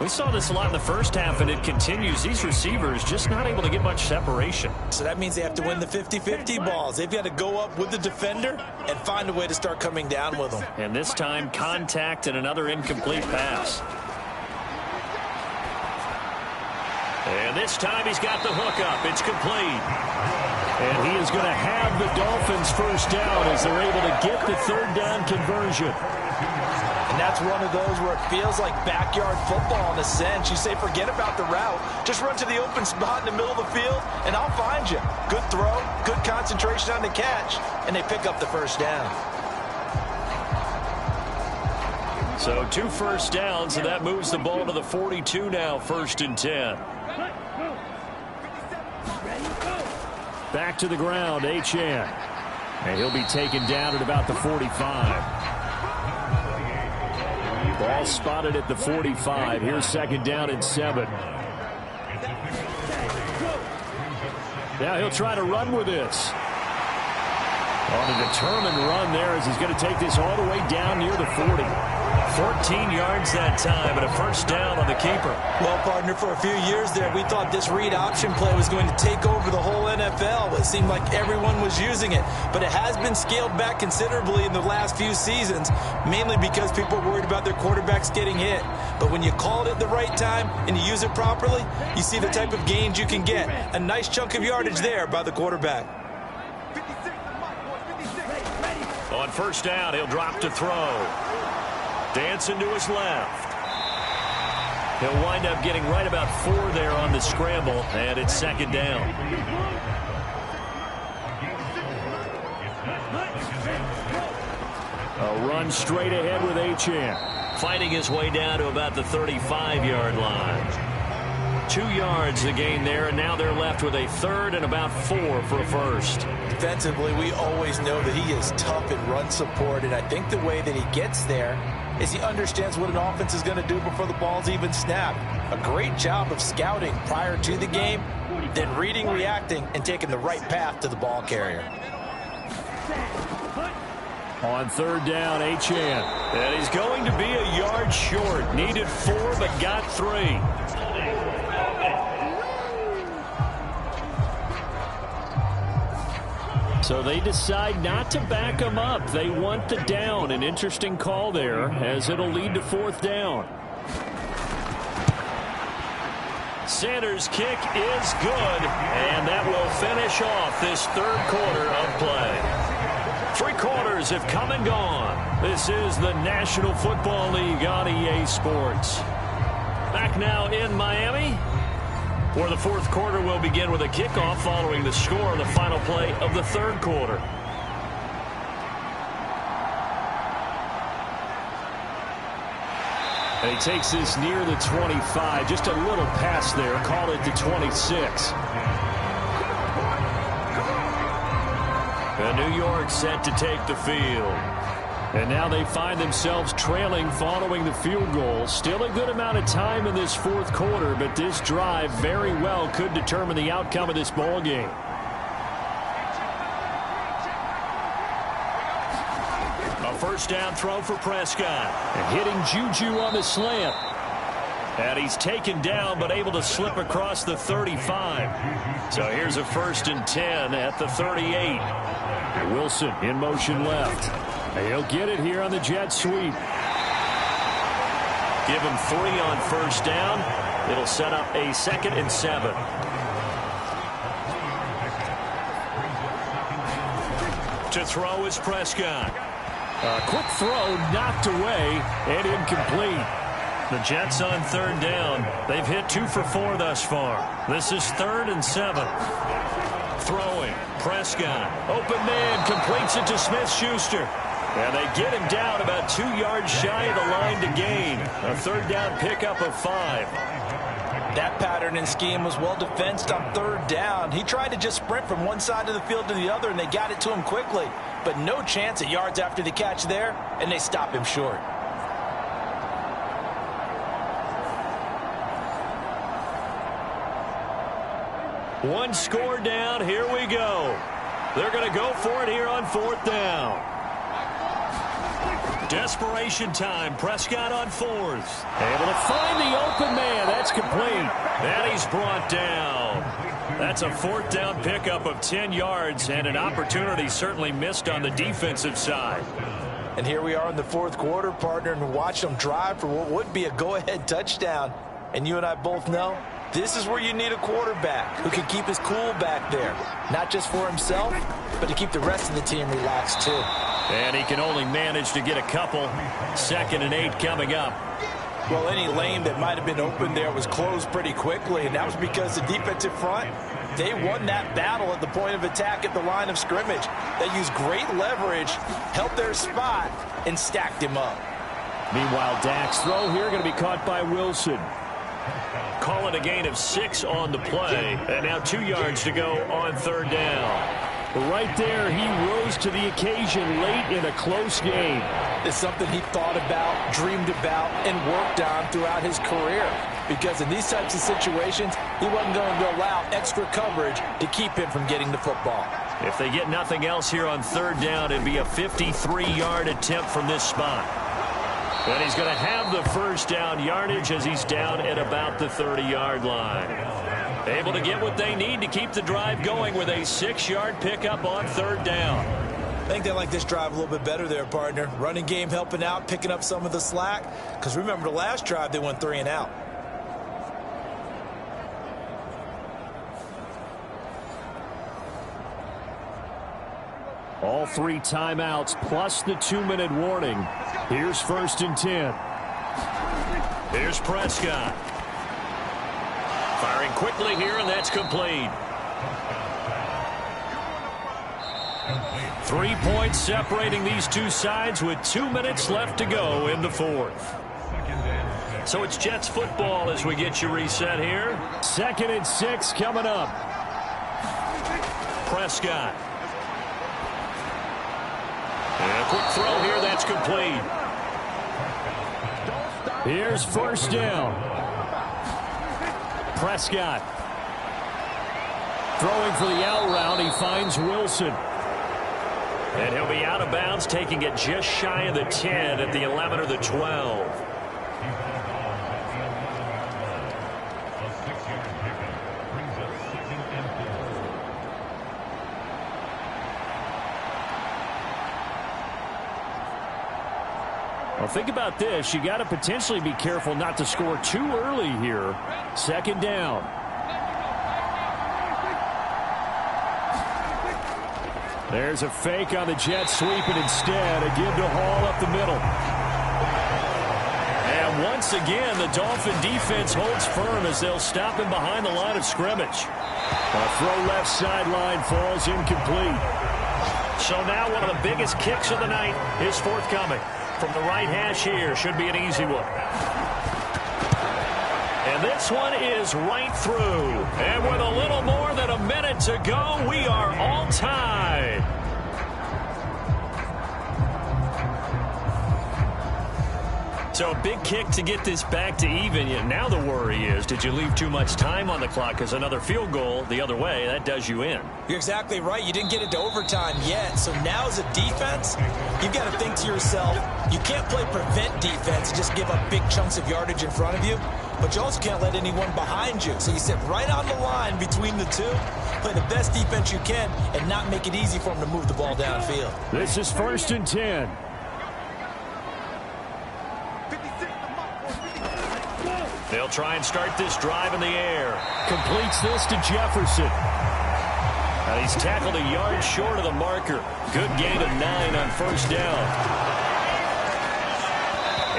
We saw this a lot in the first half, and it continues. These receivers just not able to get much separation. So that means they have to win the 50-50 balls. They've got to go up with the defender and find a way to start coming down with them. And this time, contact and another incomplete pass. And this time he's got the hook up. It's complete. And he is going to have the Dolphins first down as they're able to get the 3rd down conversion. And that's one of those where it feels like backyard football in a sense. You say, forget about the route. Just run to the open spot in the middle of the field, and I'll find you. Good throw, good concentration on the catch, and they pick up the first down. So 2 first downs, and that moves the ball to the 42 now, 1st and 10. Back to the ground, Achane. And he'll be taken down at about the 45. Ball spotted at the 45. Here's 2nd down and 7. Now he'll try to run with this. On a determined run there as he's going to take this all the way down near the 40. 14 yards that time and a first down on the keeper. Well, partner, for a few years there, we thought this read option play was going to take over the whole NFL. It seemed like everyone was using it, but it has been scaled back considerably in the last few seasons, mainly because people are worried about their quarterbacks getting hit. But when you call it at the right time and you use it properly, you see the type of gains you can get. A nice chunk of yardage there by the quarterback. On first down, he'll drop to throw. Dancing to his left. He'll wind up getting right about 4 there on the scramble, and it's 2nd down. A run straight ahead with Achane. Fighting his way down to about the 35-yard line. 2 yards the gain there, and now they're left with a 3rd and about 4 for a first. Defensively, we always know that he is tough in run support, and I think the way that he gets there is he understands what an offense is going to do before the ball's even snapped. A great job of scouting prior to the game, then reading, reacting, and taking the right path to the ball carrier. On 3rd down, Achane. And he's going to be a yard short. Needed 4, but got 3. So they decide not to back him up. They want the down. An interesting call there as it'll lead to 4th down. Sanders' kick is good, and that will finish off this 3rd quarter of play. 3 quarters have come and gone. This is the National Football League on EA Sports. Back now in Miami, where the 4th quarter will begin with a kickoff following the score on the final play of the 3rd quarter. And he takes this near the 25. Just a little pass there. Call it the 26. And New York set to take the field. And now they find themselves trailing following the field goal. Still a good amount of time in this 4th quarter, but this drive very well could determine the outcome of this ball game. A first down throw for Prescott. And hitting Juju on the slant. And he's taken down but able to slip across the 35. So here's a 1st and 10 at the 38. Wilson in motion left. He'll get it here on the jet sweep. Give him 3 on 1st down. It'll set up a 2nd and 7. To throw is Prescott. A quick throw knocked away and incomplete. The Jets on 3rd down. They've hit 2 for 4 thus far. This is 3rd and 7. Throwing. Prescott. Open man. Completes it to Smith-Schuster. And they get him down about 2 yards shy of the line to gain. A 3rd down pickup of 5. That pattern and scheme was well defensed on 3rd down. He tried to just sprint from one side of the field to the other, and they got it to him quickly. But no chance at yards after the catch there, and they stop him short. One score down. Here we go. They're going to go for it here on 4th down. Desperation time. Prescott on 4th. Able to find the open man. That's complete. And he's brought down. That's a 4th down pickup of 10 yards and an opportunity certainly missed on the defensive side. And here we are in the 4th quarter, partner, and watch them drive for what would be a go-ahead touchdown. And you and I both know this is where you need a quarterback who can keep his cool back there. Not just for himself, but to keep the rest of the team relaxed too. And he can only manage to get a couple. 2nd and 8 coming up. Well, any lane that might have been open there was closed pretty quickly, and that was because the defensive front, they won that battle at the point of attack at the line of scrimmage. They used great leverage, held their spot, and stacked him up. Meanwhile, Dak's throw here going to be caught by Wilson. Call it a gain of 6 on the play. And now 2 yards to go on 3rd down. Right there, he rose to the occasion late in a close game. It's something he thought about, dreamed about, and worked on throughout his career. Because in these types of situations, he wasn't going to allow extra coverage to keep him from getting the football. If they get nothing else here on 3rd down, it'd be a 53-yard attempt from this spot. And he's going to have the 1st down yardage as he's down at about the 30-yard line. Able to get what they need to keep the drive going with a 6-yard pickup on 3rd down. I think they like this drive a little bit better there, partner. Running game helping out, picking up some of the slack. Because remember, the last drive, they went 3 and out. All 3 timeouts plus the 2-minute warning. Here's 1st and 10. Here's Prescott. Firing quickly here, and that's complete. 3 points separating these two sides with 2 minutes left to go in the 4th. So it's Jets football as we get you reset here. 2nd and 6 coming up. Prescott. And a quick throw here, that's complete. Here's 1st down. Prescott. Throwing for the out route, he finds Wilson. And he'll be out of bounds, taking it just shy of the 10 at the 11 or the 12. Well, think about this. You got to potentially be careful not to score too early here. 2nd down. There's a fake on the jet sweep, and instead a give to Hall up the middle. And once again, the Dolphin defense holds firm as they'll stop him behind the line of scrimmage. A throw left sideline falls incomplete. So now one of the biggest kicks of the night is forthcoming. From the right hash here, should be an easy one. And this one is right through. And with a little more than a minute to go, we are all tied. So a big kick to get this back to even. Now the worry is, did you leave too much time on the clock? Because another field goal the other way, that does you in. You're exactly right. You didn't get it to overtime yet. So now as a defense, you've got to think to yourself, you can't play prevent defense and just give up big chunks of yardage in front of you. But you also can't let anyone behind you. So you sit right on the line between the two, play the best defense you can, and not make it easy for them to move the ball downfield. This is 1st and 10. They'll try and start this drive in the air. Completes this to Jefferson. And he's tackled a yard short of the marker. Good gain of 9 on 1st down.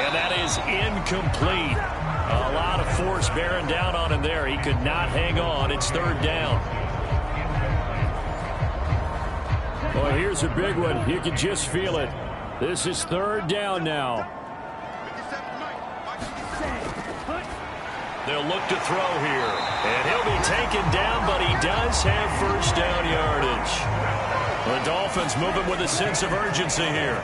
And that is incomplete. A lot of force bearing down on him there. He could not hang on. It's 3rd down. Well, here's a big one. You can just feel it. This is 3rd down now. They'll look to throw here. And he'll be taken down, but he does have 1st down yardage. The Dolphins moving with a sense of urgency here.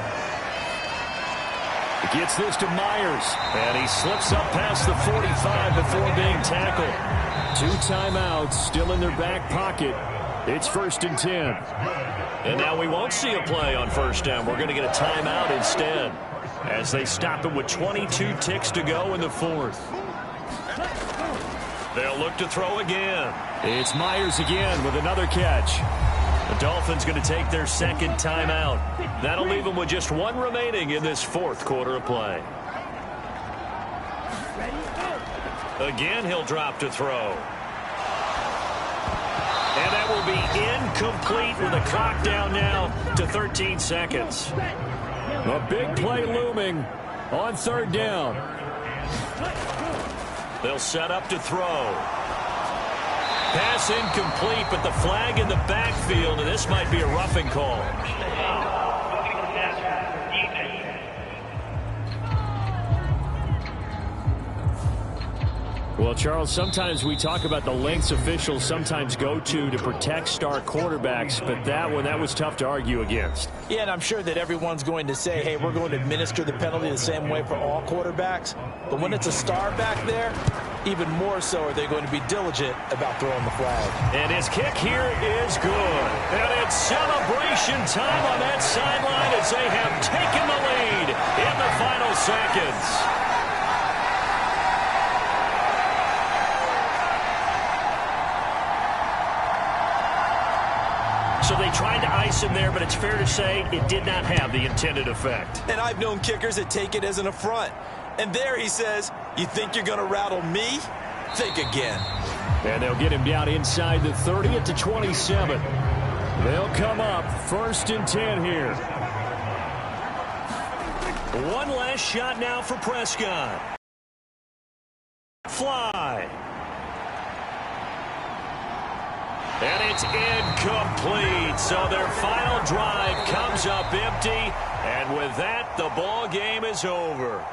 Gets this to Myers. And he slips up past the 45 before being tackled. 2 timeouts still in their back pocket. It's 1st and 10. And now we won't see a play on 1st down. We're going to get a timeout instead as they stop it with 22 ticks to go in the 4th. They'll look to throw again. It's Myers again with another catch. The Dolphins going to take their 2nd timeout. That'll leave them with just 1 remaining in this 4th quarter of play. Again, he'll drop to throw. And that will be incomplete with the clock down now to 13 seconds. A big play looming on 3rd down. They'll set up to throw. Pass incomplete, but the flag in the backfield, and this might be a roughing call. Well, Charles, sometimes we talk about the lengths officials sometimes go to protect star quarterbacks, but that one, that was tough to argue against. Yeah, and I'm sure that everyone's going to say, hey, we're going to administer the penalty the same way for all quarterbacks. But when it's a star back there, even more so are they going to be diligent about throwing the flag. And his kick here is good. And it's celebration time on that sideline as they have taken the lead in the final seconds. So they tried to ice him there, but it's fair to say it did not have the intended effect. And I've known kickers that take it as an affront. And there he says, you think you're going to rattle me? Think again. And they'll get him down inside the 30 at the 27. They'll come up 1st and 10 here. One last shot now for Prescott. Fly. And it's incomplete. So their final drive comes up empty. And with that, the ball game is over.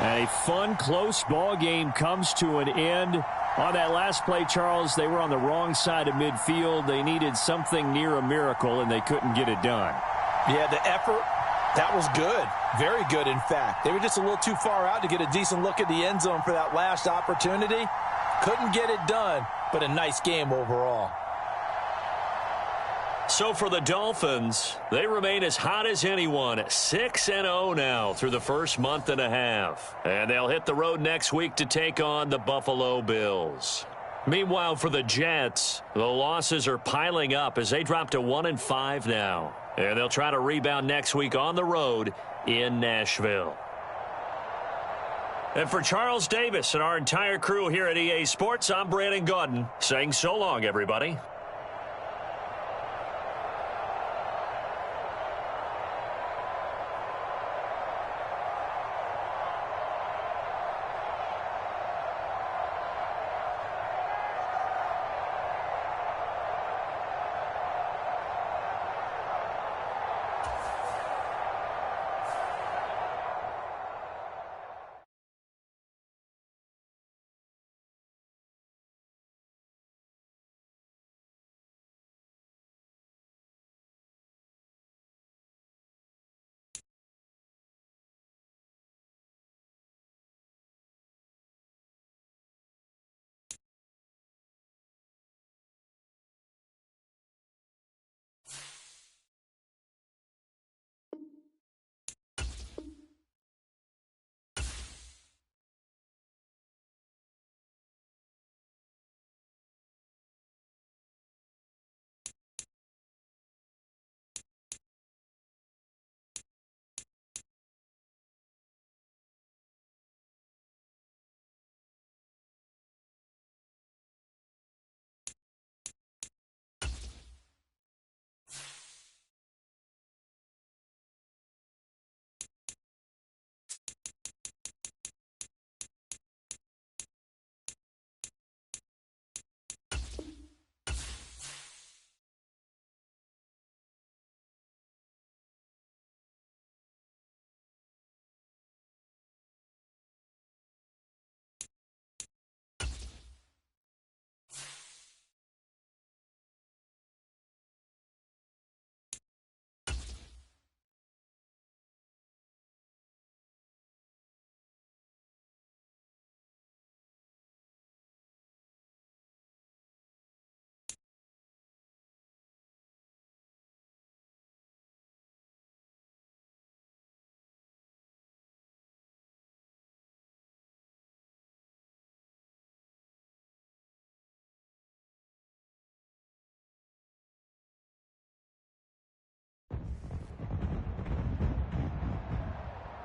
A fun, close ball game comes to an end. On that last play, Charles, they were on the wrong side of midfield. They needed something near a miracle, and they couldn't get it done. Yeah, the effort, that was good. Very good, in fact. They were just a little too far out to get a decent look at the end zone for that last opportunity. Couldn't get it done, but a nice game overall. So for the Dolphins, they remain as hot as anyone, 6-0 now through the first month and a half. And they'll hit the road next week to take on the Buffalo Bills. Meanwhile, for the Jets, the losses are piling up as they drop to 1-5 now. And they'll try to rebound next week on the road in Nashville. And for Charles Davis and our entire crew here at EA Sports, I'm Brandon Gaudin saying so long, everybody.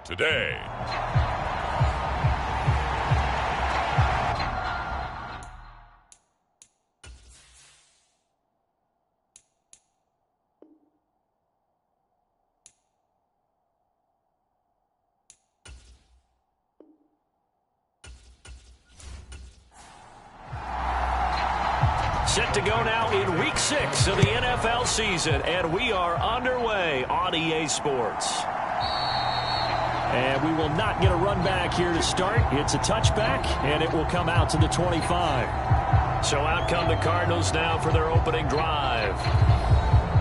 today. Set to go now in Week 6 of the NFL season, and we are underway on EA Sports. And we will not get a run back here to start. It's a touchback, and it will come out to the 25. So out come the Cardinals now for their opening drive.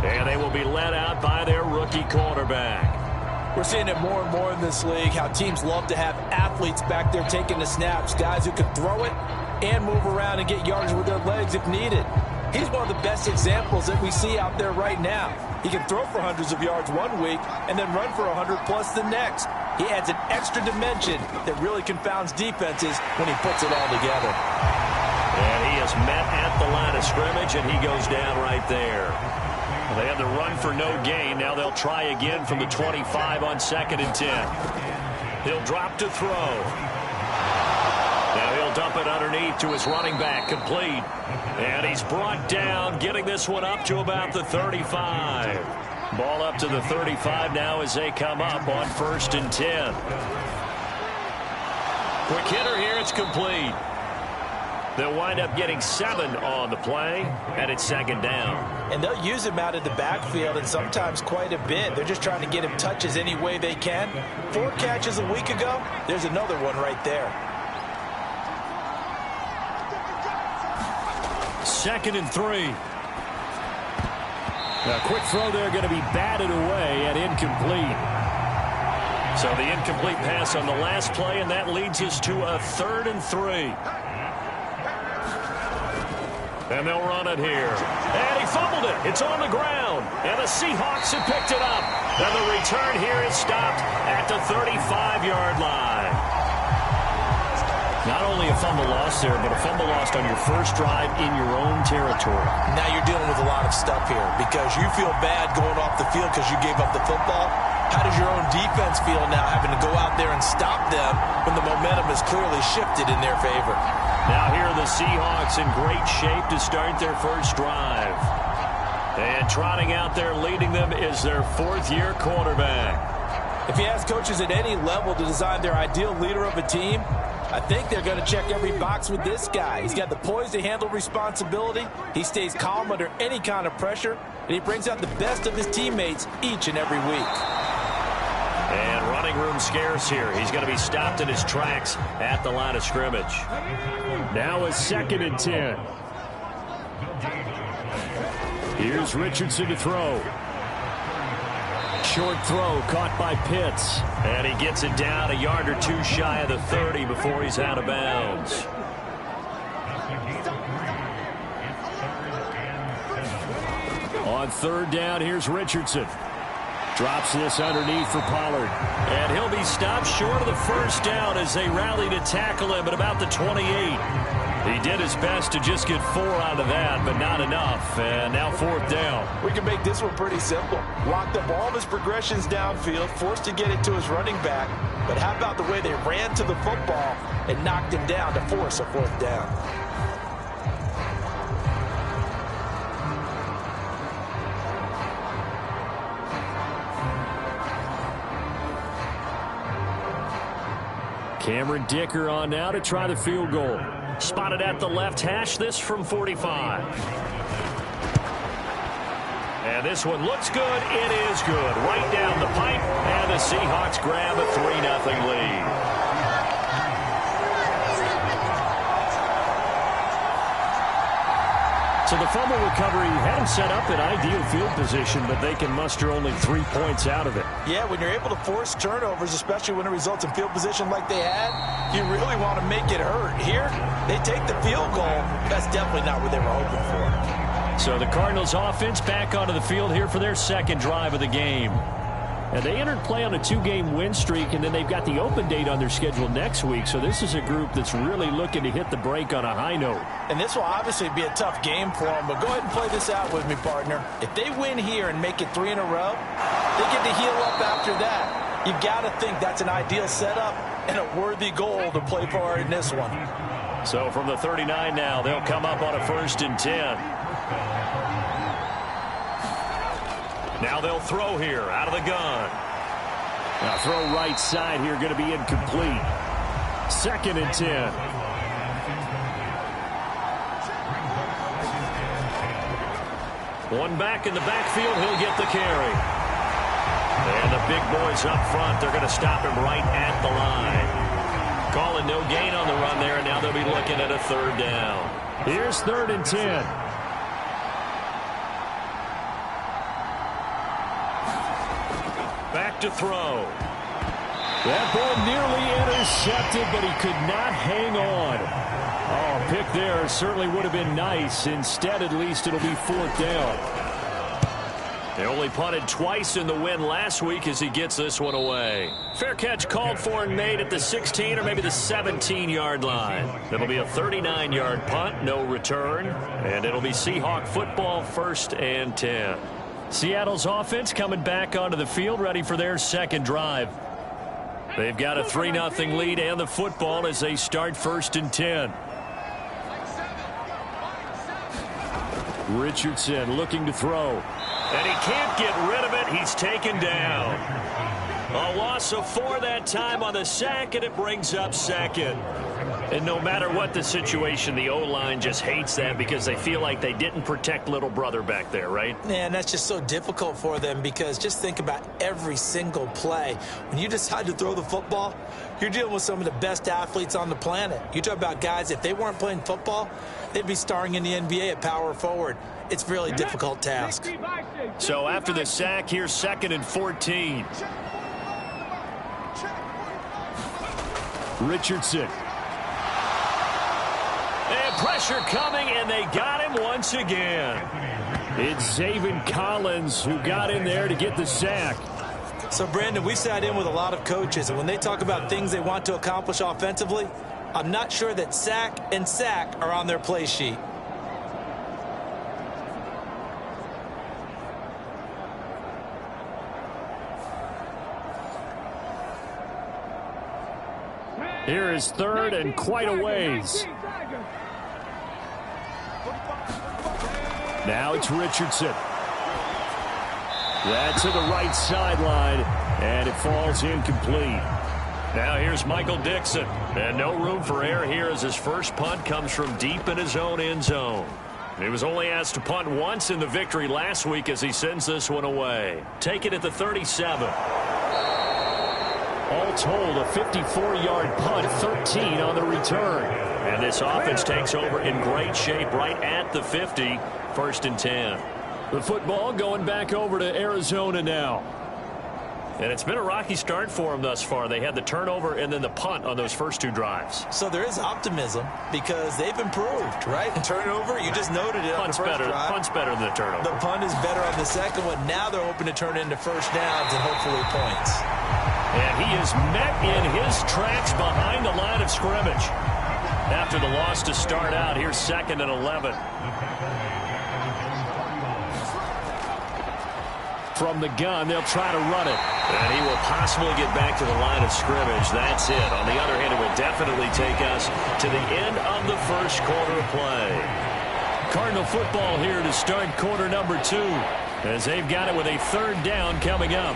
And they will be led out by their rookie quarterback. We're seeing it more and more in this league, how teams love to have athletes back there taking the snaps, guys who can throw it and move around and get yards with their legs if needed. He's one of the best examples that we see out there right now. He can throw for hundreds of yards one week and then run for 100+ the next. He adds an extra dimension that really confounds defenses when he puts it all together. And he is met at the line of scrimmage, and he goes down right there. They had the run for no gain. Now they'll try again from the 25 on 2nd and 10. He'll drop to throw. Now he'll dump it underneath to his running back, complete. And he's brought down, getting this one up to about the 35. Ball up to the 35 now as they come up on 1st and 10. Quick hitter here, it's complete. They'll wind up getting 7 on the play, and it's 2nd down. And they'll use him out of the backfield, and sometimes quite a bit. They're just trying to get him touches any way they can. 4 catches a week ago, there's another one right there. 2nd and 3. A quick throw there going to be batted away and incomplete. So the incomplete pass on the last play, and that leads us to a 3rd and 3. And they'll run it here. And he fumbled it. It's on the ground. And the Seahawks have picked it up. And the return here is stopped at the 35-yard line. Not only a fumble loss there, but a fumble lost on your first drive in your own territory. Now you're dealing with a lot of stuff here because you feel bad going off the field because you gave up the football. How does your own defense feel now having to go out there and stop them when the momentum is clearly shifted in their favor? Now here are the Seahawks in great shape to start their first drive. And trotting out there leading them is their 4th-year quarterback. If you ask coaches at any level to design their ideal leader of a team, I think they're going to check every box with this guy. He's got the poise to handle responsibility. He stays calm under any kind of pressure, and he brings out the best of his teammates each and every week. And running room scarce here. He's going to be stopped in his tracks at the line of scrimmage. Now a 2nd and 10. Here's Richardson to throw. Short throw caught by Pitts. And he gets it down a yard or 2 shy of the 30 before he's out of bounds. On 3rd down, here's Richardson. Drops this underneath for Pollard. And he'll be stopped short of the first down as they rally to tackle him at about the 28. He did his best to just get 4 out of that, but not enough. And now 4th down. We can make this one pretty simple. Locked up all of his progressions downfield, forced to get it to his running back. But how about the way they ran to the football and knocked him down to force a 4th down? Cameron Dicker on now to try the field goal. Spotted at the left hash, this from 45. And this one looks good. It is good. Right down the pipe, and the Seahawks grab a 3-0 lead. So the fumble recovery had him set up in ideal field position, but they can muster only 3 points out of it. Yeah, when you're able to force turnovers, especially when it results in field position like they had, you really want to make it hurt. Here, they take the field goal. That's definitely not what they were hoping for. So the Cardinals offense back onto the field here for their 2nd drive of the game. And they entered play on a 2-game win streak, and then they've got the open date on their schedule next week. So this is a group that's really looking to hit the break on a high note. And this will obviously be a tough game for them, but go ahead and play this out with me, partner. If they win here and make it 3 in a row, they get to heal up after that. You've got to think that's an ideal setup and a worthy goal to play for in this one. So from the 39 now, they'll come up on a 1st and 10. Now they'll throw here out of the gun. Now throw right side here, going to be incomplete. 2nd and 10. One back in the backfield, he'll get the carry. And the big boys up front, they're going to stop him right at the line. Calling no gain on the run there, and now they'll be looking at a 3rd down. Here's 3rd and 10. Back to throw. That ball nearly intercepted, but he could not hang on. Oh, pick there certainly would have been nice. Instead, at least, it'll be 4th down. They only punted twice in the win last week as he gets this one away. Fair catch called for and made at the 16 or maybe the 17-yard line. It'll be a 39-yard punt, no return, and it'll be Seahawk football, 1st and 10. Seattle's offense coming back onto the field, ready for their 2nd drive. They've got a 3-0 lead and the football as they start 1st and 10. Richardson looking to throw. And he can't get rid of it. He's taken down. A loss of 4 that time on the sack, and it brings up 2nd. And no matter what the situation, the O-line just hates that because they feel like they didn't protect little brother back there, right? Man, that's just so difficult for them because just think about every single play. When you decide to throw the football, you're dealing with some of the best athletes on the planet. You talk about guys, if they weren't playing football, they'd be starring in the NBA at power forward. It's a really difficult task. So after the sack, here's 2nd and 14. Richardson. And pressure coming, and they got him once again. It's Zaven Collins who got in there to get the sack. So, Brandon, we sat in with a lot of coaches, and when they talk about things they want to accomplish offensively, I'm not sure that sack and sack are on their play sheet. Here is 3rd and quite a ways. Now it's Richardson. That's to the right sideline, and it falls incomplete. Now here's Michael Dixon. And no room for error here as his first punt comes from deep in his own end zone. He was only asked to punt once in the victory last week as he sends this one away. Take it at the 37. All told, a 54-yard punt, 13 on the return. And this offense takes over in great shape right at the 50, 1st and 10. The football going back over to Arizona now. And it's been a rocky start for them thus far. They had the turnover and then the punt on those first 2 drives. So there is optimism because they've improved, right? Turnover, you just noted it on the first drive. Punt's better than the turnover. The punt is better on the second one. Now they're hoping to turn into first downs and hopefully points. And he is met in his tracks behind the line of scrimmage. After the loss to start out, here's 2nd and 11. From the gun, they'll try to run it. And he will possibly get back to the line of scrimmage. That's it. On the other hand, it will definitely take us to the end of the first quarter of play. Cardinal football here to start quarter number 2, as they've got it with a 3rd down coming up.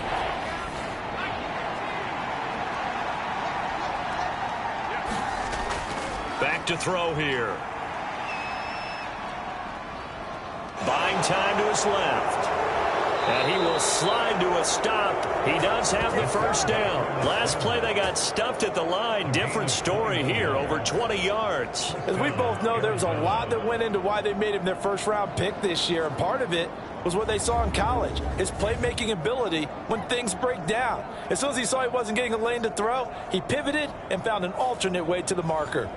Back to throw here. Buying time to his left. And he will slide to a stop. He does have the first down. Last play, they got stuffed at the line. Different story here, over 20 yards. As we both know, there was a lot that went into why they made him their first-round pick this year, and part of it was what they saw in college, his playmaking ability when things break down. As soon as he saw he wasn't getting a lane to throw, he pivoted and found an alternate way to the marker.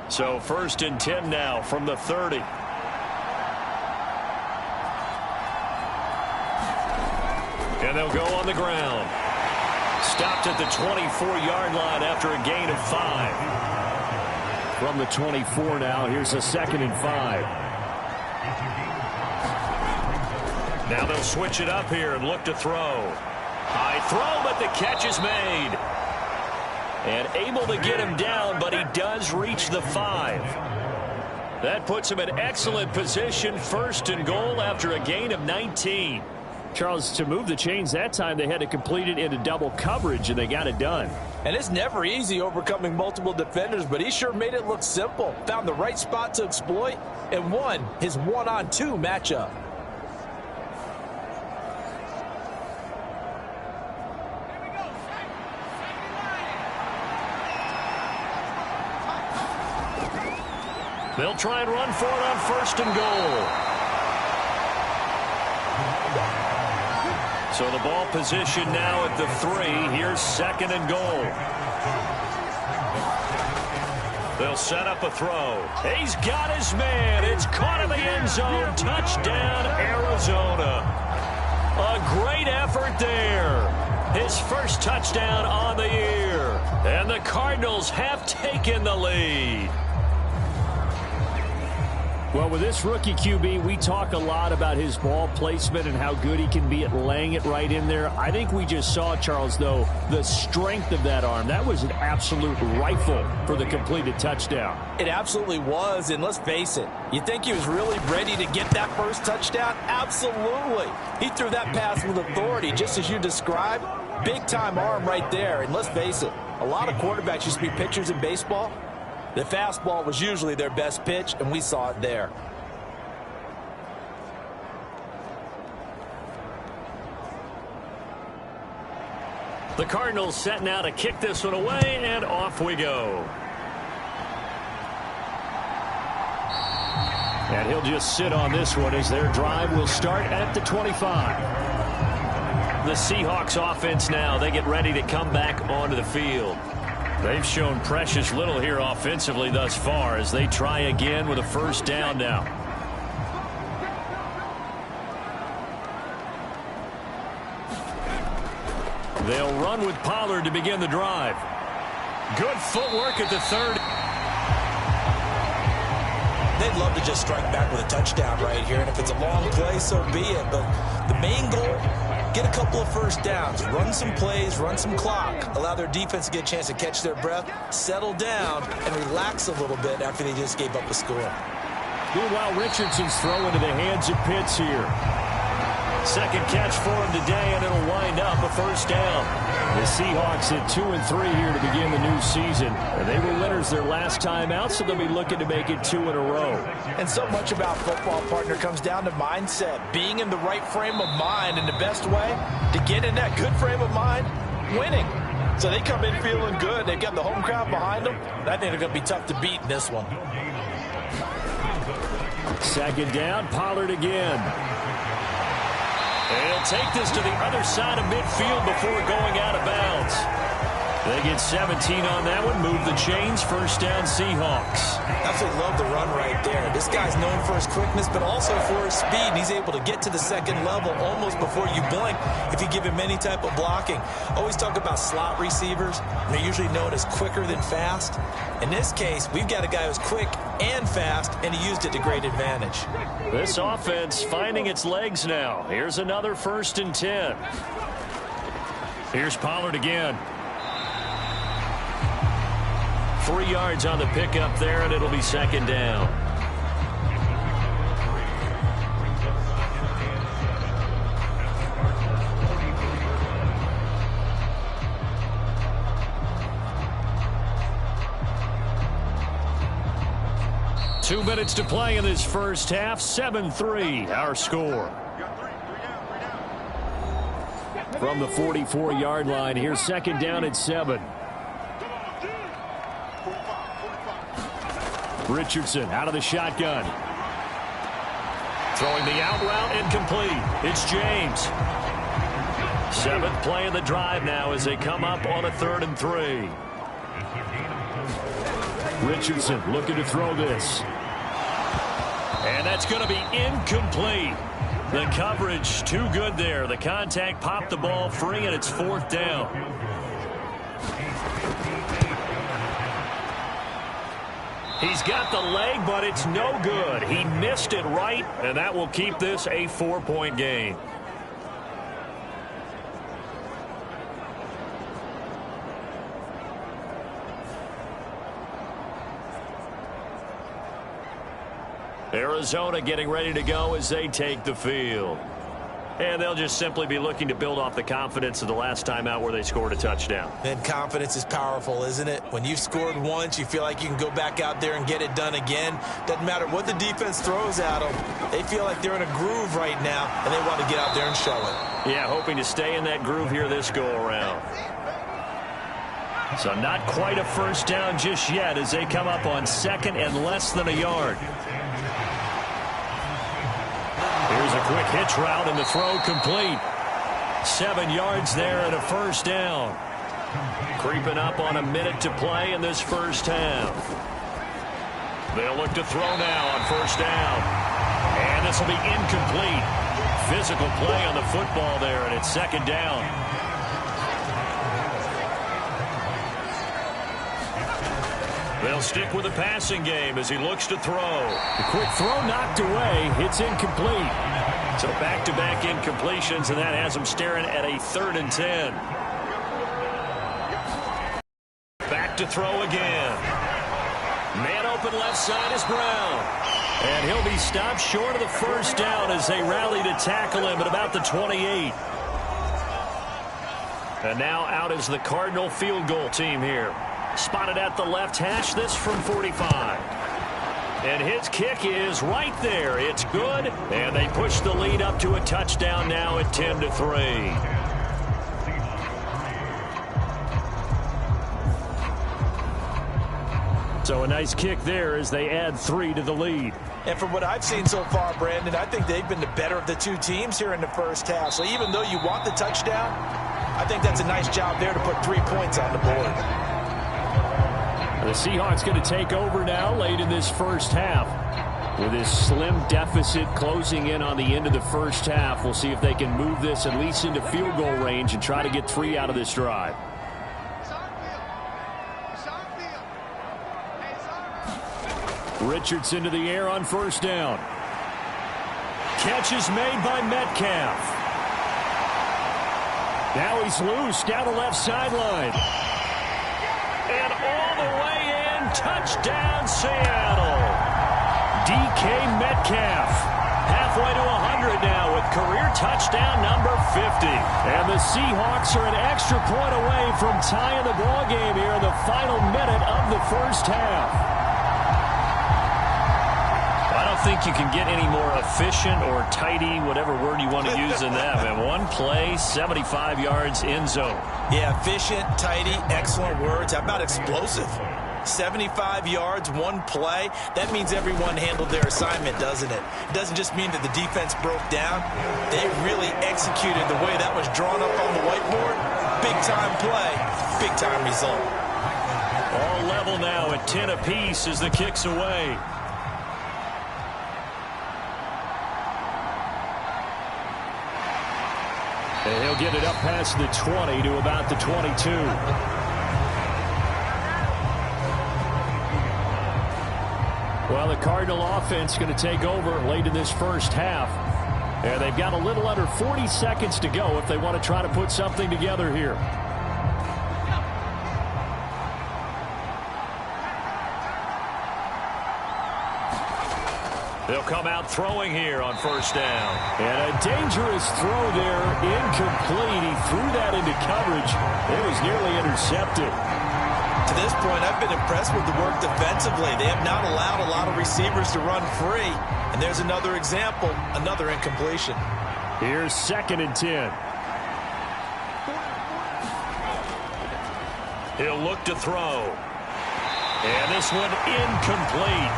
So 1st and 10 now from the 30. And they'll go on the ground. Stopped at the 24-yard line after a gain of 5. From the 24 now, here's a 2nd and 5. Now they'll switch it up here and look to throw. High throw, but the catch is made. And able to get him down, but he does reach the 5. That puts him in excellent position, 1st and goal after a gain of 19. Charles, to move the chains that time, they had to complete it into double coverage, and they got it done. And it's never easy overcoming multiple defenders, but he sure made it look simple. Found the right spot to exploit and won his 1-on-2 matchup. They'll try and run for it on 1st and goal. So the ball position now at the 3. Here's 2nd and goal. They'll set up a throw. He's got his man. It's caught in the end zone. Touchdown, Arizona. A great effort there. His first touchdown on the year. And the Cardinals have taken the lead. Well, with this rookie QB, we talk a lot about his ball placement and how good he can be at laying it right in there. I think we just saw, Charles, though, the strength of that arm. That was an absolute rifle for the completed touchdown. It absolutely was, and let's face it, you think he was really ready to get that first touchdown? Absolutely. He threw that pass with authority, just as you described. Big-time arm right there, and let's face it, a lot of quarterbacks used to be pitchers in baseball. The fastball was usually their best pitch, and we saw it there. The Cardinals set now to kick this one away, and off we go. And he'll just sit on this one as their drive will start at the 25. The Seahawks offense now, they get ready to come back onto the field. They've shown precious little here offensively thus far as they try again with a 1st down now. They'll run with Pollard to begin the drive. Good footwork at the 3rd. They'd love to just strike back with a touchdown right here, and if it's a long play, so be it. But the main goal, get a couple of 1st downs, run some plays, run some clock, allow their defense to get a chance to catch their breath, settle down, and relax a little bit after they just gave up a score. Meanwhile, Richardson's throw into the hands of Pitts here. 2nd catch for him today, and it'll wind up a 1st down. The Seahawks at 2-3 here to begin the new season. And they were winners their last time out, so they'll be looking to make it 2 in a row. And so much about football, partner, comes down to mindset. Being in the right frame of mind, and the best way to get in that good frame of mind, winning. So they come in feeling good. They've got the home crowd behind them. I think they're going to be tough to beat in this one. 2nd down, Pollard again. They'll take this to the other side of midfield before going out of bounds. They get 17 on that one. Move the chains. 1st down, Seahawks. Absolutely love the run right there. This guy's known for his quickness, but also for his speed. He's able to get to the 2nd level almost before you blink if you give him any type of blocking. Always talk about slot receivers. They're usually known as quicker than fast. In this case, we've got a guy who's quick and fast, and he used it to great advantage. This offense finding its legs now. Here's another 1st and 10. Here's Pollard again. 3 yards on the pickup there, and it'll be 2nd down. Two minutes to play in this first half. 7-3, our score. From the 44-yard line, here's 2nd down at 7. Richardson out of the shotgun. Throwing the out route incomplete. It's James. 7th play of the drive now as they come up on a 3rd and 3. Richardson looking to throw this. And that's going to be incomplete. The coverage too good there. The contact popped the ball free, and it's 4th down. He's got the leg, but it's no good. He missed it right, and that will keep this a 4-point game. Arizona getting ready to go as they take the field. And they'll just simply be looking to build off the confidence of the last time out where they scored a touchdown. And confidence is powerful, isn't it? When you've scored once, you feel like you can go back out there and get it done again. Doesn't matter what the defense throws at them. They feel like they're in a groove right now, and they want to get out there and show it. Yeah, hoping to stay in that groove here this go-around. So not quite a first down just yet as they come up on second and less than a yard. Here's a quick hitch route, and the throw complete. 7 yards there and a first down. Creeping up on a minute to play in this first half. They'll look to throw now on first down. And this will be incomplete. Physical play on the football there, and it's second down. They'll stick with the passing game as he looks to throw. The quick throw knocked away. It's incomplete. So back-to-back incompletions, and that has him staring at a 3rd and 10. Back to throw again. Man open left side is Brown. And he'll be stopped short of the first down as they rally to tackle him at about the 28. And now out is the Cardinal field goal team here. Spotted at the left hash, this from 45. And his kick is right there. It's good, and they push the lead up to a touchdown now at 10-3. So a nice kick there as they add 3 to the lead. And from what I've seen so far, Brandon, I think they've been the better of the two teams here in the first half. So even though you want the touchdown, I think that's a nice job there to put 3 points on the board. The Seahawks going to take over now late in this first half. With this slim deficit closing in on the end of the first half, we'll see if they can move this at least into field goal range and try to get 3 out of this drive. Richards into the air on first down. Catch is made by Metcalf. Now he's loose down the left sideline. And all the way in, touchdown Seattle. DK Metcalf halfway to 100 now with career touchdown number 50. And the Seahawks are an extra point away from tying the ball game here in the final minute of the first half. I don't think you can get any more efficient or tidy, whatever word you want to use in that. And one play, 75 yards in zone. Yeah, efficient, tidy, excellent words. How about explosive? 75 yards, one play. That means everyone handled their assignment, doesn't it? It doesn't just mean that the defense broke down. They really executed the way that was drawn up on the whiteboard. Big-time play, big-time result. All level now at 10 apiece as the kick's away. And he'll get it up past the 20 to about the 22. Well, the Cardinal offense going to take over late in this first half. And they've got a little under 40 seconds to go if they want to try to put something together here. They'll come out throwing here on first down. And a dangerous throw there, incomplete. He threw that into coverage. It was nearly intercepted. To this point, I've been impressed with the work defensively. They have not allowed a lot of receivers to run free. And there's another example, another incompletion. Here's 2nd and 10. He'll look to throw. And this one incomplete.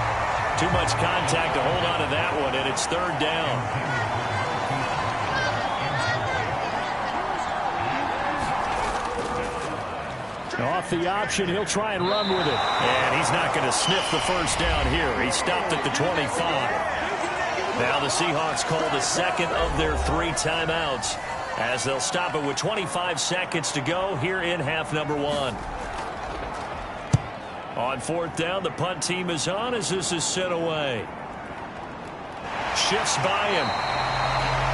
Too much contact to hold on to that one, and it's 3rd down. Off the option, he'll try and run with it. And he's not going to sniff the first down here. He stopped at the 25. Now the Seahawks call the second of their 3 timeouts as they'll stop it with 25 seconds to go here in half number 1. On fourth down, the punt team is on as this is sent away. Shifts by him.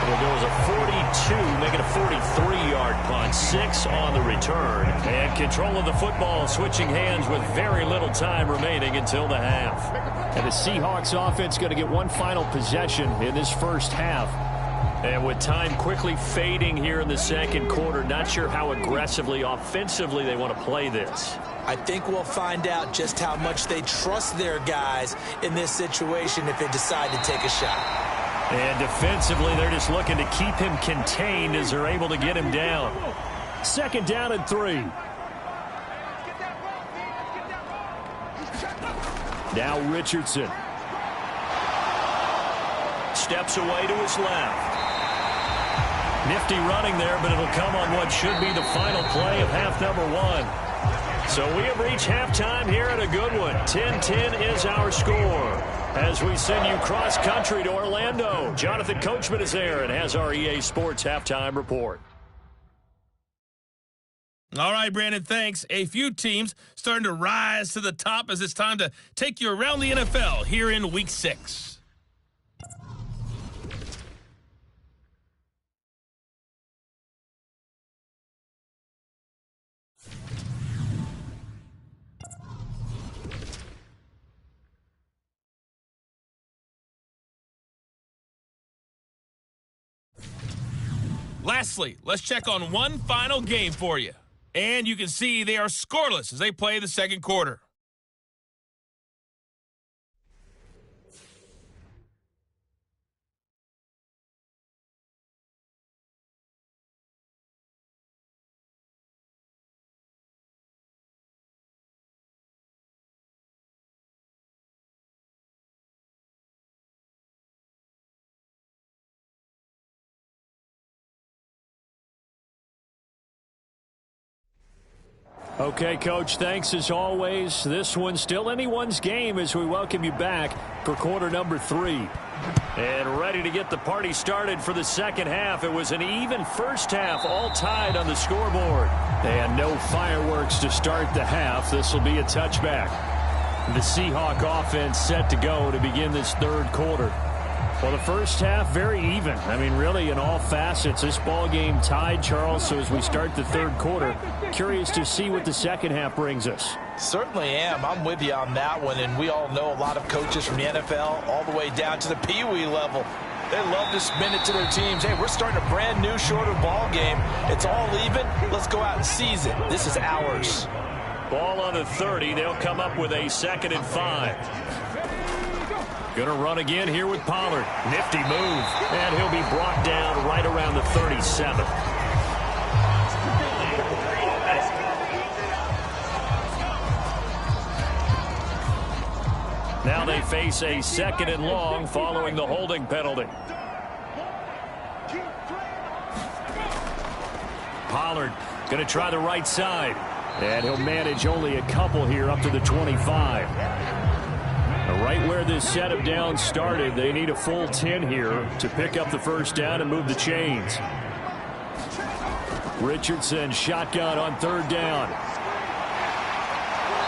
Well, there was a 42, making a 43-yard punt. 6 on the return. And control of the football switching hands with very little time remaining until the half. And the Seahawks offense going to get one final possession in this first half. And with time quickly fading here in the second quarter, not sure how aggressively, offensively they want to play this. I think we'll find out just how much they trust their guys in this situation if they decide to take a shot. And defensively, they're just looking to keep him contained as they're able to get him down. Second down and 3. Now Richardson. Steps away to his left. Nifty running there, but it'll come on what should be the final play of half number 1. So we have reached halftime here at a good one. 10-10 is our score. As we send you cross-country to Orlando, Jonathan Coachman is there and has our EA Sports halftime report. All right, Brandon, thanks. A few teams starting to rise to the top as it's time to take you around the NFL here in Week 6. Lastly, let's check on one final game for you. And you can see they are scoreless as they play the second quarter. Okay, Coach, thanks as always. This one's still anyone's game as we welcome you back for quarter number 3. And ready to get the party started for the second half. It was an even first half, all tied on the scoreboard. And no fireworks to start the half. This will be a touchback. The Seahawk offense set to go to begin this third quarter. Well, the first half, very even. I mean, really, in all facets, this ball game tied, Charles. So as we start the third quarter, curious to see what the second half brings us. Certainly am. I'm with you on that one. And we all know a lot of coaches from the NFL all the way down to the Pee-wee level. They love to spin it to their teams. Hey, we're starting a brand new, shorter ball game. It's all even. Let's go out and seize it. This is ours. Ball on the 30. They'll come up with a 2nd and 5. Going to run again here with Pollard. Nifty move. And he'll be brought down right around the 37. Now they face a 2nd and long following the holding penalty. Pollard going to try the right side. And he'll manage only a couple here up to the 25. Right where this set of downs started, they need a full 10 here to pick up the first down and move the chains. Richardson shotgun on third down.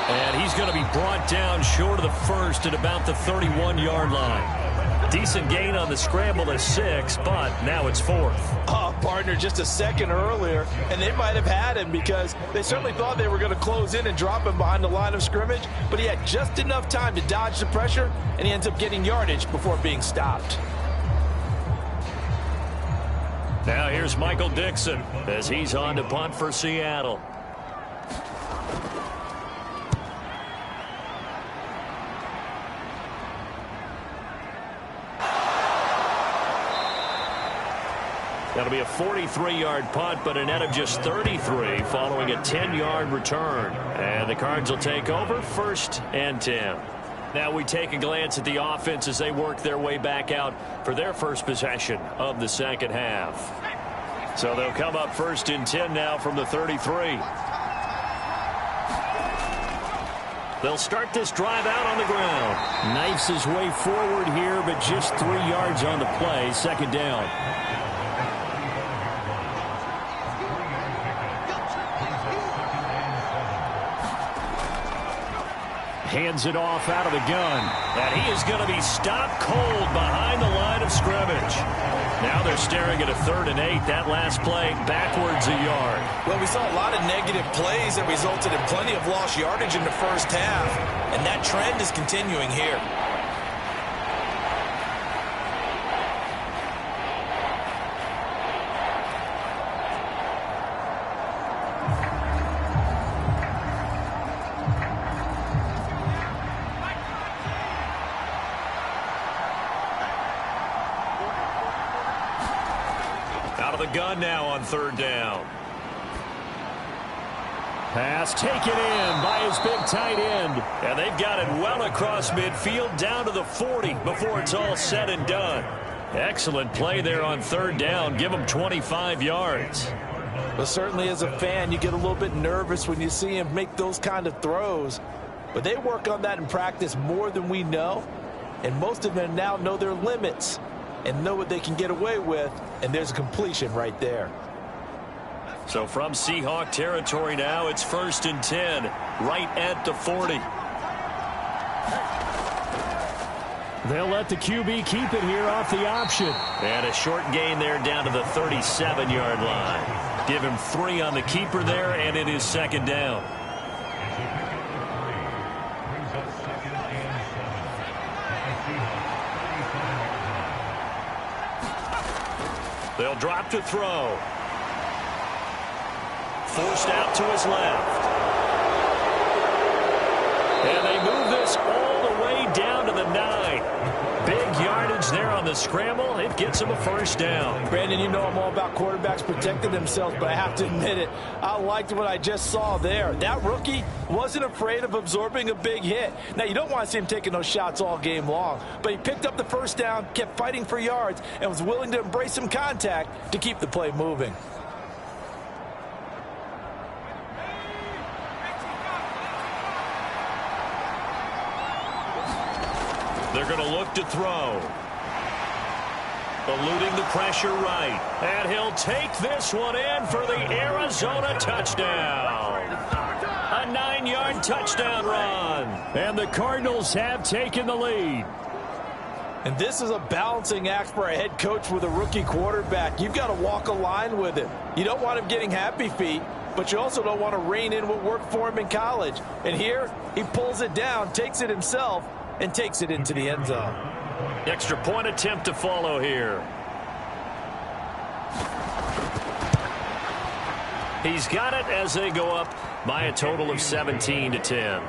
And he's going to be brought down short of the first at about the 31-yard line. Decent gain on the scramble to 6, but now it's 4th. Oh, partner, just a second earlier, and they might have had him because they certainly thought they were going to close in and drop him behind the line of scrimmage, but he had just enough time to dodge the pressure, and he ends up getting yardage before being stopped. Now here's Michael Dixon as he's on to punt for Seattle. That'll be a 43-yard punt, but a net of just 33 following a 10-yard return. And the Cards will take over 1st and 10. Now we take a glance at the offense as they work their way back out for their first possession of the second half. So they'll come up 1st and 10 now from the 33. They'll start this drive out on the ground. Knifes his way forward here, but just 3 yards on the play. 2nd down. hands it off out of the gun. And he is going to be stopped cold behind the line of scrimmage. Now they're staring at a 3rd and 8. That last play backwards a yard. Well, we saw a lot of negative plays that resulted in plenty of lost yardage in the first half, and that trend is continuing here. Out of the gun now on 3rd down. Pass taken in by his big tight end. And they've got it well across midfield down to the 40 before it's all said and done. Excellent play there on 3rd down. Give them 25 yards. Well, certainly as a fan, you get a little bit nervous when you see him make those kind of throws. But they work on that in practice more than we know. And most of them now know their limits and know what they can get away with. And there's a completion right there. So from Seahawk territory now, it's 1st and 10, right at the 40. They'll let the QB keep it here off the option. And a short gain there down to the 37-yard line. Give him 3 on the keeper there, and it is 2nd down. They'll drop to throw. Forced out to his left. And they move this all the way down to the 9. Big yardage there on the scramble. It gets him a 1st down. Brandon, you know I'm all about quarterbacks protecting themselves, but I have to admit it. I liked what I just saw there. That rookie wasn't afraid of absorbing a big hit. Now, you don't want to see him taking those shots all game long, but he picked up the 1st down, kept fighting for yards, and was willing to embrace some contact to keep the play moving. They're going to look to throw. Eluding the pressure right. And he'll take this one in for the Arizona touchdown. A 9-yard touchdown run. And the Cardinals have taken the lead. And this is a balancing act for a head coach with a rookie quarterback. You've got to walk a line with him. You don't want him getting happy feet, but you also don't want to rein in what worked for him in college. And here, he pulls it down, takes it himself, and takes it into the end zone. Extra point attempt to follow here. He's got it as they go up by a total of 17-10.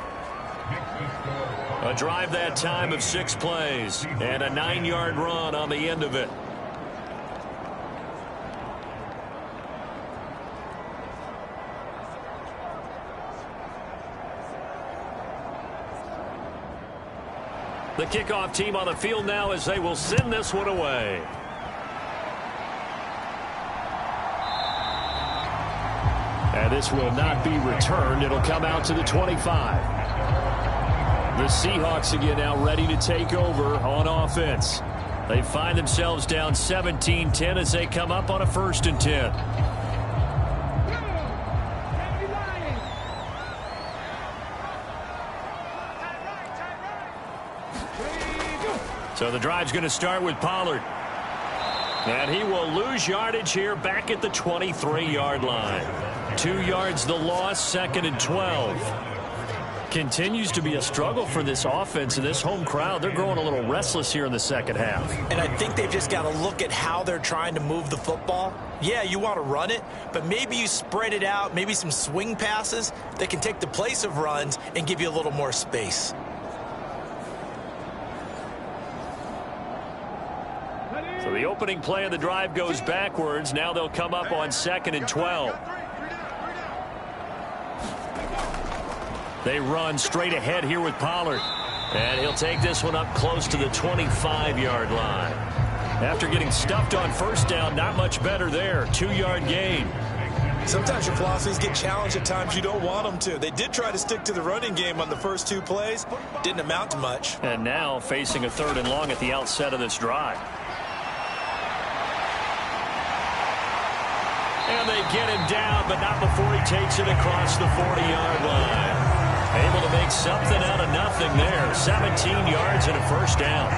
A drive that time of 6 plays and a 9-yard run on the end of it. The kickoff team on the field now as they will send this one away. And this will not be returned. It'll come out to the 25. The Seahawks again now ready to take over on offense. They find themselves down 17-10 as they come up on a 1st and 10. So the drive's going to start with Pollard. And he will lose yardage here back at the 23-yard line. 2 yards the loss, 2nd and 12. Continues to be a struggle for this offense and this home crowd. They're growing a little restless here in the second half. And I think they've just got to look at how they're trying to move the football. Yeah, you want to run it, but maybe you spread it out, maybe some swing passes that can take the place of runs and give you a little more space. So the opening play of the drive goes backwards. Now they'll come up on 2nd and 12. They run straight ahead here with Pollard. And he'll take this one up close to the 25-yard line. After getting stuffed on 1st down, not much better there. 2-yard gain. Sometimes your philosophies get challenged at times you don't want them to. They did try to stick to the running game on the first 2 plays. Didn't amount to much. And now facing a 3rd and long at the outset of this drive. And they get him down, but not before he takes it across the 40-yard line. Able to make something out of nothing there. 17 yards and a first down.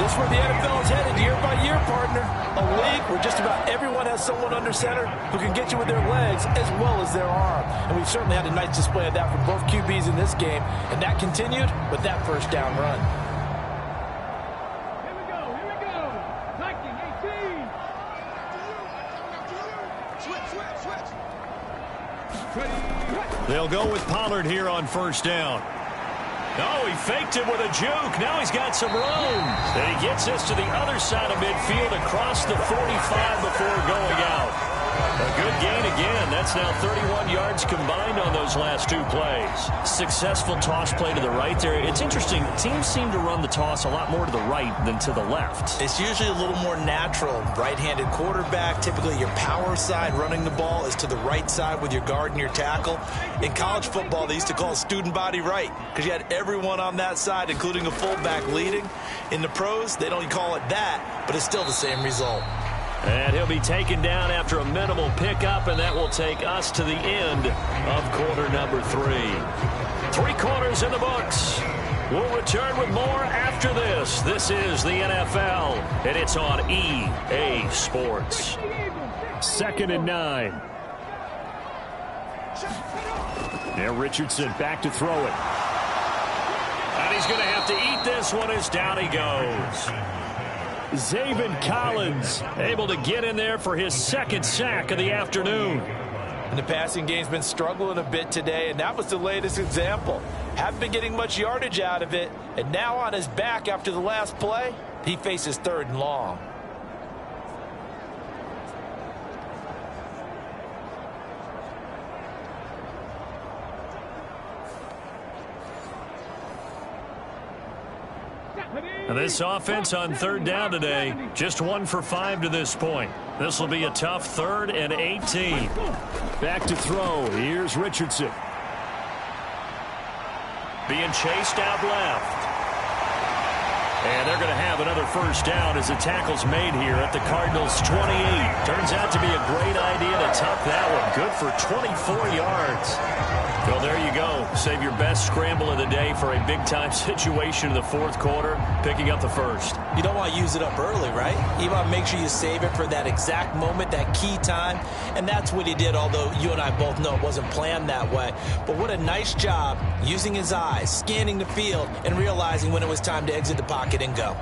This is where the NFL is headed year by year, partner. A league where just about everyone has someone under center who can get you with their legs as well as their arm. And we've certainly had a nice display of that from both QBs in this game. And that continued with that first down run. Here we go. 19, 18. Switch. They'll go with Pollard here on first down. Oh, he faked it with a juke. Now he's got some room. And he gets us to the other side of midfield across the 45 before going out. A good gain again. That's now 31 yards combined on those last two plays. Successful toss play to the right there. It's interesting. Teams seem to run the toss a lot more to the right than to the left. It's usually a little more natural. Right-handed quarterback, typically your power side running the ball is to the right side with your guard and your tackle. In college football, they used to call it student body right because you had everyone on that side, including a fullback leading. In the pros, they don't call it that, but it's still the same result. And he'll be taken down after a minimal pickup, and that will take us to the end of quarter number 3. 3 quarters in the books. We'll return with more after this. This is the NFL, and it's on EA Sports. 2nd and 9. Now Richardson back to throw it. And he's going to have to eat this one as down he goes. Zaven Collins able to get in there for his 2nd sack of the afternoon. And the passing game's been struggling a bit today, and that was the latest example. Haven't been getting much yardage out of it, and now on his back after the last play, he faces 3rd and long. And this offense on 3rd down today, just 1 for 5 to this point. This will be a tough 3rd and 18. Back to throw. Here's Richardson. Being chased out left. And they're going to have another first down as the tackle's made here at the Cardinals' 28. Turns out to be a great idea to tuck that one. Good for 24 yards. Well, there you go. Save your best scramble of the day for a big-time situation in the 4th quarter, picking up the first. You don't want to use it up early, right? You want to make sure you save it for that exact moment, that key time. And that's what he did, although you and I both know it wasn't planned that way. But what a nice job using his eyes, scanning the field, and realizing when it was time to exit the pocket and go.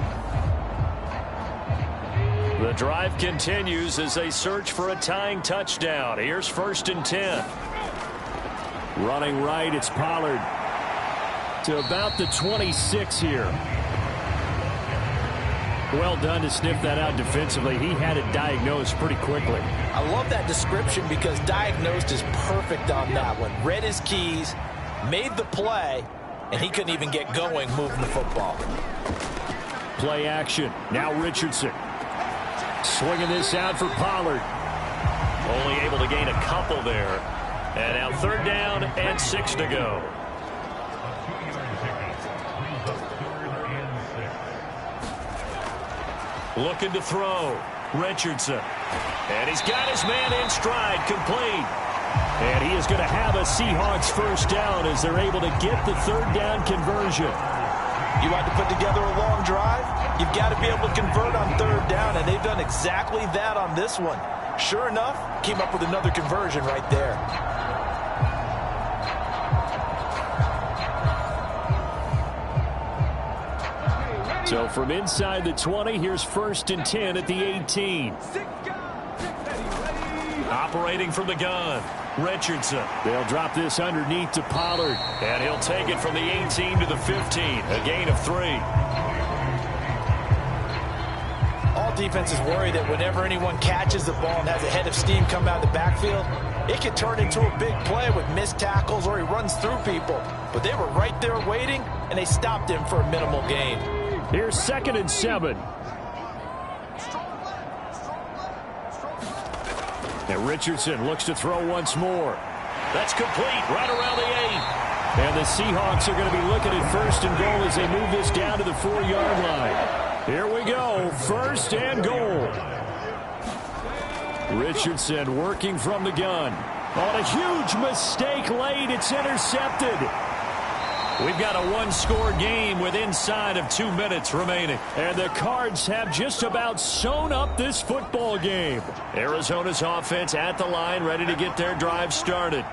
The drive continues as they search for a tying touchdown. Here's 1st and 10. Running right, it's Pollard to about the 26 here. Well done to sniff that out defensively. He had it diagnosed pretty quickly. I love that description because diagnosed is perfect on that one. Read his keys, made the play, and he couldn't even get going moving the football. Play action. Now Richardson. Swinging this out for Pollard. Only able to gain a couple there. And now 3rd down and 6 to go. Looking to throw. Richardson. And he's got his man in stride, complete. And he is going to have a Seahawks first down as they're able to get the 3rd down conversion. You want to put together a long drive? You've got to be able to convert on 3rd down, and they've done exactly that on this one. Sure enough, came up with another conversion right there. So from inside the 20, here's 1st and 10 at the 18. Operating from the gun, Richardson. They'll drop this underneath to Pollard. And he'll take it from the 18 to the 15, a gain of 3. All defenses worry that whenever anyone catches the ball and has a head of steam come out of the backfield, it can turn into a big play with missed tackles or he runs through people. But they were right there waiting, and they stopped him for a minimal gain. Here's 2nd and 7. And Richardson looks to throw once more. That's complete right around the 8. And the Seahawks are going to be looking at 1st and goal as they move this down to the 4-yard line. Here we go, 1st and goal. Richardson working from the gun. On a huge mistake late, it's intercepted. We've got a one-score game with inside of 2 minutes remaining. And the Cards have just about sewn up this football game. Arizona's offense at the line, ready to get their drive started.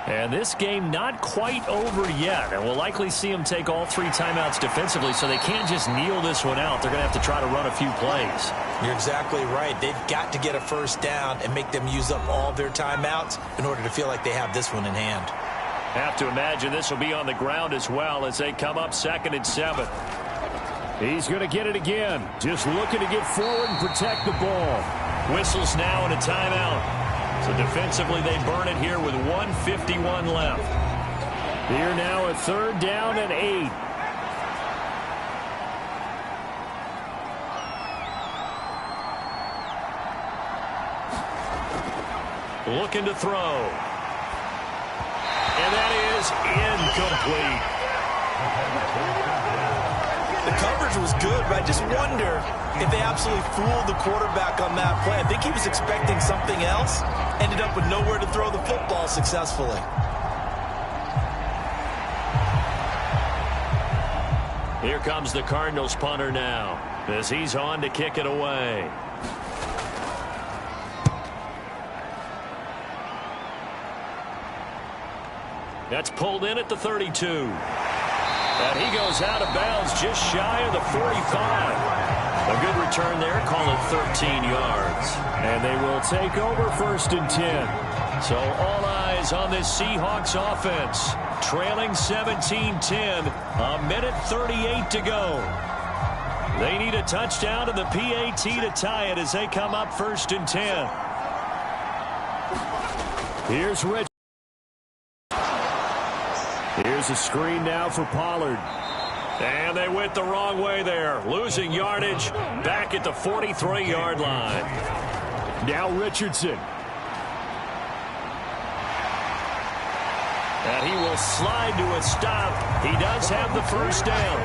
And this game not quite over yet. And we'll likely see them take all 3 timeouts defensively, so they can't just kneel this one out. They're going to have to try to run a few plays. You're exactly right. They've got to get a first down and make them use up all their timeouts in order to feel like they have this one in hand. Have to imagine this will be on the ground as well as they come up 2nd and 7. He's going to get it again. Just looking to get forward and protect the ball. Whistles now and a timeout. So defensively, they burn it here with 1:51 left. Here now a 3rd down and 8. Looking to throw. And that is incomplete. The coverage was good, but I just wonder if they absolutely fooled the quarterback on that play. I think he was expecting something else. Ended up with nowhere to throw the football successfully. Here comes the Cardinals punter now as he's on to kick it away. That's pulled in at the 32. And he goes out of bounds just shy of the 45. A good return there. Call it 13 yards. And they will take over 1st and 10. So all eyes on this Seahawks offense. Trailing 17-10. A minute 38 to go. They need a touchdown and the PAT to tie it as they come up 1st and 10. Here's Rich. Here's a screen now for Pollard. And they went the wrong way there. Losing yardage back at the 43-yard line. Now Richardson. And he will slide to a stop. He does have the first down.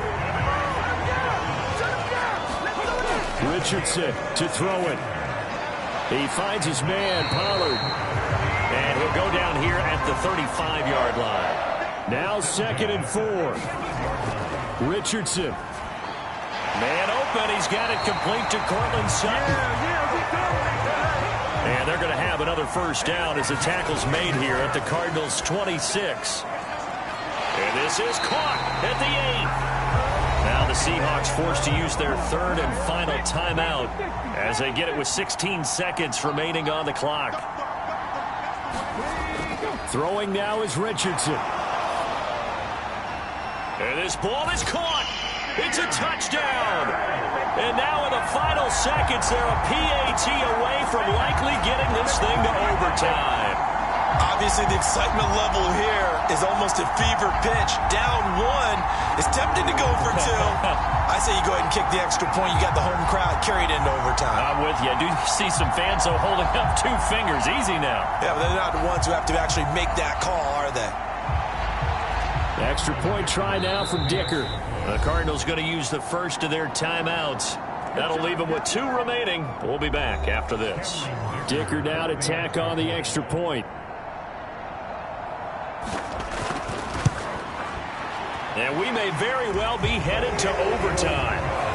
Richardson to throw it. He finds his man, Pollard. And he'll go down here at the 35-yard line. Now 2nd and 4. Richardson. Man open. He's got it complete to Cortland Sutton. And they're going to have another first down as the tackle's made here at the Cardinals' 26. And this is caught at the 8. Now the Seahawks forced to use their 3rd and final timeout as they get it with 16 seconds remaining on the clock. Throwing now is Richardson. And this ball is caught. It's a touchdown. And now in the final seconds, they're a PAT away from likely getting this thing to overtime. Obviously, the excitement level here is almost a fever pitch. Down 1. It's tempting to go for 2. I say you go ahead and kick the extra point. You got the home crowd carried into overtime. I'm with you. I do see some fans holding up 2 fingers. Easy now. Yeah, but they're not the ones who have to actually make that call, are they? Extra point try now from Dicker. The Cardinals going to use the first of their timeouts. That'll leave them with 2 remaining. We'll be back after this. Dicker now to tack on the extra point. And we may very well be headed to overtime.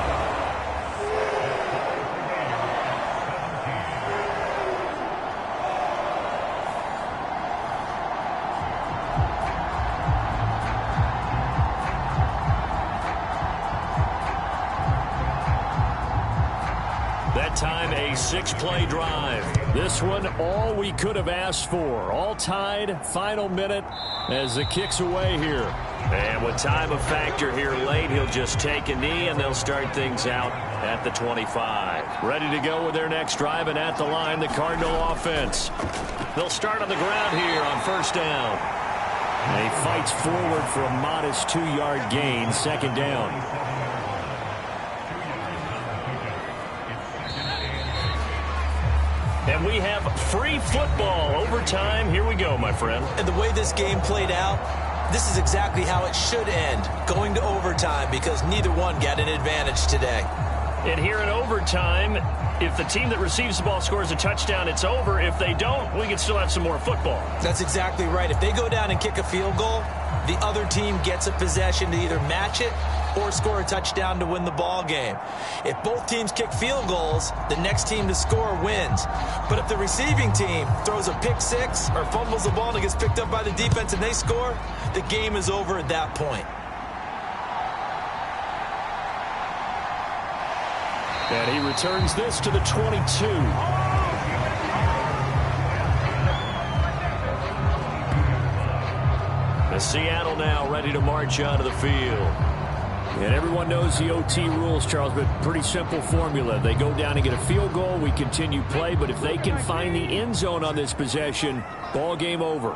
Time a 6-play drive. This one all we could have asked for. All tied, final minute as the kick's away here. And with time a factor here late, he'll just take a knee and they'll start things out at the 25. Ready to go with their next drive, and at the line, the Cardinal offense. They'll start on the ground here on 1st down. And he fights forward for a modest 2-yard gain, 2nd down. And we have free football overtime. Here we go, my friend. And the way this game played out, this is exactly how it should end, going to overtime, because neither one got an advantage today. And here in overtime, if the team that receives the ball scores a touchdown, it's over. If they don't, we can still have some more football. That's exactly right. If they go down and kick a field goal, the other team gets a possession to either match it or score a touchdown to win the ball game. If both teams kick field goals, the next team to score wins. But if the receiving team throws a pick six or fumbles the ball and it gets picked up by the defense and they score, the game is over at that point. And he returns this to the 22. Seattle now ready to march onto the field. And everyone knows the OT rules, Charles, but pretty simple formula. They go down and get a field goal, we continue play, but if they can find the end zone on this possession, ball game over.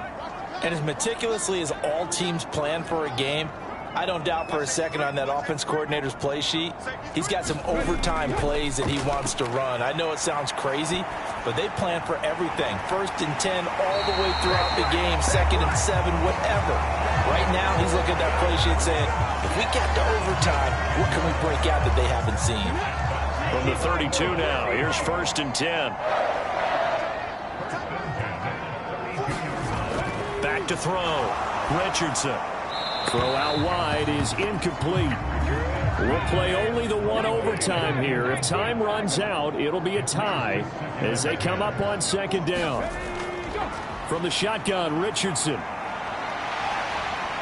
And as meticulously as all teams plan for a game, I don't doubt for a second on that offense coordinator's play sheet, he's got some overtime plays that he wants to run. I know it sounds crazy, but they plan for everything. 1st and 10 all the way throughout the game, 2nd and 7, whatever. Right now, he's looking at that play sheet saying, if we get to overtime, what can we break out that they haven't seen? From the 32 now, here's 1st and 10. Back to throw. Richardson. Throw out wide is incomplete. We'll play only the one overtime here. If time runs out, it'll be a tie as they come up on 2nd down. From the shotgun, Richardson.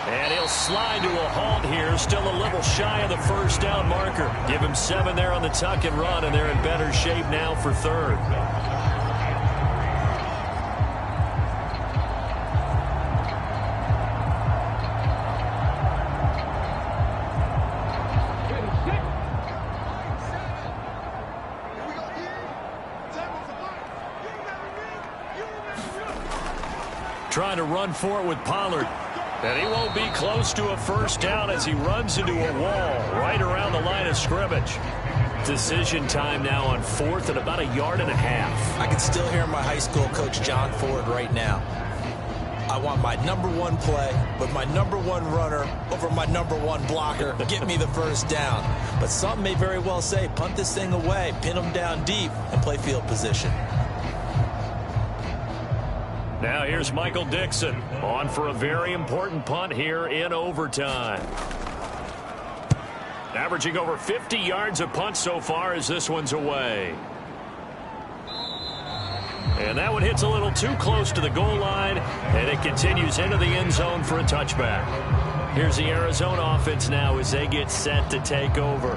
And he'll slide to a halt here, still a little shy of the 1st down marker. Give him 7 there on the tuck and run, and they're in better shape now for 3rd. Trying to run for it with Pollard. And he won't be close to a 1st down as he runs into a wall right around the line of scrimmage. Decision time now on 4th and about 1.5 yards. I can still hear my high school coach, John Ford, right now. I want my #1 play with my #1 runner over my #1 blocker. Get me the 1st down. But some may very well say, punt this thing away, pin them down deep, and play field position. Now here's Michael Dixon on for a very important punt here in overtime. Averaging over 50 yards a punt so far as this one's away. And that one hits a little too close to the goal line, and it continues into the end zone for a touchback. Here's the Arizona offense now as they get set to take over.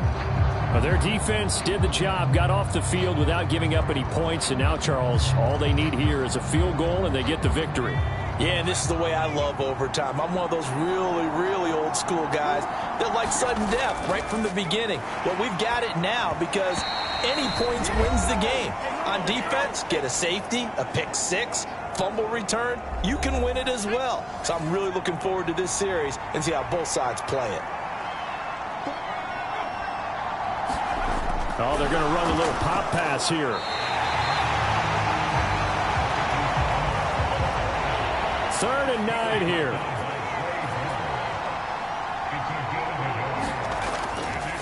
Well, their defense did the job, got off the field without giving up any points, and now, Charles, all they need here is a field goal, and they get the victory. Yeah, and this is the way I love overtime. I'm one of those really, really old school guys that like sudden death right from the beginning. Well, we've got it now because any points wins the game. On defense, get a safety, a pick six, fumble return, you can win it as well. So I'm really looking forward to this series and see how both sides play it. Oh, they're going to run a little pop pass here. Third and 9 here.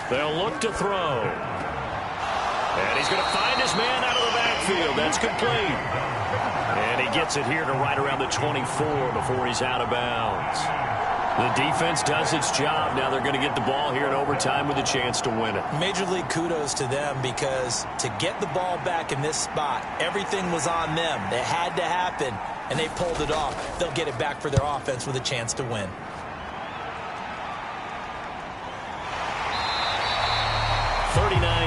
They'll look to throw. And he's going to find his man out of the backfield. That's complete. And he gets it here to right around the 24 before he's out of bounds. The defense does its job. Now they're going to get the ball here in overtime with a chance to win it. Major League kudos to them because to get the ball back in this spot, everything was on them. It had to happen, and they pulled it off. They'll get it back for their offense with a chance to win.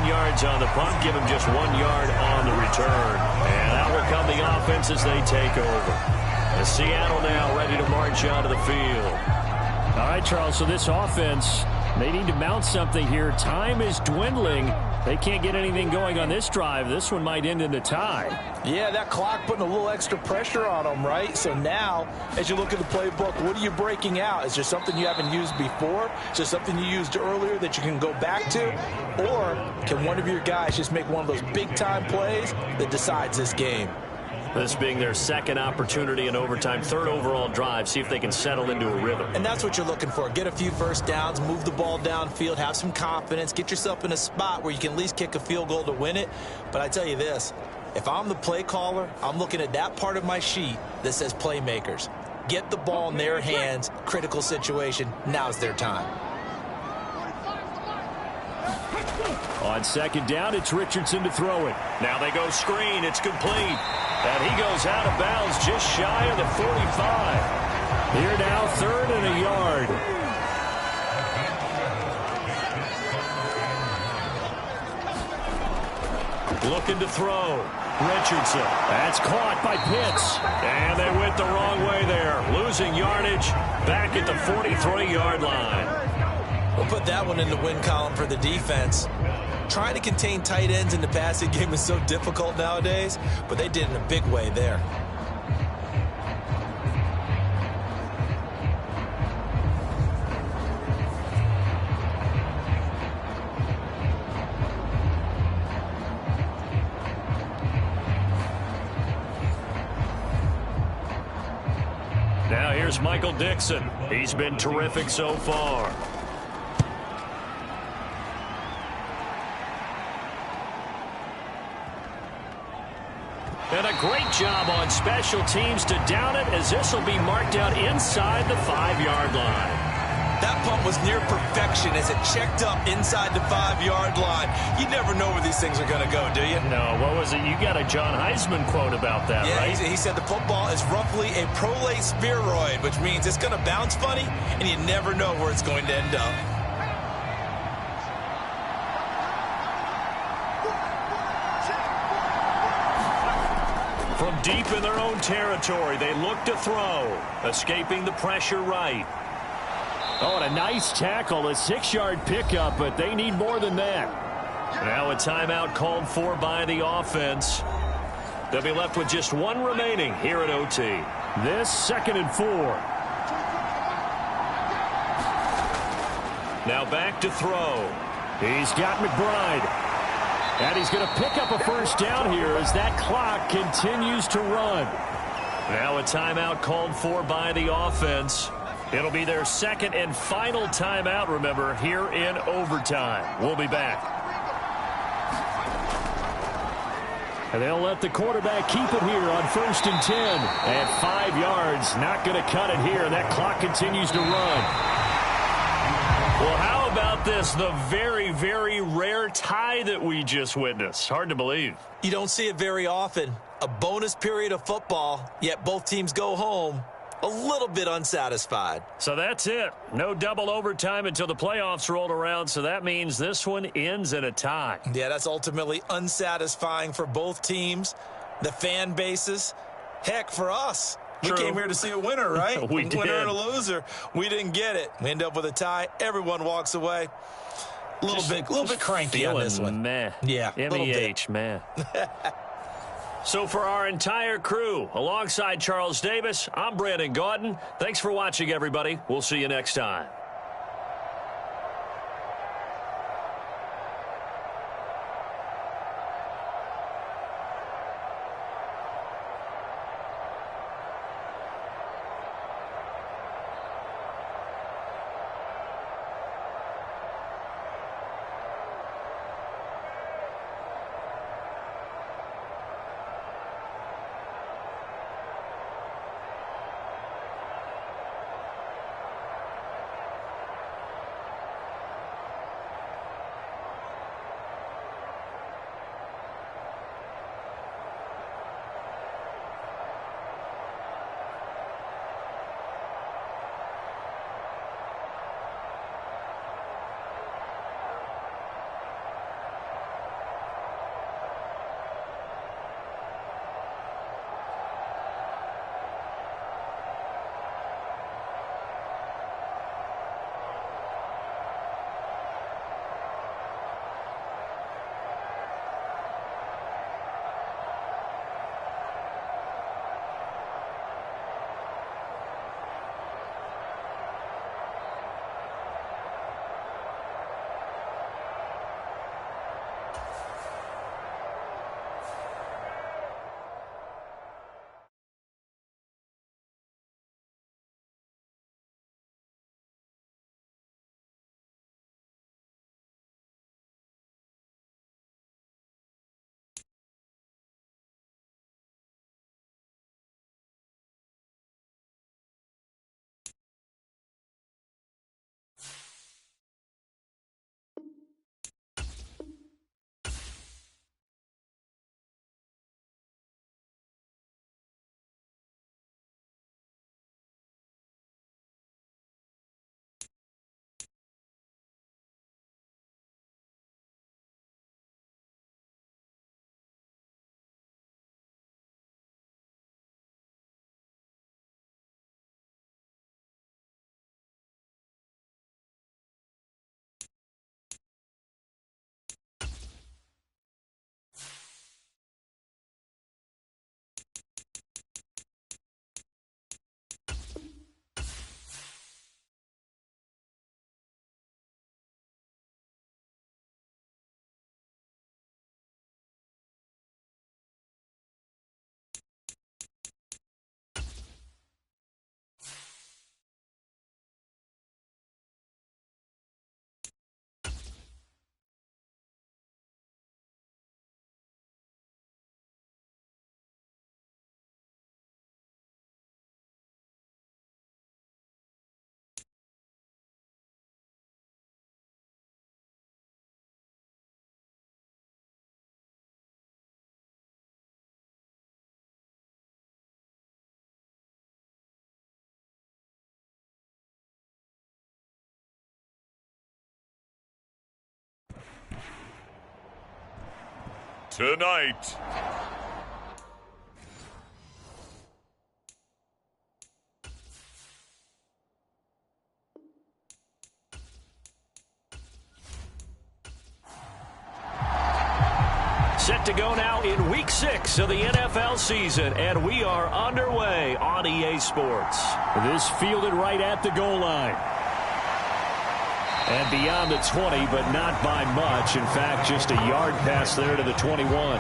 Yards on the punt, give him just 1 yard on the return. And that will come the offense as they take over. And Seattle now ready to march onto the field. All right, Charles, so this offense, they need to mount something here. Time is dwindling. They can't get anything going on this drive. This one might end in a tie. Yeah, that clock putting a little extra pressure on them, right? So now, as you look at the playbook, what are you breaking out? Is there something you haven't used before? Is there something you used earlier that you can go back to? Or can one of your guys just make one of those big-time plays that decides this game? This being their second opportunity in overtime, third overall drive, see if they can settle into a rhythm. And that's what you're looking for. Get a few first downs, move the ball downfield, have some confidence, get yourself in a spot where you can at least kick a field goal to win it. But I tell you this, if I'm the play caller, I'm looking at that part of my sheet that says playmakers. Get the ball in their hands, critical situation, now's their time. On second down, it's Richardson to throw it. Now they go screen. It's complete. And he goes out of bounds just shy of the 45. Here now, third and a yard. Looking to throw. Richardson. That's caught by Pitts. And they went the wrong way there. Losing yardage back at the 43-yard line. We'll put that one in the win column for the defense. Trying to contain tight ends in the passing game is so difficult nowadays, but they did in a big way there. Now here's Michael Dixon. He's been terrific so far. And a great job on special teams to down it, as this will be marked out inside the 5-yard line. That punt was near perfection as it checked up inside the 5-yard line. You never know where these things are going to go, do you? No, what was it? You got a John Heisman quote about that, yeah, right? He said the football is roughly a prolate spheroid, which means it's going to bounce funny, and you never know where it's going to end up. From deep in their own territory, they look to throw, escaping the pressure right. Oh, and a nice tackle, a 6-yard pickup, but they need more than that. Now a timeout called for by the offense. They'll be left with just one remaining here at OT. This 2nd and 4. Now back to throw. He's got McBride. And he's going to pick up a first down here as that clock continues to run. Now a timeout called for by the offense. It'll be their second and final timeout, remember, here in overtime. We'll be back. And they'll let the quarterback keep it here on 1st and 10. At 5 yards, not going to cut it here. That clock continues to run. Well, how about this? The very, very rare tie that we just witnessed. Hard to believe. You don't see it very often. A bonus period of football, yet both teams go home a little bit unsatisfied. So that's it. No double overtime until the playoffs rolled around, so that means this one ends in a tie. Yeah, that's ultimately unsatisfying for both teams, the fan bases. Heck, for us. True. We came here to see a winner, right? We did. Winner and a loser. We didn't get it. We end up with a tie. Everyone walks away. A little bit cranky on this one. Meh. Yeah, MEH, man. So for our entire crew, alongside Charles Davis, I'm Brandon Gaudin. Thanks for watching, everybody. We'll see you next time. tonight. Set to go now in Week 6 of the NFL season, and we are underway on EA Sports. This fielded right at the goal line. And beyond the 20, but not by much. In fact, just a yard pass there to the 21.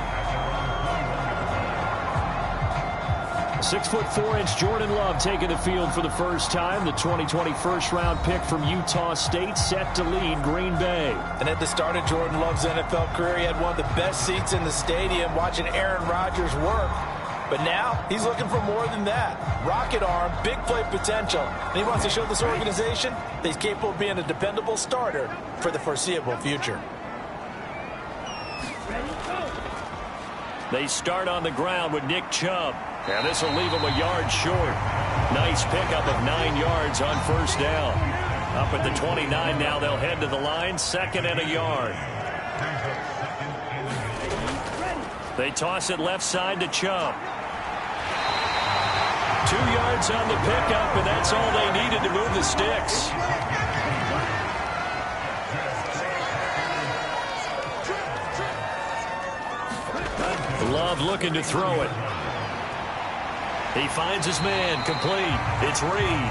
6'4" Jordan Love taking the field for the first time. The 2020 first-round pick from Utah State set to lead Green Bay. And at the start of Jordan Love's NFL career, he had one of the best seats in the stadium watching Aaron Rodgers work. But now he's looking for more than that. Rocket arm, big play potential. And he wants to show this organization that he's capable of being a dependable starter for the foreseeable future. They start on the ground with Nick Chubb. And this will leave him a yard short. Nice pickup of 9 yards on first down. Up at the 29 now, they'll head to the line, 2nd and a yard. They toss it left side to Chubb. 2 yards on the pickup, and that's all they needed to move the sticks. Love looking to throw it. He finds his man, complete. It's Reed.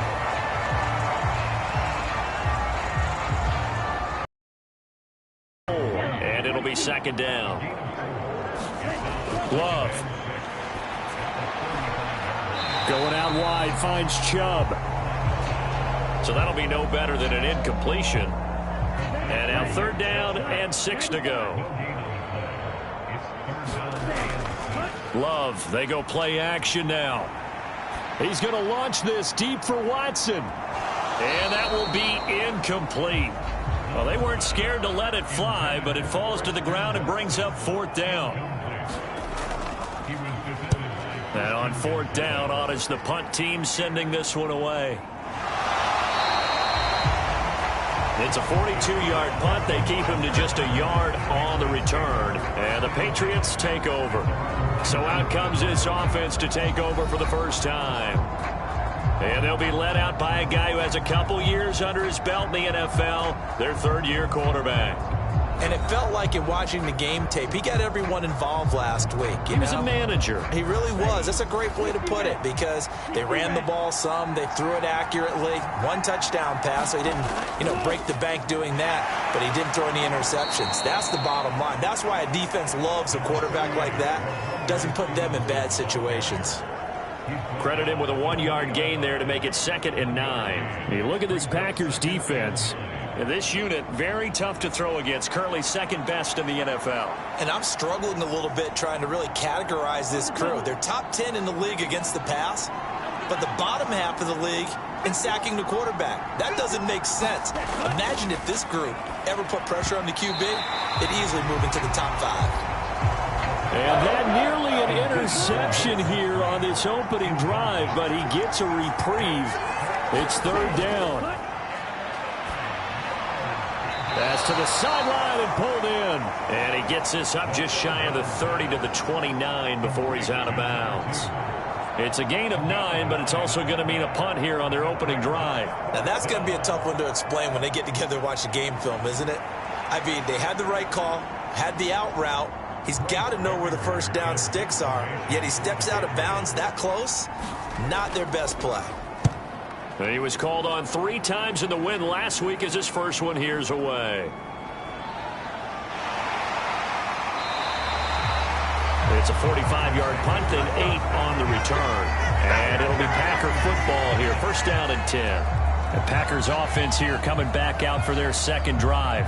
And it'll be 2nd down. Love. Going out wide, finds Chubb. So that'll be no better than an incompletion. And now 3rd down and 6 to go. Love, they go play action now. He's going to launch this deep for Watson. And that will be incomplete. Well, they weren't scared to let it fly, but it falls to the ground and brings up 4th down. And on 4th down, on is the punt team sending this one away. It's a 42-yard punt. They keep him to just a yard on the return. And the Patriots take over. So out comes this offense to take over for the first time. And they'll be led out by a guy who has a couple years under his belt in the NFL, their 3rd-year quarterback. And it felt like in watching the game tape, he got everyone involved last week. He was a manager. He really was. That's a great way to put it because they ran the ball some, they threw it accurately, 1 touchdown pass, so he didn't, break the bank doing that, but he didn't throw any interceptions. That's the bottom line. That's why a defense loves a quarterback like that. Doesn't put them in bad situations. Credit him with a 1-yard gain there to make it 2nd and 9. Hey, look at this Packers defense. And this unit, very tough to throw against, currently 2nd best in the NFL. And I'm struggling a little bit trying to really categorize this crew. They're top 10 in the league against the pass, but the bottom half of the league in sacking the quarterback. That doesn't make sense. Imagine if this group ever put pressure on the QB, it'd easily move into the top 5. And that nearly an interception here on this opening drive, but he gets a reprieve. It's 3rd down. Pass to the sideline and pulled in. And he gets this up just shy of the 30 to the 29 before he's out of bounds. It's a gain of 9, but it's also going to mean a punt here on their opening drive. Now, that's going to be a tough one to explain when they get together and watch the game film, isn't it? I mean, they had the right call, had the out route. He's got to know where the first down sticks are, yet he steps out of bounds that close. Not their best play. He was called on 3 times in the win last week as his first one here's away. It's a 45-yard punt and 8 on the return. And it'll be Packer football here. 1st down and 10. The Packers offense here coming back out for their 2nd drive.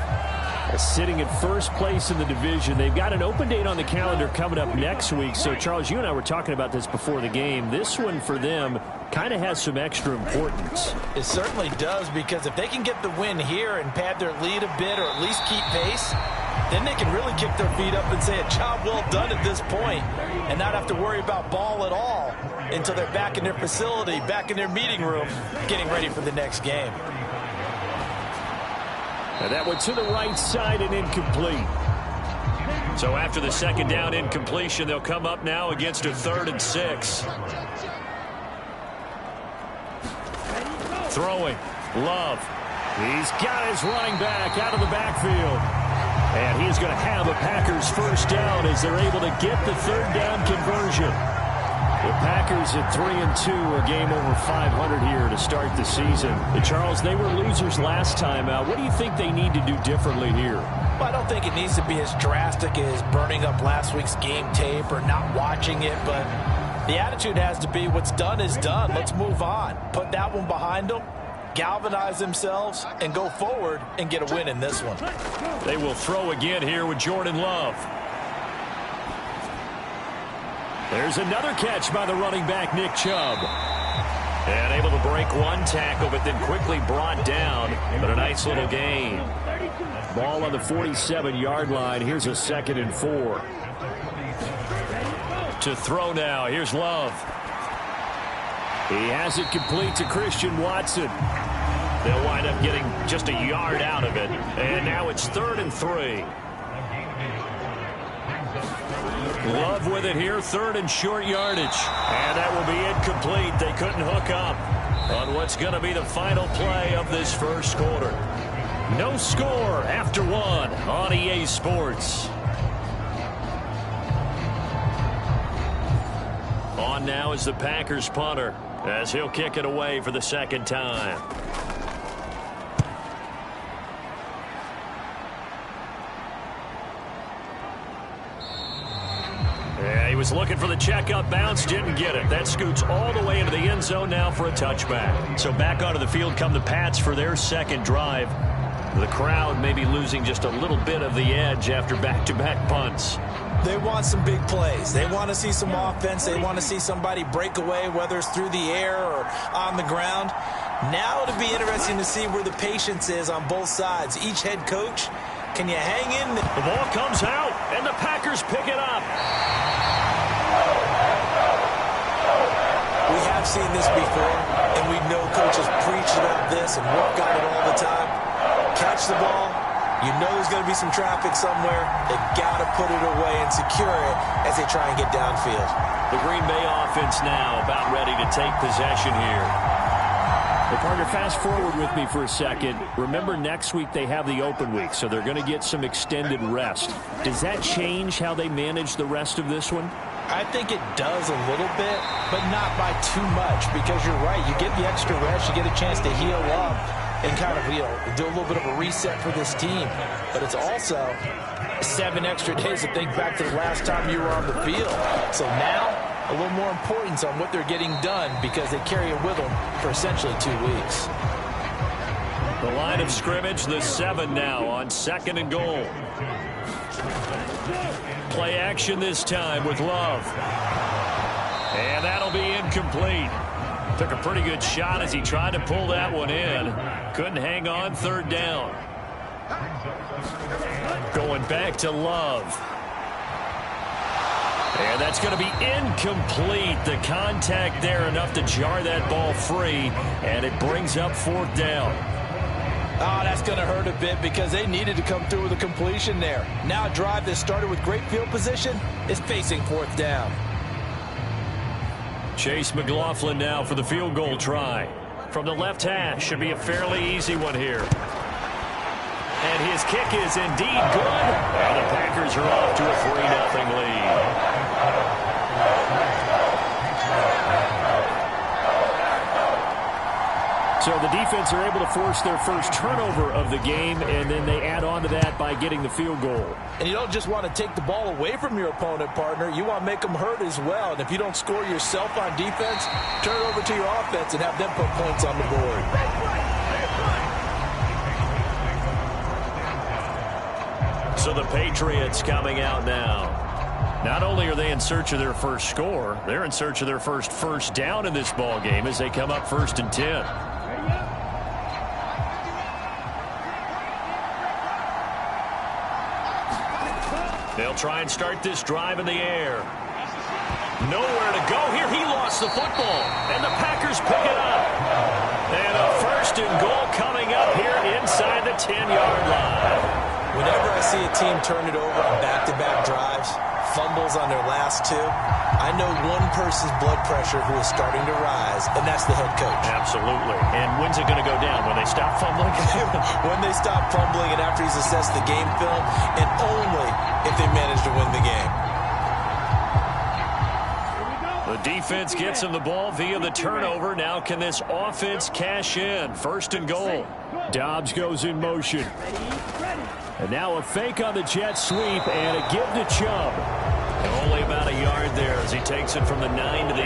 Sitting at 1st place in the division. They've got an open date on the calendar coming up next week. So, Charles, you and I were talking about this before the game. This one for them kind of has some extra importance. It certainly does, because if they can get the win here and pad their lead a bit or at least keep pace, then they can really kick their feet up and say a job well done at this point and not have to worry about ball at all until they're back in their facility, back in their meeting room, getting ready for the next game. And that one to the right side and incomplete. So after the second down incompletion, they'll come up now against a 3rd and 6. Throwing. Love. He's got his running back out of the backfield. And he's going to have a Packers first down as they're able to get the 3rd down conversion. The Packers at 3-2, a game over 500 here to start the season. Charles, they were losers last time out. What do you think they need to do differently here? Well, I don't think it needs to be as drastic as burning up last week's game tape or not watching it, but the attitude has to be what's done is done. Let's move on. Put that one behind them, galvanize themselves, and go forward and get a win in this one. They will throw again here with Jordan Love. There's another catch by the running back, Nick Chubb. And able to break one tackle, but then quickly brought down. But a nice little gain. Ball on the 47-yard line. Here's a 2nd and 4. To throw now. Here's Love. He has it complete to Christian Watson. They'll wind up getting just a yard out of it. And now it's 3rd and 3. Love with it here, 3rd and short yardage. And that will be incomplete. They couldn't hook up on what's going to be the final play of this first quarter. No score after 1 on EA Sports. On now is the Packers punter as he'll kick it away for the 2nd time. Yeah, he was looking for the checkup bounce, didn't get it. That scoots all the way into the end zone now for a touchback. So back onto the field come the Pats for their 2nd drive. The crowd may be losing just a little bit of the edge after back-to-back punts. They want some big plays. They want to see some offense. They want to see somebody break away, whether it's through the air or on the ground. Now it'll be interesting to see where the patience is on both sides. Each head coach, can you hang in? The ball comes out, and the Packers pick it up. We have seen this before, and we know coaches preach about this and work on it all the time. Catch the ball. You know there's going to be some traffic somewhere. They've got to put it away and secure it as they try and get downfield. The Green Bay offense now about ready to take possession here. Well, partner, fast forward with me for a second. Remember, next week they have the open week, so they're going to get some extended rest. Does that change how they manage the rest of this one? I think it does a little bit, but not by too much, because you're right. You get the extra rest, you get a chance to heal up and kind of, do a little bit of a reset for this team. But it's also 7 extra days to think back to the last time you were on the field. So now, a little more importance on what they're getting done because they carry it with them for essentially 2 weeks. The line of scrimmage, the 7 now on 2nd and goal. Play action this time with Love. And that'll be incomplete. Took a pretty good shot as he tried to pull that one in. Couldn't hang on, 3rd down. Going back to Love. And that's going to be incomplete. The contact there enough to jar that ball free. And it brings up 4th down. Oh, that's going to hurt a bit because they needed to come through with a completion there. Now a drive that started with great field position is facing 4th down. Chase McLaughlin now for the field goal try. From the left hash, should be a fairly easy one here. And his kick is indeed good. And the Packers are off to a 3-0 lead. So the defense are able to force their first turnover of the game, and then they add on to that by getting the field goal. And you don't just want to take the ball away from your opponent, partner. You want to make them hurt as well. And if you don't score yourself on defense, turn it over to your offense and have them put points on the board. So the Patriots coming out now. Not only are they in search of their first score, they're in search of their first down in this ball game as they come up 1st and 10. They'll try and start this drive in the air. Nowhere to go here. He lost the football, and the Packers pick it up. And a 1st and goal coming up here inside the 10-yard line. Whenever I see a team turn it over on back-to-back drives, fumbles on their last two, I know one person's blood pressure who is starting to rise, and that's the head coach. Absolutely. And when's it going to go down? When they stop fumbling? When they stop fumbling and after he's assessed the game film, and only if they manage to win the game. The defense gets him the ball via the turnover. Now can this offense cash in? 1st and goal. Dobbs goes in motion. And now a fake on the jet sweep and a give to Chubb. Only about a yard there as he takes it from the 9 to the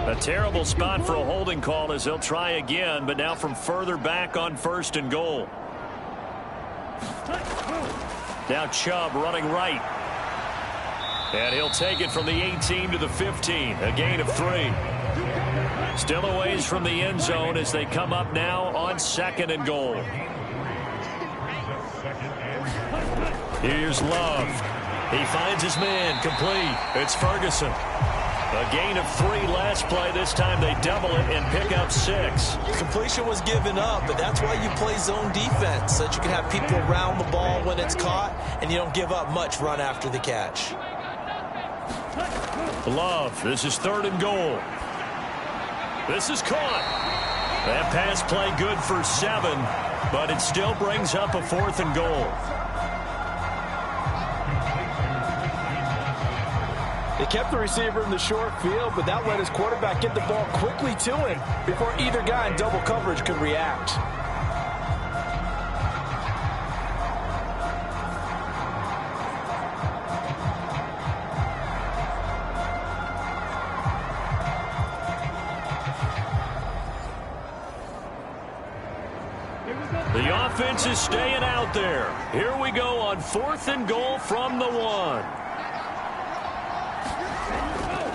8. A terrible spot for a holding call as they'll try again, but now from further back on 1st and goal. Now Chubb running right. And he'll take it from the 18 to the 15. A gain of 3. Still a ways from the end zone as they come up now on 2nd and goal. Here's Love. He finds his man complete. It's Ferguson. A gain of 3 last play. This time they double it and pick up 6. Completion was given up, but that's why you play zone defense, so that you can have people around the ball when it's caught, and you don't give up much run after the catch. Love. This is 3rd and goal. This is caught. That pass play good for 7, but it still brings up a 4th and goal. They kept the receiver in the short field, but that let his quarterback get the ball quickly to him before either guy in double coverage could react. The offense is staying out there. Here we go on 4th and goal from the 1.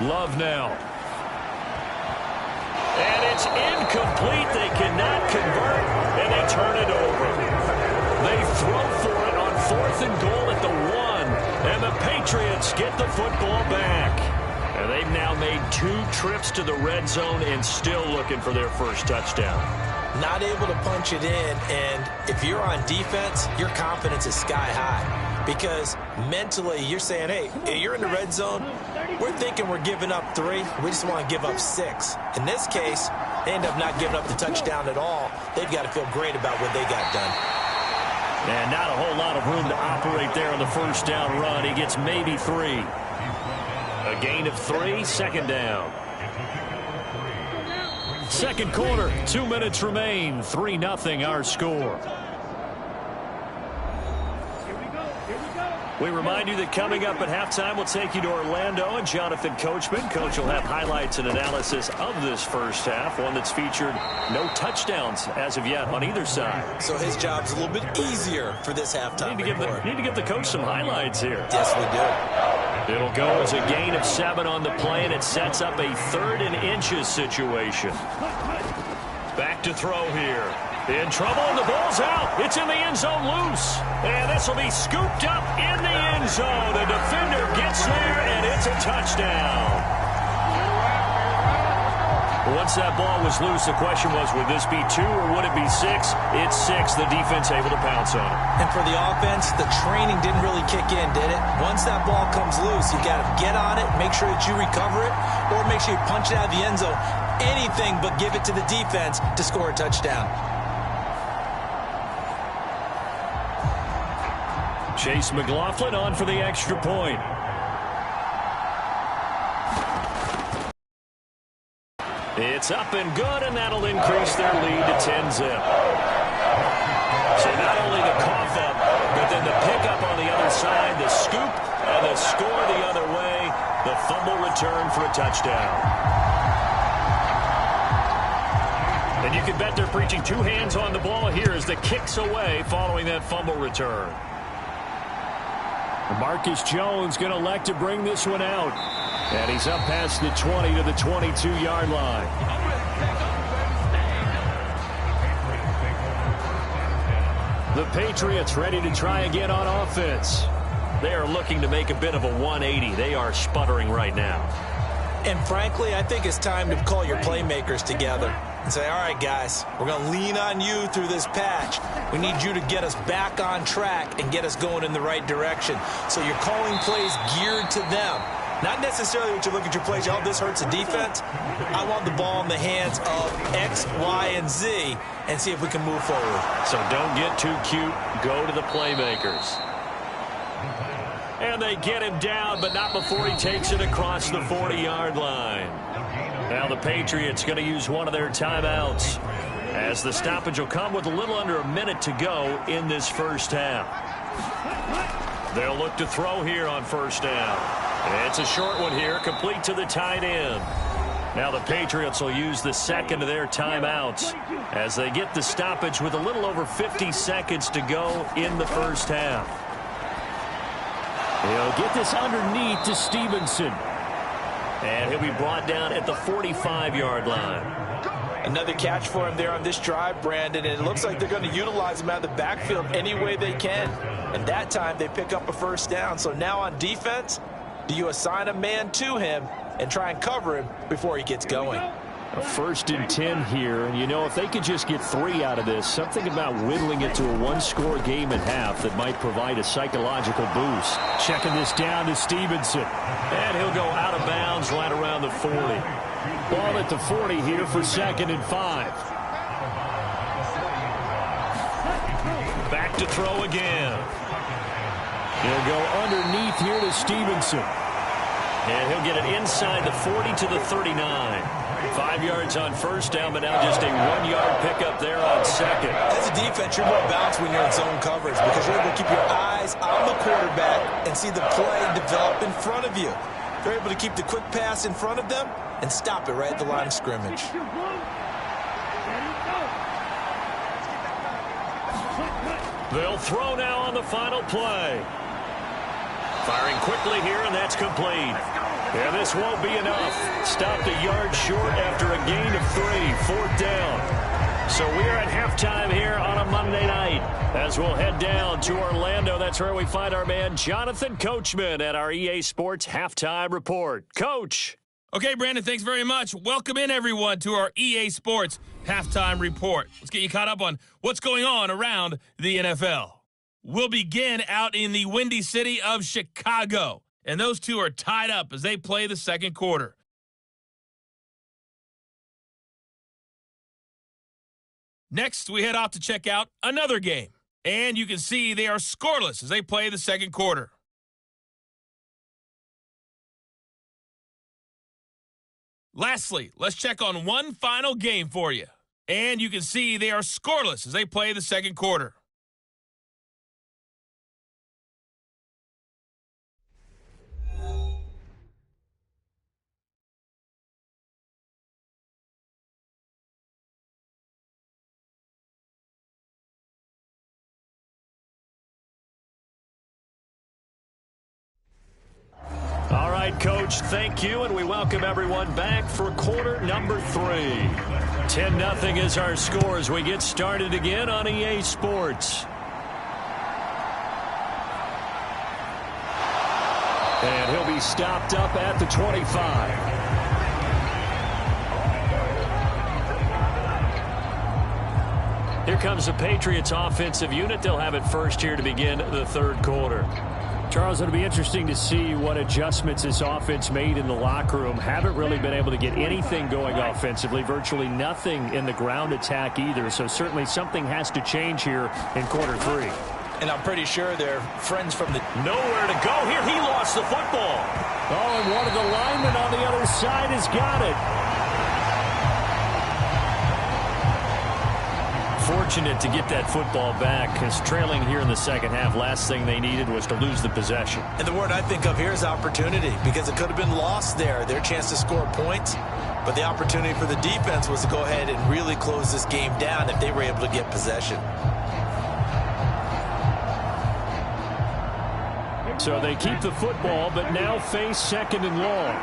Love now. And it's incomplete. They cannot convert, and they turn it over. They throw for it on 4th and goal at the 1, and the Patriots get the football back. And they've now made 2 trips to the red zone and still looking for their first touchdown. Not able to punch it in, and if you're on defense, your confidence is sky high. Because mentally, you're saying, hey, you're in the red zone. We're thinking we're giving up 3. We just want to give up 6. In this case, they end up not giving up the touchdown at all. They've got to feel great about what they got done. And not a whole lot of room to operate there on the first down run. He gets maybe 3. A gain of 3, 2nd down. 2nd quarter, 2 minutes remain. 3-0 our score. We remind you that coming up at halftime, we'll take you to Orlando and Jonathan Coachman. Coach will have highlights and analysis of this first half, one that's featured no touchdowns as of yet on either side. So his job's a little bit easier for this halftime report. Need to give the coach some highlights here. Yes, we do. It'll go as a gain of 7 on the play, and it sets up a 3rd and inches situation. Back to throw here. In trouble, and the ball's out. It's in the end zone loose. And this will be scooped up in the end zone. The defender gets there, and it's a touchdown. Once that ball was loose, the question was, would this be 2 or would it be 6? It's 6. The defense able to pounce on it. And for the offense, the training didn't really kick in, did it? Once that ball comes loose, you got to get on it, make sure that you recover it, or make sure you punch it out of the end zone. Anything but give it to the defense to score a touchdown. Chase McLaughlin on for the extra point. It's up and good, and that'll increase their lead to 10-zip. So not only the cough up, but then the pickup on the other side, the scoop, and the score the other way, the fumble return for a touchdown. And you can bet they're preaching 2 hands on the ball here as the kick's away following that fumble return. Marcus Jones going to elect to bring this one out. And he's up past the 20 to the 22-yard line. The Patriots ready to try again on offense. They are looking to make a bit of a 180. They are sputtering right now. And frankly, I think it's time to call your playmakers together. and say, all right, guys, we're going to lean on you through this patch. We need you to get us back on track and get us going in the right direction. So you're calling plays geared to them. Not necessarily what you look at your plays, oh, this hurts the defense. I want the ball in the hands of X, Y, and Z and see if we can move forward. So don't get too cute. Go to the playmakers. And they get him down, but not before he takes it across the 40-yard line. Now the Patriots going to use one of their timeouts, as the stoppage will come with a little under a minute to go in this first half. They'll look to throw here on first down. It's a short one here, complete to the tight end. Now the Patriots will use the second of their timeouts as they get the stoppage with a little over 50 seconds to go in the first half. He'll get this underneath to Stevenson. And he'll be brought down at the 45-yard line. Another catch for him there on this drive, Brandon, and it looks like they're going to utilize him out of the backfield any way they can. And that time they pick up a first down. So now on defense, do you assign a man to him and try and cover him before he gets going? A 1st and 10 here, and you know, if they could just get 3 out of this, something about whittling it to a one-score game at half that might provide a psychological boost. Checking this down to Stevenson. And he'll go out of bounds right around the 40. Ball at the 40 here for 2nd and 5. Back to throw again. He'll go underneath here to Stevenson. And he'll get it inside the 40 to the 39. 5 yards on first down, but now just a 1-yard pickup there on second. As a defense, you're more balanced when you're in zone coverage because you're able to keep your eyes on the quarterback and see the play develop in front of you. They're able to keep the quick pass in front of them and stop it right at the line of scrimmage. They'll throw now on the final play. Firing quickly here, and that's complete. Yeah, this won't be enough. Stopped a yard short after a gain of 3, 4th down. So we're at halftime here on a Monday night as we'll head down to Orlando. That's where we find our man Jonathan Coachman at our EA Sports Halftime Report. Coach. Okay, Brandon, thanks very much. Welcome in, everyone, to our EA Sports Halftime Report. Let's get you caught up on what's going on around the NFL. We'll begin out in the Windy City of Chicago, and those two are tied up as they play the second quarter. Next, we head off to check out another game, and you can see they are scoreless as they play the second quarter. Lastly, let's check on one final game for you, and you can see they are scoreless as they play the second quarter. All right, Coach, thank you, and we welcome everyone back for quarter number 3. 10-0 is our score as we get started again on EA Sports. And he'll be stopped up at the 25. Here comes the Patriots offensive unit. They'll have it first here to begin the third quarter. Charles, it'll be interesting to see what adjustments this offense made in the locker room. Haven't really been able to get anything going offensively, virtually nothing in the ground attack either. So certainly something has to change here in quarter 3. And I'm pretty sure they're friends from the... Nowhere to go here. He lost the football. Oh, and one of the linemen on the other side has got it. Fortunate to get that football back, because trailing here in the second half, last thing they needed was to lose the possession. And the word I think of here is opportunity, because it could have been lost there, their chance to score points. But the opportunity for the defense was to go ahead and really close this game down if they were able to get possession. So they keep the football, but now face 2nd and long.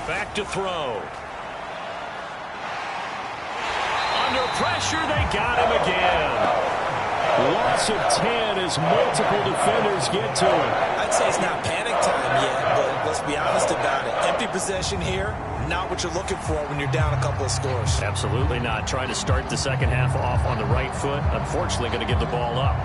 Back to throw. Under pressure, they got him again. Loss of 10 as multiple defenders get to it. I'd say it's not panic time yet, but let's be honest about it. Empty possession here, not what you're looking for when you're down a couple of scores. Absolutely not. Trying to start the second half off on the right foot. Unfortunately, going to give the ball up.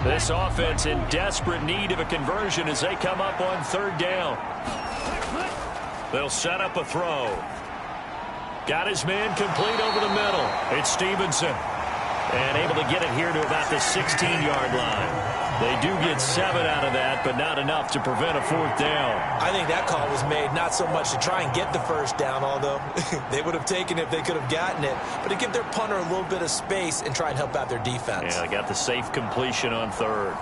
This offense in desperate need of a conversion as they come up on third down. They'll set up a throw. Got his man complete over the middle. It's Stevenson. And able to get it here to about the 16-yard line. They do get 7 out of that, but not enough to prevent a fourth down. I think that call was made not so much to try and get the first down, although they would have taken it if they could have gotten it, but to give their punter a little bit of space and try and help out their defense. Yeah, they got the safe completion on third.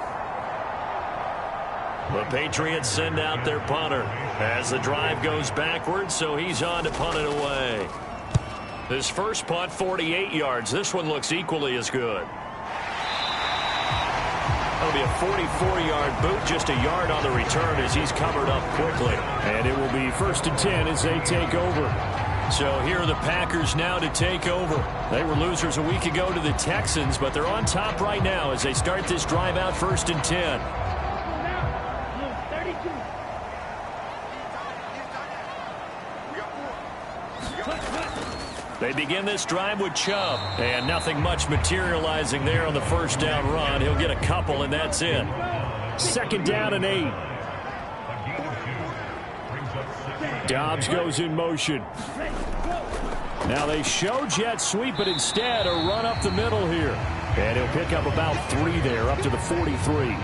The Patriots send out their punter as the drive goes backwards, so he's on to punt it away. His first punt, 48 yards. This one looks equally as good. That'll be a 44-yard boot, just a yard on the return as he's covered up quickly. And it will be 1st and 10 as they take over. So here are the Packers now to take over. They were losers a week ago to the Texans, but they're on top right now as they start this drive out 1st and 10. They begin this drive with Chubb. And nothing much materializing there on the first down run. He'll get a couple, and that's it. 2nd down and 8. Dobbs goes in motion. Now they show jet sweep, but instead a run up the middle here. And he'll pick up about 3 there, up to the 43.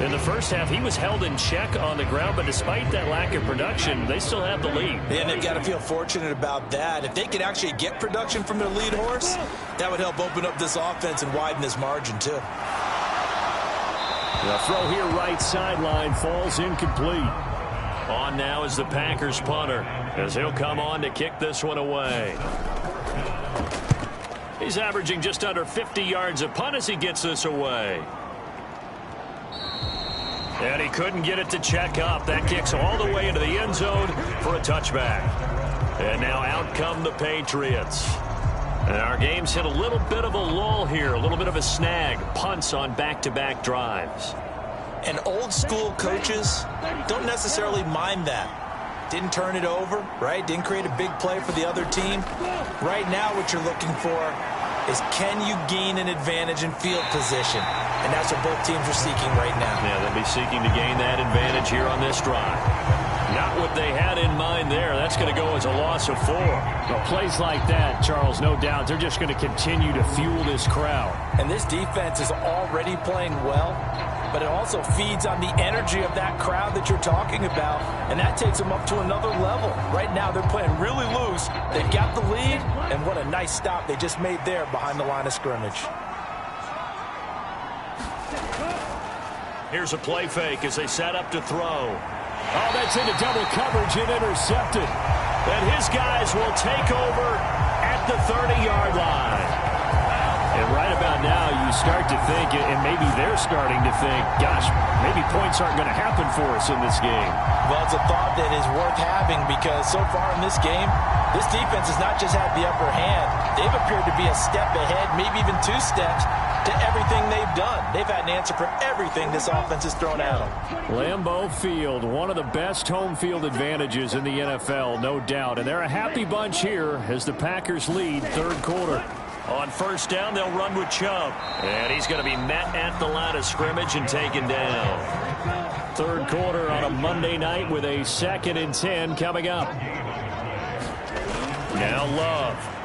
In the first half, he was held in check on the ground, but despite that lack of production, they still have the lead. And they've got to feel fortunate about that. If they could actually get production from their lead horse, that would help open up this offense and widen this margin, too. The throw here, right sideline, falls incomplete. On now is the Packers punter, as he'll come on to kick this one away. He's averaging just under 50 yards a punt as he gets this away. And he couldn't get it to check up. That kicks all the way into the end zone for a touchback. And now out come the Patriots. And our game's hit a little bit of a lull here, a little bit of a snag. Punts on back-to-back drives. And old-school coaches don't necessarily mind that. Didn't turn it over, right? Didn't create a big play for the other team. Right now what you're looking for is, can you gain an advantage in field position? And that's what both teams are seeking right now. Yeah, they'll be seeking to gain that advantage here on this drive. Not what they had in mind there. That's going to go as a loss of 4. Well, plays like that, Charles, no doubt, they're just going to continue to fuel this crowd. And this defense is already playing well, but it also feeds on the energy of that crowd that you're talking about, and that takes them up to another level. Right now, they're playing really loose. They've got the lead, and what a nice stop they just made there behind the line of scrimmage. Here's a play fake as they set up to throw. Oh, that's into double coverage and intercepted. And his guys will take over at the 30-yard line. And right about now, you start to think, and maybe they're starting to think, gosh, maybe points aren't going to happen for us in this game. Well, it's a thought that is worth having because so far in this game, this defense has not just had the upper hand. They've appeared to be a step ahead, maybe even 2 steps to everything they've done. They've had an answer for everything this offense has thrown at them. Lambeau Field, one of the best home field advantages in the NFL, no doubt. And they're a happy bunch here as the Packers lead 3rd quarter. On first down, they'll run with Chubb. And he's going to be met at the line of scrimmage and taken down. 3rd quarter on a Monday night with a 2nd and 10 coming up. Now Love.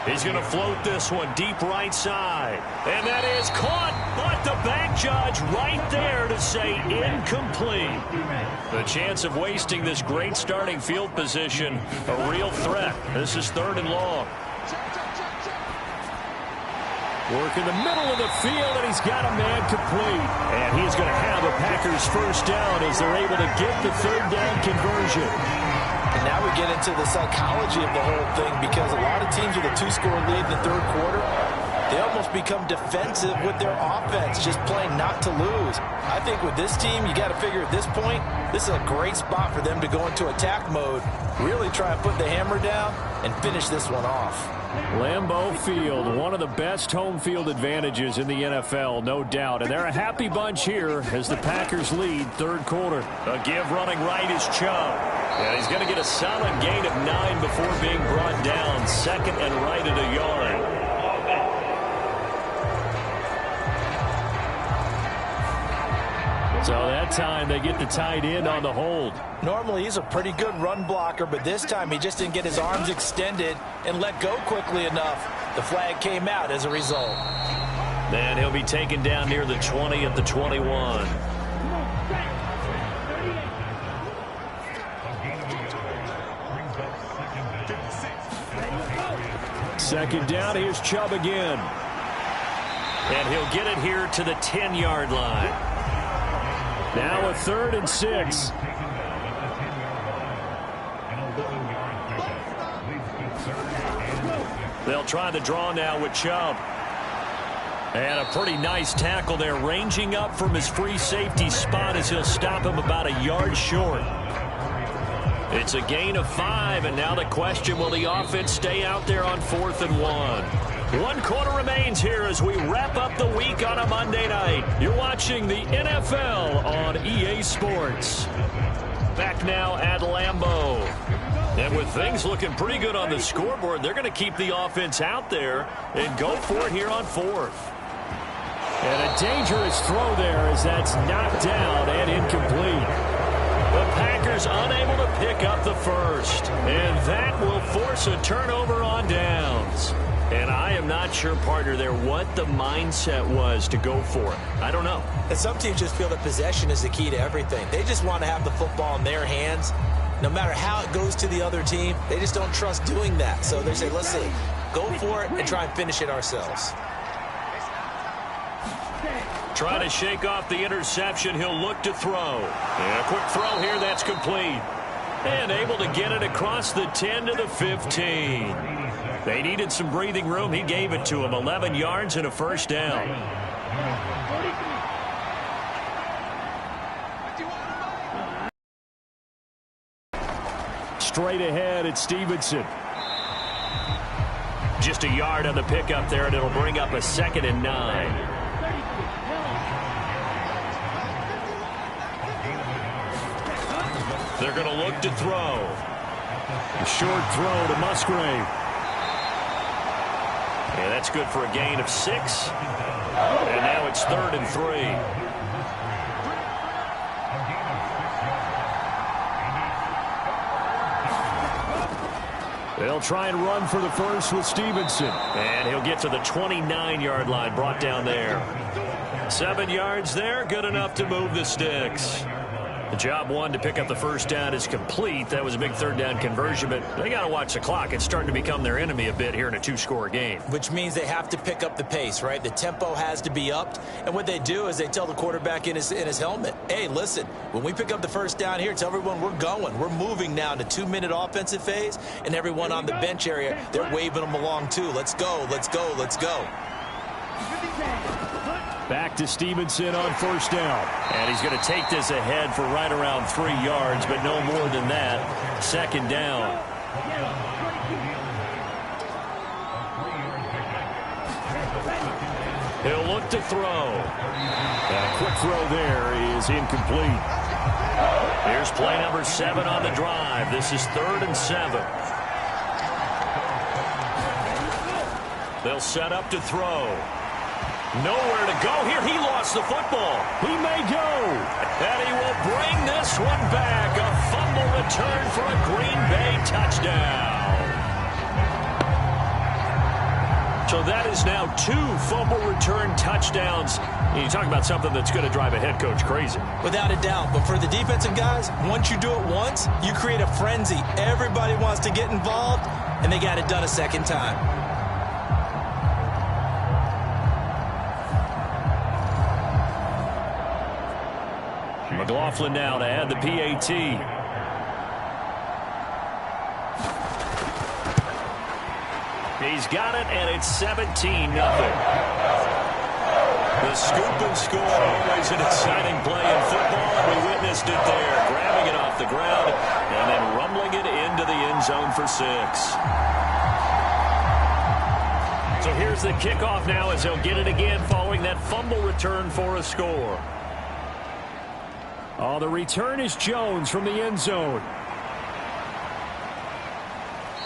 He's going to float this one deep right side. And that is caught, but the back judge right there to say incomplete. The chance of wasting this great starting field position, a real threat. This is 3rd and long. Work in the middle of the field, and he's got a man complete. And he's going to have a Packers first down as they're able to get the 3rd down conversion. And now we get into the psychology of the whole thing because a lot of teams with a 2-score lead in the 3rd quarter, they almost become defensive with their offense, just playing not to lose. I think with this team, you got to figure at this point, this is a great spot for them to go into attack mode, really try and put the hammer down and finish this one off. Lambeau Field, one of the best home field advantages in the NFL, no doubt. And they're a happy bunch here as the Packers lead third quarter. A give running right is Chubb. And he's going to get a solid gain of 9 before being brought down. Second and right at a yard. So that time they get the tight end on the hold. Normally he's a pretty good run blocker, but this time he just didn't get his arms extended and let go quickly enough. The flag came out as a result. And he'll be taken down near the 20 at the 21. Second down, here's Chubb again. And he'll get it here to the 10-yard line. Now a 3rd and 6. They'll try the draw now with Chubb. And a pretty nice tackle there, ranging up from his free safety spot as he'll stop him about a yard short. It's a gain of 5, and now the question, will the offense stay out there on 4th and 1? 1 quarter remains here as we wrap up the week on a Monday night. You're watching the NFL on EA Sports. Back now at Lambeau. And with things looking pretty good on the scoreboard, they're going to keep the offense out there and go for it here on 4th. And a dangerous throw there as that's knocked down and incomplete. The Packers unable to pick up the first. And that will force a turnover on downs. And I am not sure, partner, there what the mindset was to go for it. I don't know. And some teams just feel that possession is the key to everything. They just want to have the football in their hands. No matter how it goes to the other team, they just don't trust doing that. So they say, listen, go for it and try and finish it ourselves. Trying to shake off the interception. He'll look to throw. And a quick throw here. That's complete. And able to get it across the 10 to the 15. They needed some breathing room. He gave it to them. 11 yards and a first down. Straight ahead at Stevenson. Just a yard on the pickup there, and it'll bring up a 2nd and 9. They're going to look to throw. A short throw to Musgrave. Yeah, that's good for a gain of 6. And now it's 3rd and 3. They'll try and run for the first with Stevenson. And he'll get to the 29-yard line, brought down there. 7 yards there, good enough to move the sticks. The job one to pick up the first down is complete. That was a big 3rd down conversion, but they got to watch the clock. It's starting to become their enemy a bit here in a 2-score game. Which means they have to pick up the pace, right? The tempo has to be upped. And what they do is they tell the quarterback in his helmet, hey, listen, when we pick up the first down here, tell everyone we're going. We're moving now to 2-minute offensive phase, and everyone on the bench area, they're waving them along too. Let's go, let's go, let's go. Back to Stevenson on first down. And he's going to take this ahead for right around 3 yards, but no more than that. 2nd down. He'll look to throw. A quick throw there is incomplete. Here's play number 7 on the drive. This is 3rd and 7. They'll set up to throw. Nowhere to go here. He lost the football. He may go. And he will bring this one back. A fumble return for a Green Bay touchdown. So that is now 2 fumble return touchdowns. You talk about something that's going to drive a head coach crazy. Without a doubt. But for the defensive guys, once you do it once, you create a frenzy. Everybody wants to get involved, and they got it done a second time. McLaughlin now to add the PAT. He's got it, and it's 17-0. The scoop and score, always an exciting play in football, and we witnessed it there, grabbing it off the ground and then rumbling it into the end zone for 6. So here's the kickoff now as he'll get it again following that fumble return for a score. Oh, the return is Jones from the end zone.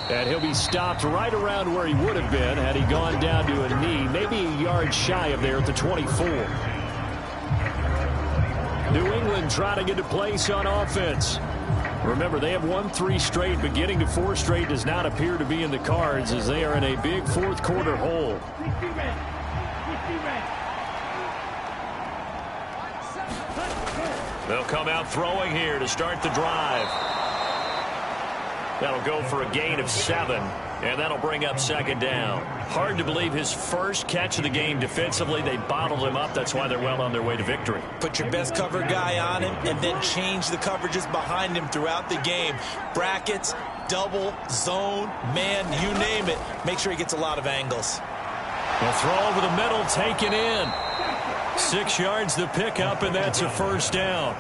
And he'll be stopped right around where he would have been had he gone down to a knee, maybe a yard shy of there at the 24. New England trying to get a place on offense. Remember, they have won 3 straight, but getting to 4 straight does not appear to be in the cards as they are in a big fourth quarter hole. They'll come out throwing here to start the drive. That'll go for a gain of 7, and that'll bring up second down. Hard to believe his first catch of the game defensively. They bottled him up. That's why they're well on their way to victory. Put your best cover guy on him and then change the coverages behind him throughout the game. Brackets, double, zone, man, you name it. Make sure he gets a lot of angles. They'll throw over the middle, taken in. 6 yards the pickup, and that's a first down.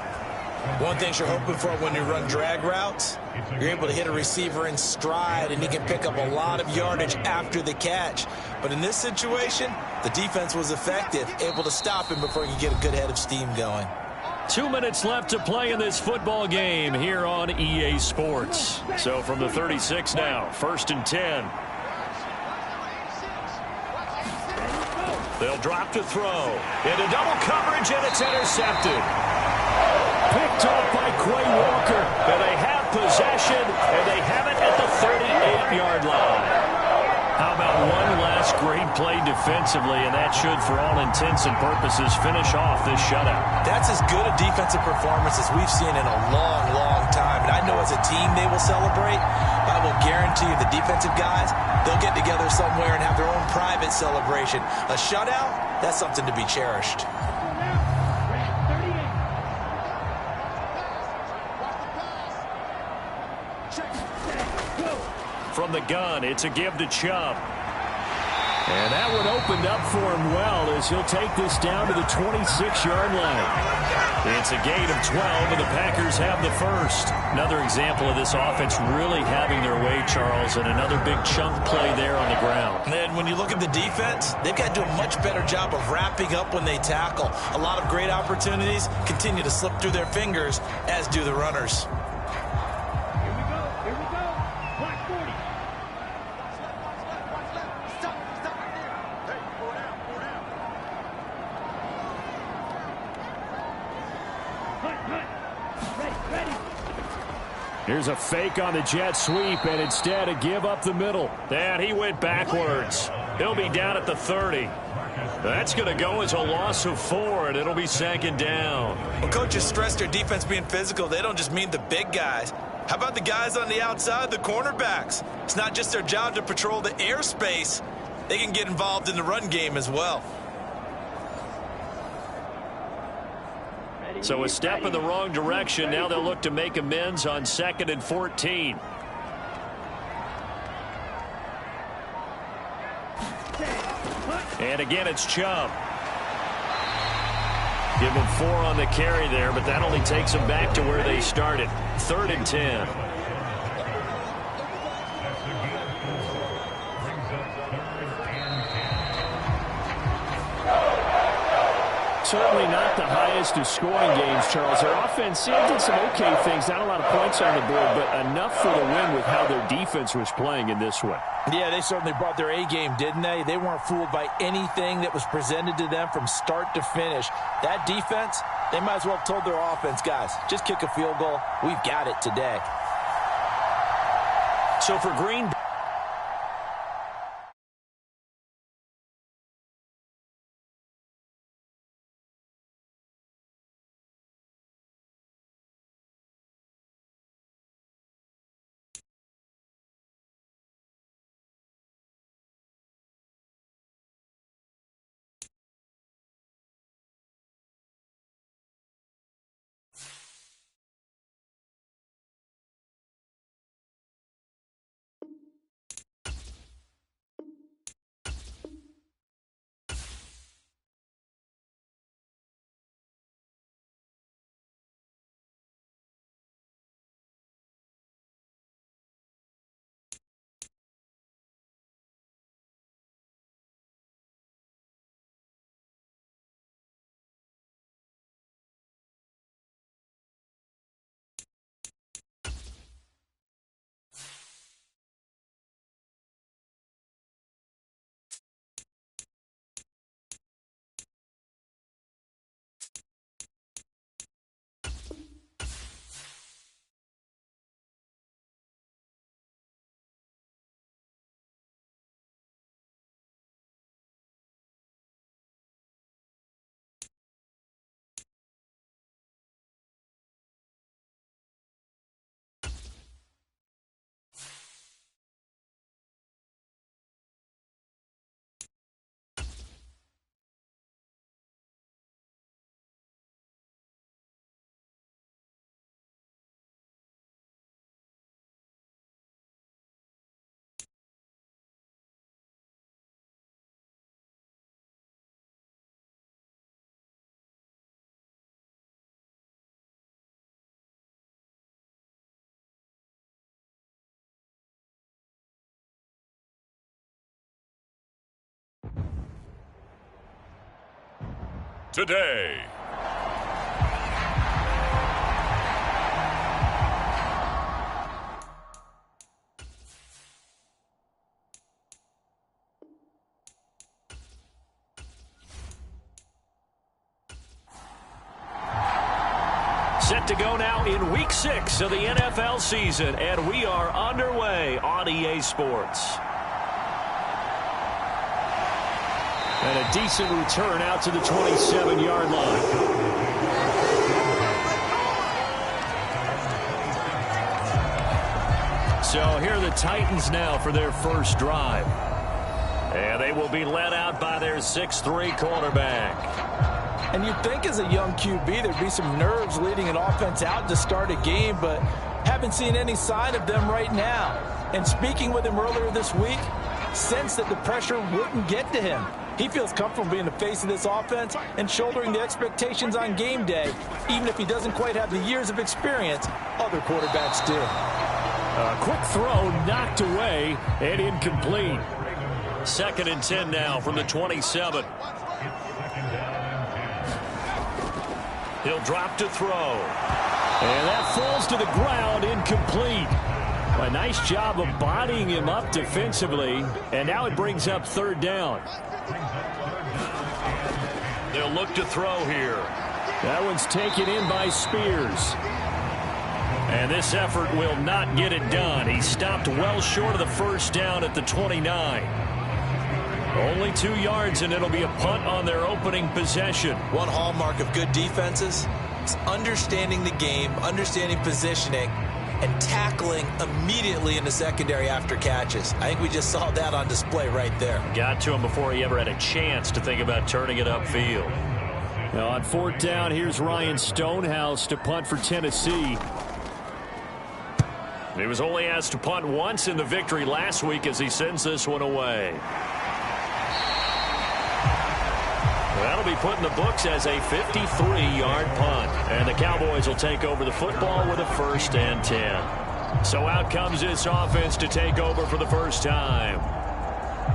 One thing you're hoping for when you run drag routes, you're able to hit a receiver in stride, and he can pick up a lot of yardage after the catch. But in this situation, the defense was effective, able to stop him before he could get a good head of steam going. 2 minutes left to play in this football game here on EA Sports. So from the 36 now, 1st and 10. They'll drop to throw. Into double coverage, and it's intercepted. Picked off by Quay Walker, and they have possession, and they have it at the 38-yard line. How about one last great play defensively, and that should, for all intents and purposes, finish off this shutout. That's as good a defensive performance as we've seen in a long, long time. And I know as a team they will celebrate. I will guarantee you the defensive guys, they'll get together somewhere and have their own private celebration. A shutout, that's something to be cherished. From the gun, it's a give to Chubb. And that one opened up for him well as he'll take this down to the 26-yard line. It's a gain of 12, and the Packers have the first. Another example of this offense really having their way, Charles, and another big chunk play there on the ground. And when you look at the defense, they've got to do a much better job of wrapping up when they tackle. A lot of great opportunities continue to slip through their fingers, as do the runners. Here's a fake on the jet sweep, and instead a give up the middle. And he went backwards. He'll be down at the 30. That's going to go as a loss of 4, and it'll be second down. When coaches stress their defense being physical, they don't just mean the big guys. How about the guys on the outside, the cornerbacks? It's not just their job to patrol the airspace. They can get involved in the run game as well. So a step in the wrong direction. Now they'll look to make amends on 2nd and 14. And again, it's Chubb. Give them 4 on the carry there, but that only takes them back to where they started. 3rd and 10. Certainly not the highest of scoring games, Charles. Their offense did some okay things. Not a lot of points on the board, but enough for the win with how their defense was playing in this one. Yeah, they certainly brought their A game, didn't they? They weren't fooled by anything that was presented to them from start to finish. That defense, they might as well have told their offense, guys, just kick a field goal. We've got it today. So for Green Bay, today. Set to go now in Week 6 of the NFL season, and we are underway on EA Sports. And a decent return out to the 27-yard line. So here are the Titans now for their first drive. And they will be led out by their 6'3" quarterback. And you'd think as a young QB there'd be some nerves leading an offense out to start a game, but haven't seen any sign of them right now. And speaking with him earlier this week, sensed that the pressure wouldn't get to him. He feels comfortable being the face of this offense and shouldering the expectations on game day, even if he doesn't quite have the years of experience other quarterbacks do. A quick throw knocked away and incomplete. 2nd and 10 now from the 27. He'll drop to throw. And that falls to the ground, incomplete. A nice job of bodying him up defensively. And now it brings up 3rd down. They'll look to throw here. That one's taken in by Spears. And this effort will not get it done. He stopped well short of the 1st down at the 29. Only 2 yards, and it'll be a punt on their opening possession. One hallmark of good defenses is understanding the game, understanding positioning, and tackling immediately in the secondary after catches. I think we just saw that on display right there. Got to him before he ever had a chance to think about turning it upfield. Now on 4th down, here's Ryan Stonehouse to punt for Tennessee. He was only asked to punt once in the victory last week as he sends this one away. That'll be put in the books as a 53-yard punt. And the Cowboys will take over the football with a 1st and 10. So out comes this offense to take over for the first time.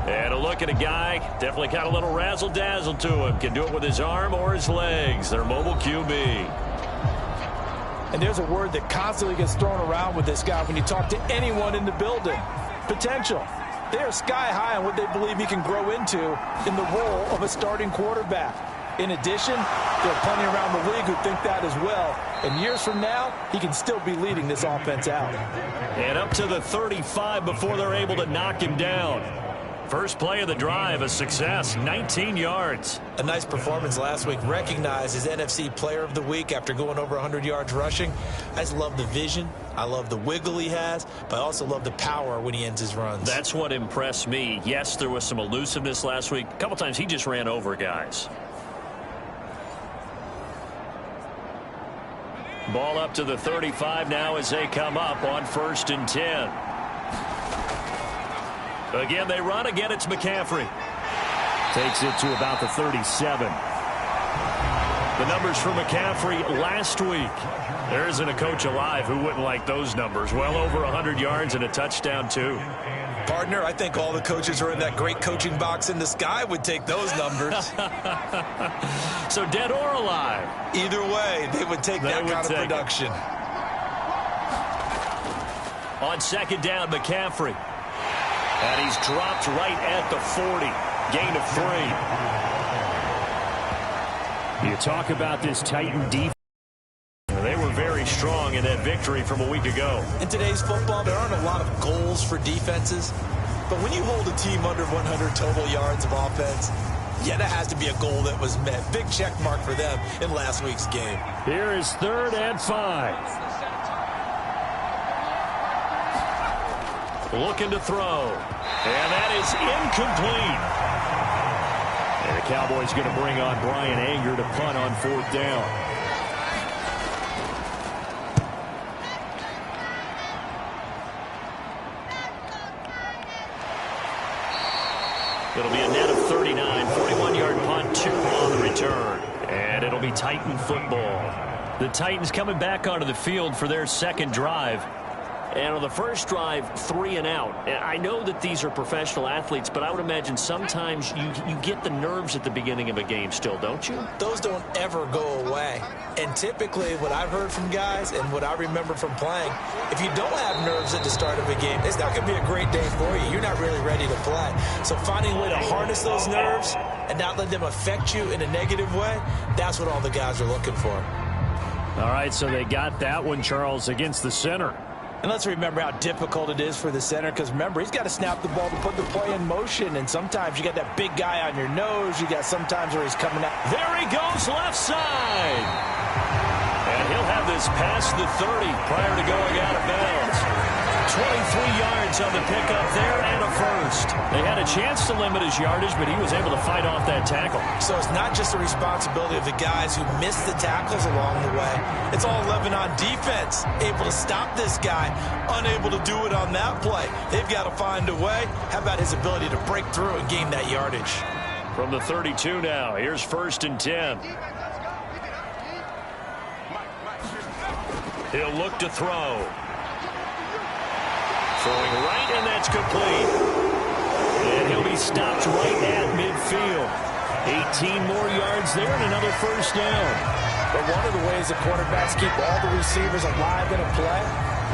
And a look at a guy, definitely got a little razzle-dazzle to him. Can do it with his arm or his legs. Their mobile QB. And there's a word that constantly gets thrown around with this guy when you talk to anyone in the building. Potential. They are sky high on what they believe he can grow into in the role of a starting quarterback. In addition, there are plenty around the league who think that as well. And years from now, he can still be leading this offense out. And up to the 35 before they're able to knock him down. First play of the drive, a success, 19 yards. A nice performance last week. Recognized as NFC Player of the Week after going over 100 yards rushing. I just love the vision. I love the wiggle he has, but I also love the power when he ends his runs. That's what impressed me. Yes, there was some elusiveness last week. A couple times he just ran over guys. Ball up to the 35 now as they come up on 1st and 10. Again, they run. Again, it's McCaffrey. Takes it to about the 37. The numbers for McCaffrey last week. There isn't a coach alive who wouldn't like those numbers. Well over 100 yards and a touchdown, too. Partner, I think all the coaches who are in that great coaching box in the sky would take those numbers. So dead or alive? Either way, they would take that kind of production. On 2nd down, McCaffrey. And he's dropped right at the 40. Gain of 3. You talk about this Titan defense. They were very strong in that victory from a week ago. In today's football, there aren't a lot of goals for defenses. But when you hold a team under 100 total yards of offense, yeah, that has to be a goal that was met. Big check mark for them in last week's game. Here is 3rd and 5. Looking to throw. And that is incomplete. And the Cowboys going to bring on Brian Anger to punt on 4th down. It'll be a net of 39, 41-yard punt, 2 on the return. And it'll be Titan football. The Titans coming back onto the field for their second drive. And on the first drive, 3 and out. I know that these are professional athletes, but I would imagine sometimes you get the nerves at the beginning of a game still, don't you? Those don't ever go away. And typically what I've heard from guys and what I remember from playing, if you don't have nerves at the start of a game, it's not going to be a great day for you. You're not really ready to play. So finding a way to harness those nerves and not let them affect you in a negative way, that's what all the guys are looking for. All right, so they got that one, Charles, against the center. And let's remember how difficult it is for the center, because remember, he's got to snap the ball to put the play in motion, and sometimes you got that big guy on your nose. You got sometimes where he's coming out. There he goes, left side. And he'll have this past the 30 prior to going out of bounds. 23 yards on the pickup there and a first. They had a chance to limit his yardage, but he was able to fight off that tackle. So it's not just the responsibility of the guys who missed the tackles along the way. It's all 11 on defense, able to stop this guy, unable to do it on that play. They've got to find a way. How about his ability to break through and gain that yardage? From the 32 now, here's 1st and 10. He'll look to throw. Throwing right, and that's complete. And he'll be stopped right at midfield. 18 more yards there and another first down. But one of the ways the quarterbacks keep all the receivers alive in a play,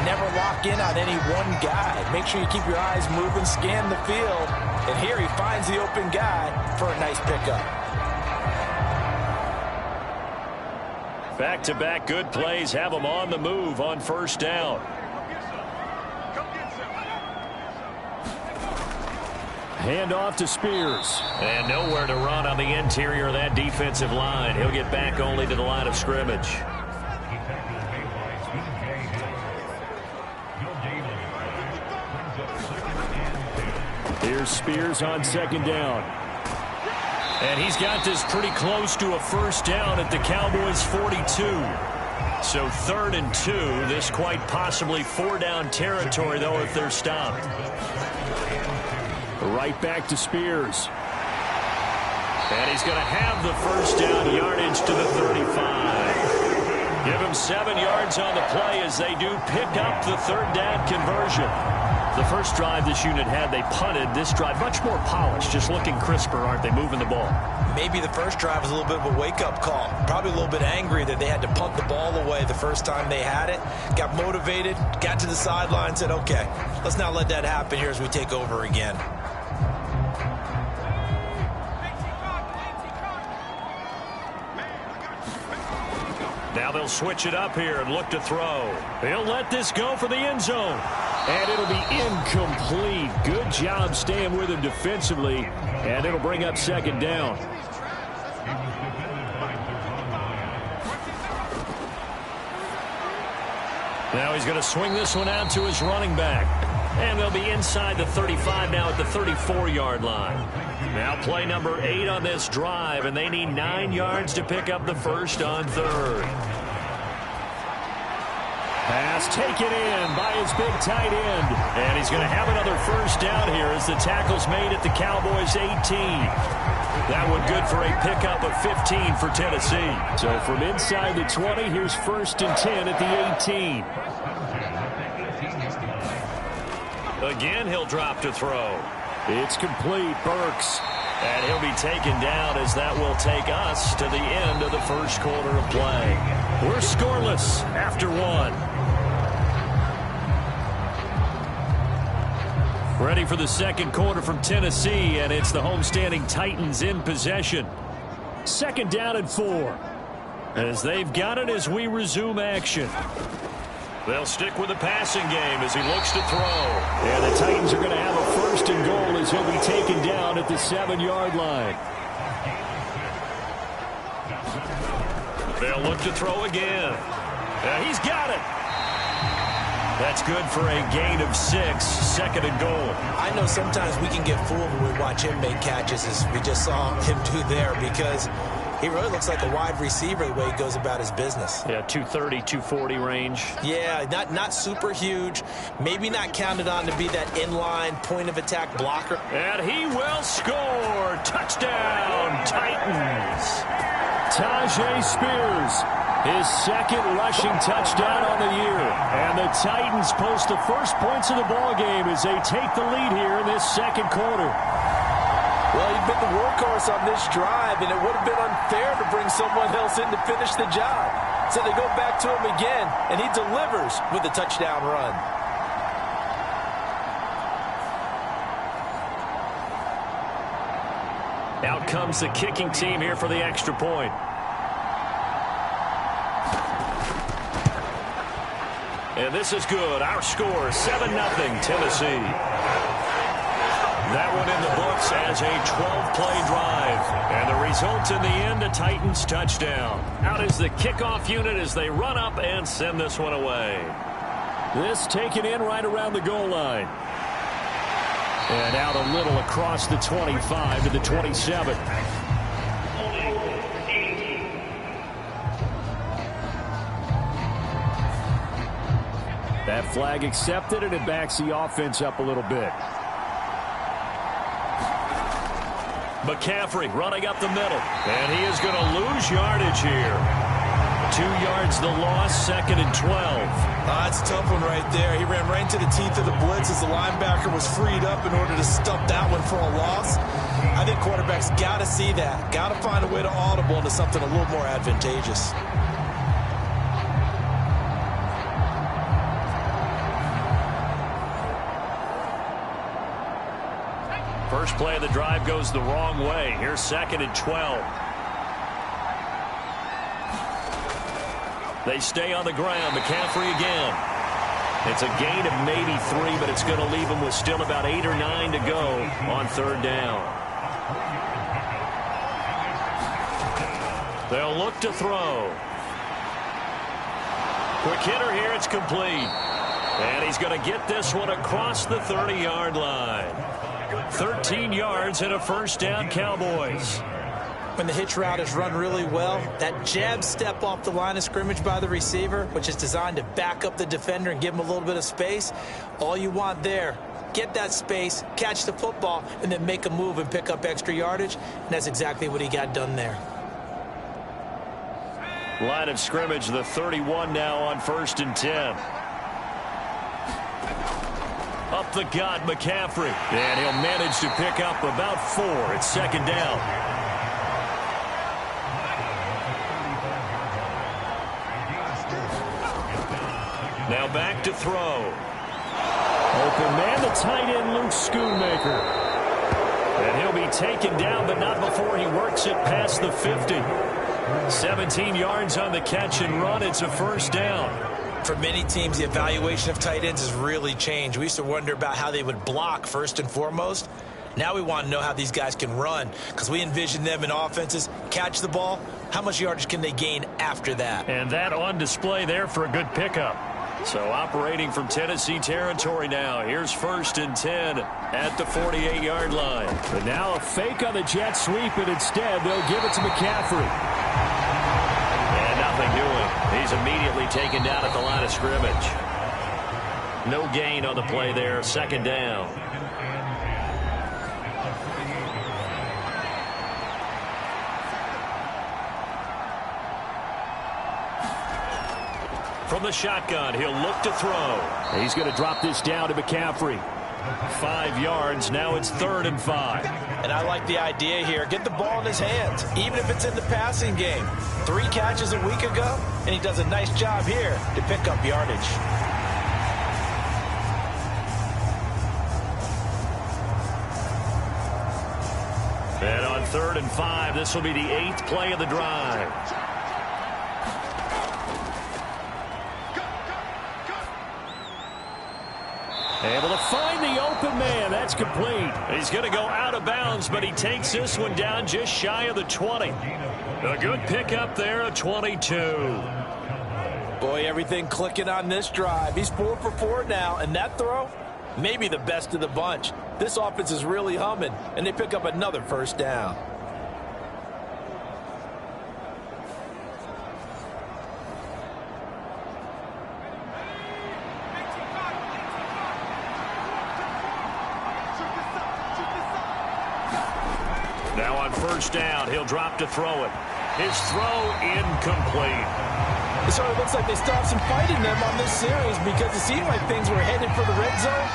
never lock in on any one guy. Make sure you keep your eyes moving, scan the field. And here he finds the open guy for a nice pickup. Back-to-back good plays have them on the move on first down. Hand off to Spears. And nowhere to run on the interior of that defensive line. He'll get back only to the line of scrimmage. Here's Spears on 2nd down. And he's got this pretty close to a first down at the Cowboys' 42. So 3rd and 2. This quite possibly 4-down territory, though, if they're stopped. Right back to Spears. And he's going to have the first down yardage to the 35. Give him 7 yards on the play as they do pick up the 3rd down conversion. The first drive this unit had, they punted. This drive, much more polished, just looking crisper, aren't they, moving the ball? Maybe the first drive was a little bit of a wake-up call. Probably a little bit angry that they had to punt the ball away the first time they had it. Got motivated, got to the sideline, said, okay, let's not let that happen here as we take over again. Now they'll switch it up here and look to throw. He'll let this go for the end zone. And it'll be incomplete. Good job staying with him defensively. And it'll bring up 2nd down. Now he's going to swing this one out to his running back. And they'll be inside the 35 now at the 34-yard line. Now play number 8 on this drive, and they need 9 yards to pick up the first on 3rd. Pass taken in by his big tight end. And he's going to have another first down here as the tackle's made at the Cowboys' 18. That one good for a pickup of 15 for Tennessee. So from inside the 20, here's 1st and 10 at the 18. Again, he'll drop to throw. It's complete. Burks. And he'll be taken down as that will take us to the end of the first quarter of play. We're scoreless after 1. Ready for the second quarter from Tennessee, and it's the homestanding Titans in possession. 2nd down and 4. As they've got it as we resume action. They'll stick with the passing game as he looks to throw. And the Titans are going to have a 1st and goal as he'll be taken down at the 7-yard line. They'll look to throw again. He's got it. That's good for a gain of 6, 2nd and goal. I know sometimes we can get fooled when we watch him make catches, as we just saw him do there, because he really looks like a wide receiver the way he goes about his business. Yeah, 230, 240 range. Yeah, not super huge. Maybe not counted on to be that inline point-of-attack blocker. And he will score. Touchdown, Titans. Tajay Spears. His second rushing touchdown on the year. And the Titans post the first points of the ballgame as they take the lead here in this second quarter. Well, he's been the workhorse on this drive, and it would have been unfair to bring someone else in to finish the job. So they go back to him again, and he delivers with a touchdown run. Out comes the kicking team here for the extra point. And this is good. Our score, 7-0 Tennessee. That one in the books as a 12-play drive. And the result in the end, a Titans touchdown. Out is the kickoff unit as they run up and send this one away. This taken in right around the goal line. And out a little across the 25 to the 27. That flag accepted, and it backs the offense up a little bit. McCaffrey running up the middle, and he is going to lose yardage here. 2 yards the loss, 2nd and 12. That's a tough one right there. He ran right into the teeth of the blitz as the linebacker was freed up in order to stop that one for a loss. I think quarterbacks got to see that. Got to find a way to audible into something a little more advantageous. First play of the drive goes the wrong way. Here's 2nd and 12. They stay on the ground. McCaffrey again. It's a gain of maybe 3, but it's going to leave them with still about 8 or 9 to go on 3rd down. They'll look to throw. Quick hitter here. It's complete. And he's going to get this one across the 30-yard line. 13 yards and a first down, Cowboys. When the hitch route is run really well, that jab step off the line of scrimmage by the receiver, which is designed to back up the defender and give him a little bit of space, all you want there, get that space, catch the football, and then make a move and pick up extra yardage, and that's exactly what he got done there. Line of scrimmage, the 31 now on 1st and 10. Up the gut, McCaffrey. And he'll manage to pick up about 4. It's 2nd down. Now back to throw. Open man, the tight end, Luke Schoonmaker. And he'll be taken down, but not before he works it past the 50. 17 yards on the catch and run. It's a first down. For many teams, the evaluation of tight ends has really changed. We used to wonder about how they would block first and foremost. Now we want to know how these guys can run, because we envision them in offenses, catch the ball, how much yardage can they gain after that? And that on display there for a good pickup. So operating from Tennessee territory now. Here's 1st and 10 at the 48-yard line. But now a fake on the jet sweep, and instead they'll give it to McCaffrey. And nothing doing. He's immediately taken down at the line of scrimmage. No gain on the play there. 2nd down. From the shotgun, he'll look to throw. He's going to drop this down to McCaffrey. 5 yards. Now it's 3rd and 5. And I like the idea here. Get the ball in his hands, even if it's in the passing game. 3 catches a week ago, and he does a nice job here to pick up yardage. And on 3rd and 5, this will be the 8th play of the drive. Able to find the open man. That's complete. He's going to go out of bounds, but he takes this one down just shy of the 20. A good pickup there, a 22. Boy, everything clicking on this drive. He's 4 for 4 now, and that throw, maybe the best of the bunch. This offense is really humming, and they pick up another first down. Now on 1st down, he'll drop to throw it. His throw incomplete. It sort of looks like they still have some fight in them on this series because it seemed like things were headed for the red zone.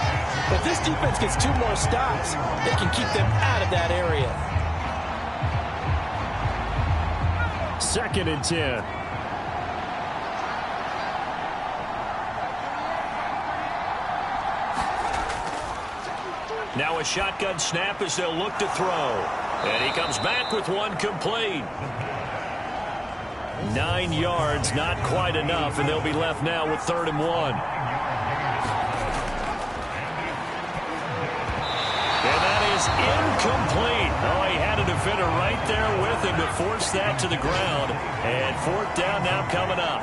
But if this defense gets 2 more stops, they can keep them out of that area. 2nd and 10. Now a shotgun snap as they'll look to throw. And he comes back with one complete. 9 yards, not quite enough, and they'll be left now with 3rd and 1. And that is incomplete. Oh, he had a defender right there with him to force that to the ground. And 4th down now coming up.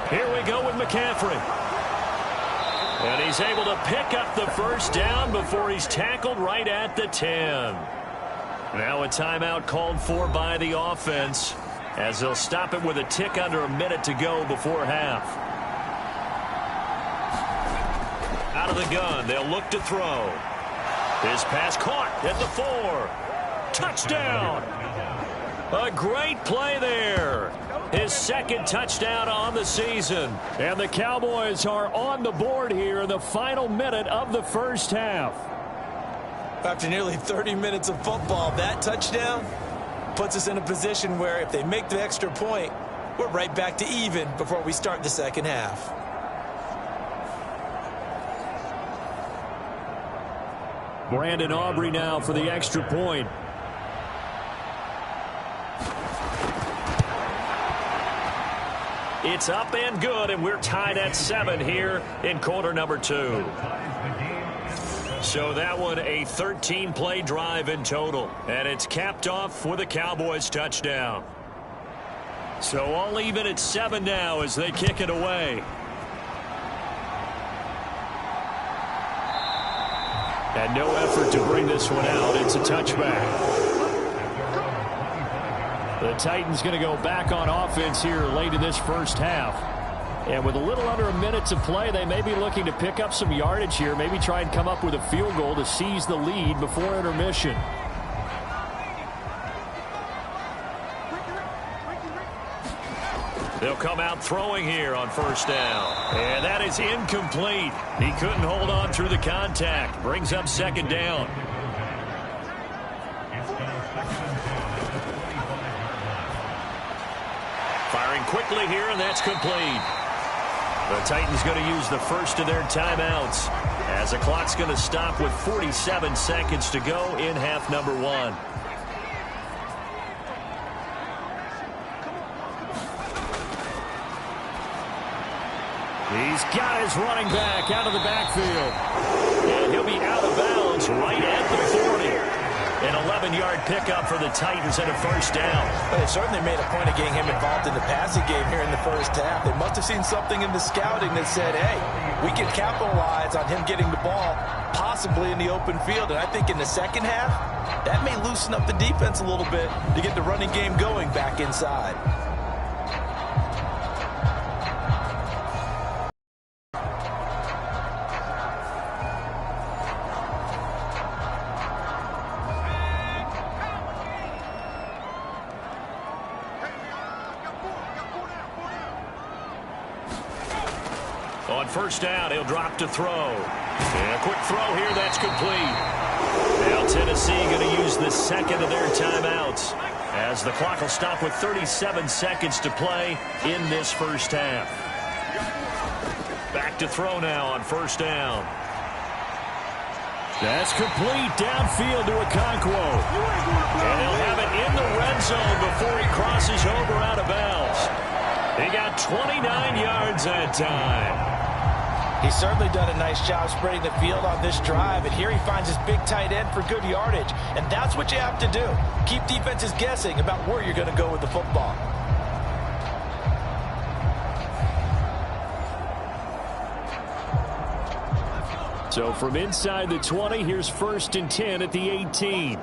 Here we go with McCaffrey. And he's able to pick up the 1st down before he's tackled right at the 10. Now a timeout called for by the offense as they'll stop it with a tick under a minute to go before half. Out of the gun, they'll look to throw. His pass caught at the 4. Touchdown! A great play there. His 2nd touchdown on the season. And the Cowboys are on the board here in the final minute of the 1st half. After nearly 30 minutes of football, that touchdown puts us in a position where if they make the extra point, we're right back to even before we start the 2nd half. Brandon Aubrey now for the extra point. It's up and good, and we're tied at 7 here in quarter number 2. So that one a 13-play drive in total, and it's capped off with a Cowboys touchdown. So all even at 7 now as they kick it away. And no effort to bring this one out. It's a touchback. The Titans going to go back on offense here late in this 1st half. And with a little under a minute to play, they may be looking to pick up some yardage here, maybe try and come up with a field goal to seize the lead before intermission. They'll come out throwing here on 1st down. And that is incomplete. He couldn't hold on through the contact. Brings up 2nd down. Firing quickly here, and that's complete. The Titans going to use the 1st of their timeouts as the clock's going to stop with 47 seconds to go in half number 1. He's got his running back out of the backfield. And he'll be out of bounds right at the 40. An 11-yard pickup for the Titans and a 1st down. But they certainly made a point of getting him involved in the passing game here in the 1st half. They must have seen something in the scouting that said, hey, we can capitalize on him getting the ball possibly in the open field. And I think in the 2nd half, that may loosen up the defense a little bit to get the running game going back inside. On 1st down, he'll drop to throw. And a quick throw here, that's complete. Now Tennessee going to use the 2nd of their timeouts as the clock will stop with 37 seconds to play in this 1st half. Back to throw now on 1st down. That's complete downfield to Okonkwo. And he'll have it in the red zone before he crosses over out of bounds. He got 29 yards that time. He's certainly done a nice job spreading the field on this drive, and here he finds his big tight end for good yardage. And that's what you have to do. Keep defenses guessing about where you're going to go with the football. So from inside the 20, here's 1st and 10 at the 18.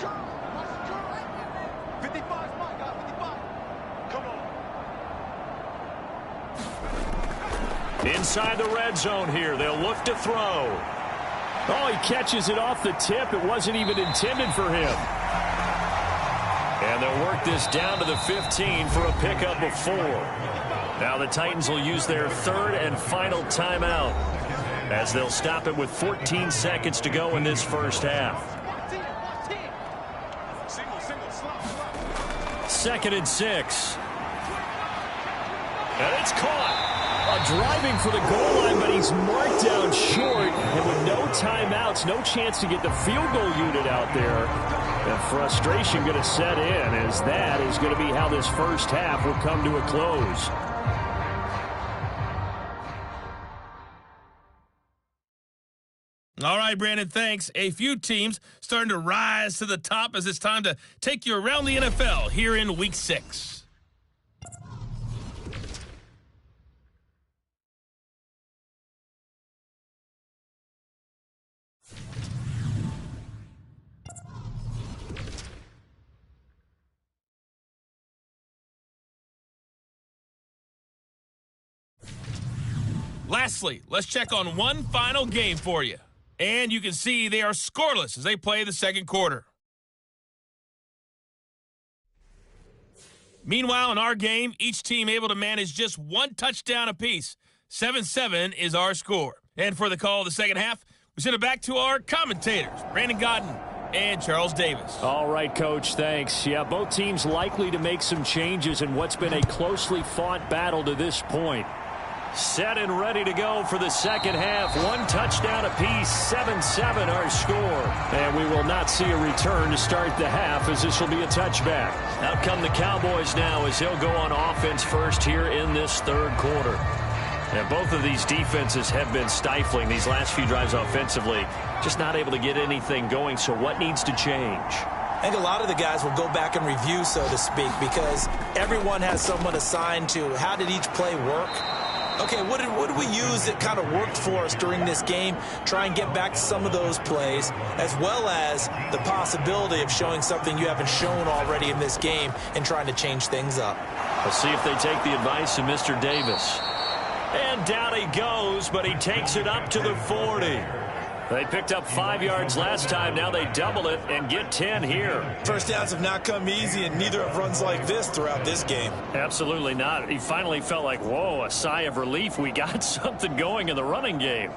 Inside the red zone here. They'll look to throw. Oh, he catches it off the tip. It wasn't even intended for him. And they'll work this down to the 15 for a pickup of 4. Now the Titans will use their third and final timeout as they'll stop it with 14 seconds to go in this first half. 2nd and 6. And it's caught. Driving for the goal line, but he's marked down short. And with no timeouts, no chance to get the field goal unit out there. And frustration going to set in, as that is going to be how this first half will come to a close. All right, Brandon, thanks. A few teams starting to rise to the top as it's time to take you around the NFL here in Week 6. Lastly, let's check on one final game for you. And you can see they are scoreless as they play the second quarter. Meanwhile, in our game, each team able to manage just one touchdown apiece. 7-7 is our score. And for the call of the second half, we send it back to our commentators, Brandon Godden and Charles Davis. All right, Coach, thanks. Yeah, both teams likely to make some changes in what's been a closely fought battle to this point. Set and ready to go for the second half. One touchdown apiece, 7-7 our score. And we will not see a return to start the half, as this will be a touchback. Out come the Cowboys now as he'll go on offense first here in this third quarter. And both of these defenses have been stifling these last few drives offensively. Just not able to get anything going, so what needs to change? I think a lot of the guys will go back and review, so to speak, because everyone has someone assigned to how did each play work. Okay, what did we use that kind of worked for us during this game? Try and get back to some of those plays, as well as the possibility of showing something you haven't shown already in this game and trying to change things up. Let's see if they take the advice of Mr. Davis. And down he goes, but he takes it up to the 40. They picked up 5 yards last time. Now they double it and get 10 here. First downs have not come easy, and neither have runs like this throughout this game. Absolutely not. He finally felt like, whoa, a sigh of relief. We got something going in the running game.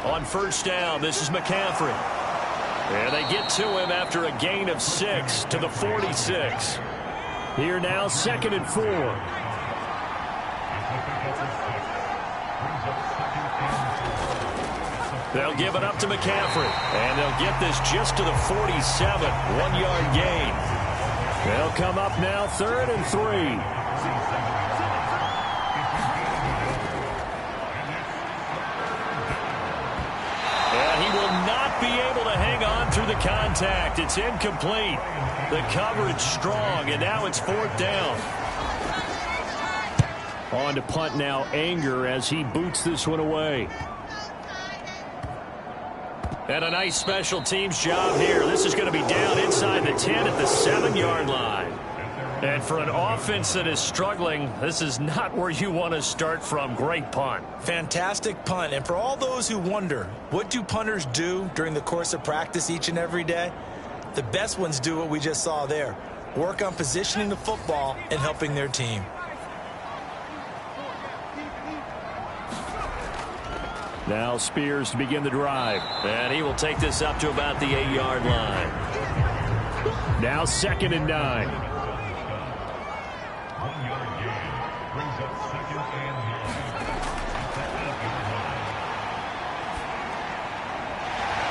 On first down, this is McCaffrey. And they get to him after a gain of 6 to the 46. Here now, 2nd and 4. They'll give it up to McCaffrey. And they'll get this just to the 47. 1-yard gain. They'll come up now, 3rd and 3. He will not be able to hang on through the contact. It's incomplete. The coverage strong, and now it's 4th down. On to punt now, Anger, as he boots this one away. And a nice special teams job here. This is going to be down inside the 10 at the 7-yard line. And for an offense that is struggling, this is not where you want to start from. Great punt. Fantastic punt. And for all those who wonder, what do punters do during the course of practice each and every day? The best ones do what we just saw there. Work on positioning the football and helping their team. Now Spears to begin the drive. And he will take this up to about the 8-yard line. Now 2nd and 9.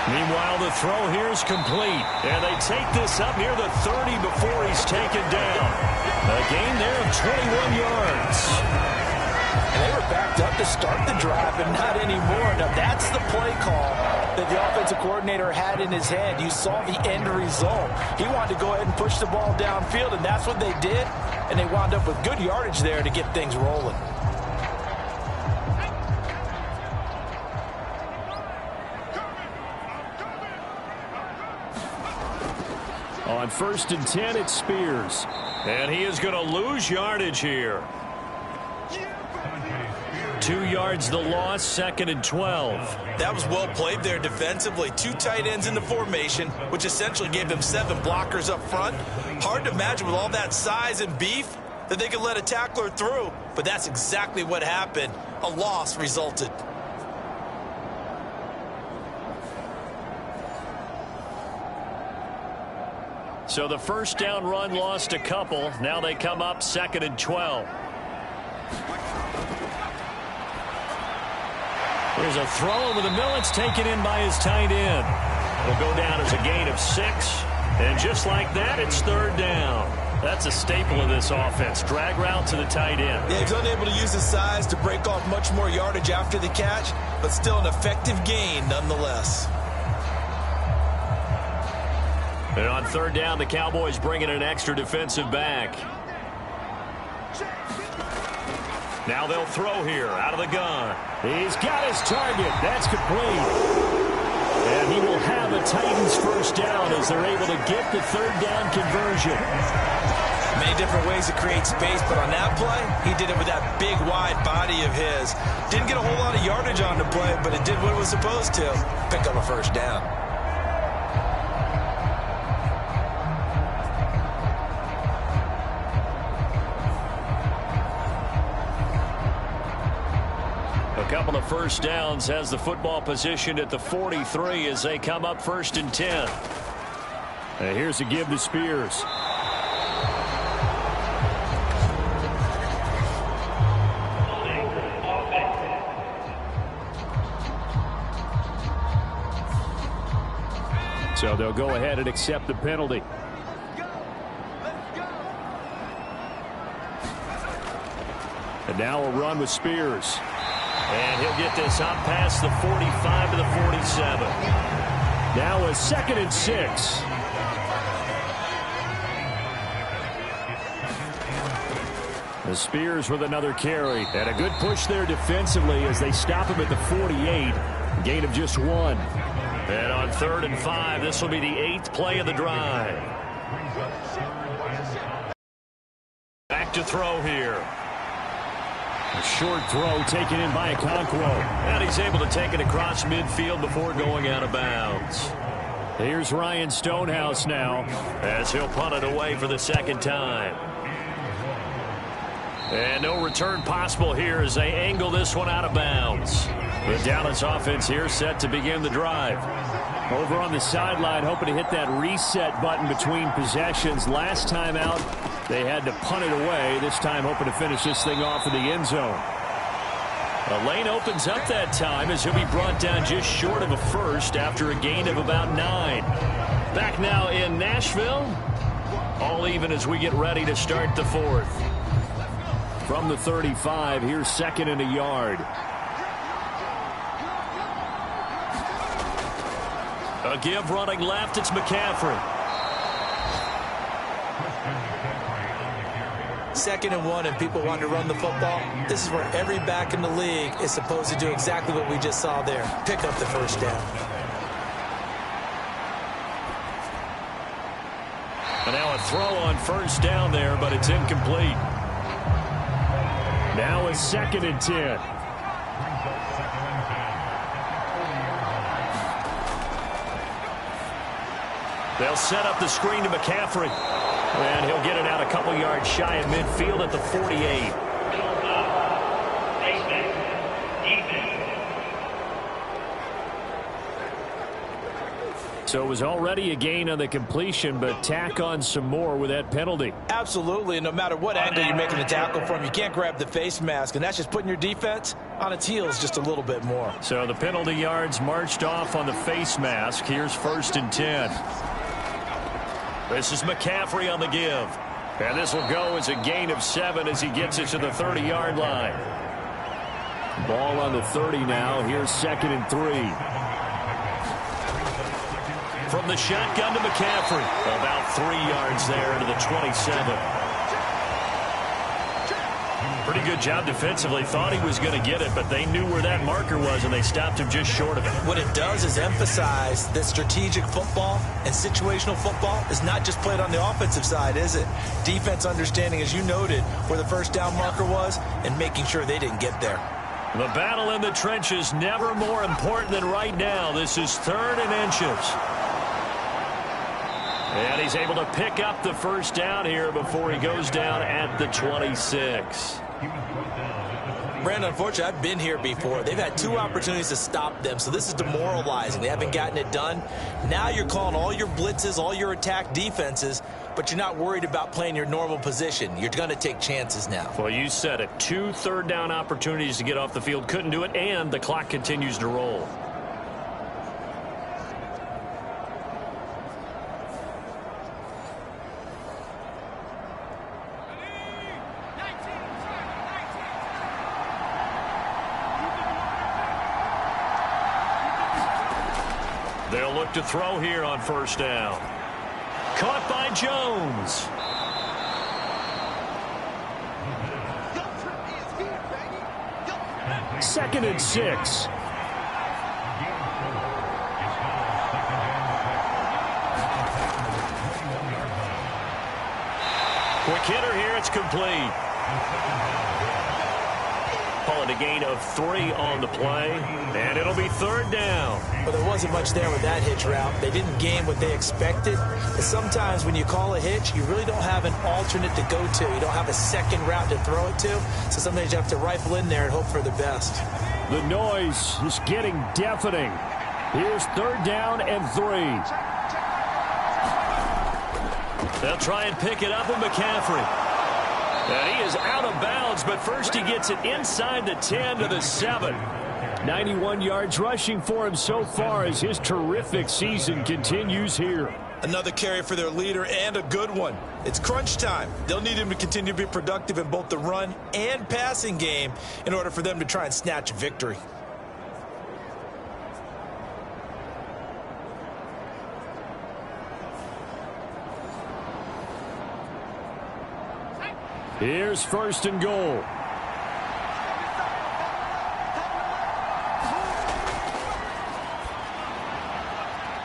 Meanwhile, the throw here is complete. And they take this up near the 30 before he's taken down. A gain there of 21 yards. And they were backed up to start the drive, but not anymore. Now, that's the play call that the offensive coordinator had in his head. You saw the end result. He wanted to go ahead and push the ball downfield, and that's what they did. And they wound up with good yardage there to get things rolling. On 1st and 10, it's Spears. And he is going to lose yardage here. 2 yards the loss, 2nd and 12. That was well played there defensively. 2 tight ends in the formation, which essentially gave them 7 blockers up front. Hard to imagine with all that size and beef that they could let a tackler through, but that's exactly what happened. A loss resulted. So the first down run lost a couple. Now they come up 2nd and 12. There's a throw over the middle. It's taken in by his tight end. It'll go down as a gain of 6. And just like that, it's 3rd down. That's a staple of this offense. Drag route to the tight end. Yeah, he's unable to use his size to break off much more yardage after the catch, but still an effective gain nonetheless. And on 3rd down, the Cowboys bring in an extra defensive back. Now they'll throw here out of the gun. He's got his target. That's complete. And he will have a Titans first down as they're able to get the 3rd down conversion. Many different ways to create space, but on that play, he did it with that big, wide body of his. Didn't get a whole lot of yardage on the play, but it did what it was supposed to. Pick up a first down. A couple of first downs, has the football positioned at the 43 as they come up 1st and 10. And here's a give to Spears. So they'll go ahead and accept the penalty. And now a run with Spears. And he'll get this up past the 45 to the 47. Now a 2nd and 6. The Spears with another carry. And a good push there defensively as they stop him at the 48. Gain of just 1. And on 3rd and 5, this will be the 8th play of the drive. Back to throw here. A short throw taken in by Okonkwo. And he's able to take it across midfield before going out of bounds. Here's Ryan Stonehouse now, as he'll punt it away for the 2nd time. And no return possible here as they angle this one out of bounds. The Dallas offense here set to begin the drive. Over on the sideline, hoping to hit that reset button between possessions. Last time out, they had to punt it away. This time hoping to finish this thing off in the end zone. The lane opens up that time as he'll be brought down just short of a first after a gain of about 9. Back now in Nashville. All even as we get ready to start the 4th. From the 35, here's 2nd and a yard. A give running left, it's McCaffrey. 2nd and 1, and people want to run the football. This is where every back in the league is supposed to do exactly what we just saw there. Pick up the first down. And now a throw on 1st down there, but it's incomplete. Now a 2nd and 10. They'll set up the screen to McCaffrey. And he'll get it out a couple yards shy of midfield at the 48. So it was already a gain on the completion, but tack on some more with that penalty. Absolutely. No matter what angle you're making the tackle from, you can't grab the face mask, and that's just putting your defense on its heels just a little bit more. So the penalty yards marched off on the face mask. Here's 1st and 10. This is McCaffrey on the give. And this will go as a gain of 7 as he gets it to the 30-yard line. Ball on the 30 now. Here's 2nd and 3. From the shotgun to McCaffrey. About 3 yards there to the 27. Pretty good job defensively. Thought he was going to get it, but they knew where that marker was, and they stopped him just short of it. What it does is emphasize that strategic football and situational football is not just played on the offensive side, is it? Defense understanding, as you noted, where the first down marker was and making sure they didn't get there. The battle in the trenches never more important than right now. This is 3rd and inches. And he's able to pick up the first down here before he goes down at the 26. Brandon, unfortunately, I've been here before. They've had 2 opportunities to stop them, so this is demoralizing. They haven't gotten it done. Now you're calling all your blitzes, all your attack defenses, but you're not worried about playing your normal position. You're going to take chances now. Well, you said it. 2 third-down opportunities to get off the field. Couldn't do it, and the clock continues to roll. They'll look to throw here on first down. Caught by Jones. Second and 6. Quick hitter here. It's complete. Call it a gain of 3 on the play, and it'll be 3rd down. But there wasn't much there with that hitch route. They didn't gain what they expected. And sometimes when you call a hitch, you really don't have an alternate to go to. You don't have a second route to throw it to. So sometimes you have to rifle in there and hope for the best. The noise is getting deafening. Here's 3rd down and 3. They'll try and pick it up with McCaffrey. And he is out of bounds, but first he gets it inside the 10 to the 7. 91 yards rushing for him so far as his terrific season continues here. Another carry for their leader and a good one. It's crunch time. They'll need him to continue to be productive in both the run and passing game in order for them to try and snatch a victory. Here's 1st and goal.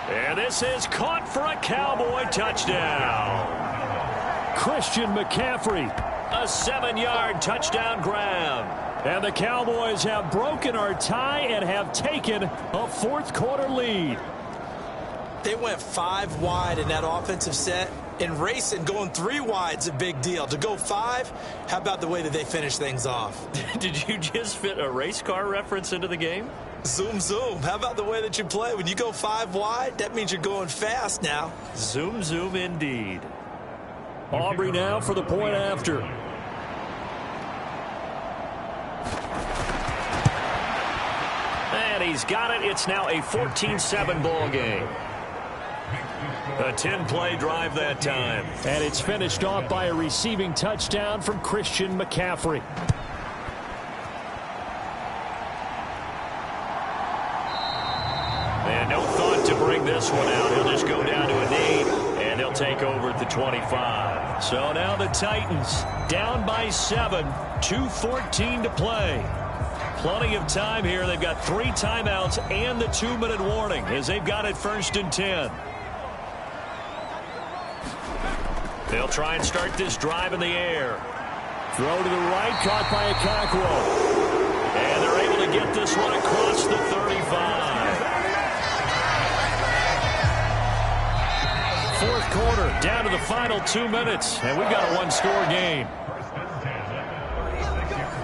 And this is caught for a Cowboy touchdown. Christian McCaffrey. A 7-yard touchdown grab. And the Cowboys have broken our tie and have taken a 4th quarter lead. They went 5 wide in that offensive set. And racing, going 3 wide's a big deal. To go 5, how about the way that they finish things off? Did you just fit a race car reference into the game? Zoom, zoom. How about the way that you play? When you go 5 wide, that means you're going fast now. Zoom, zoom indeed. Aubrey now for the point after. And he's got it. It's now a 14-7 ball game. A 10-play drive that time. And it's finished off by a receiving touchdown from Christian McCaffrey. And no thought to bring this one out. He'll just go down to a knee, and they'll take over at the 25. So now the Titans down by 7, 2:14 to play. Plenty of time here. They've got 3 timeouts and the 2-minute warning as they've got it 1st and 10. They'll try and start this drive in the air. Throw to the right, caught by Okakwo. And they're able to get this one across the 35. 4th quarter, down to the final 2 minutes, and we've got a 1-score game.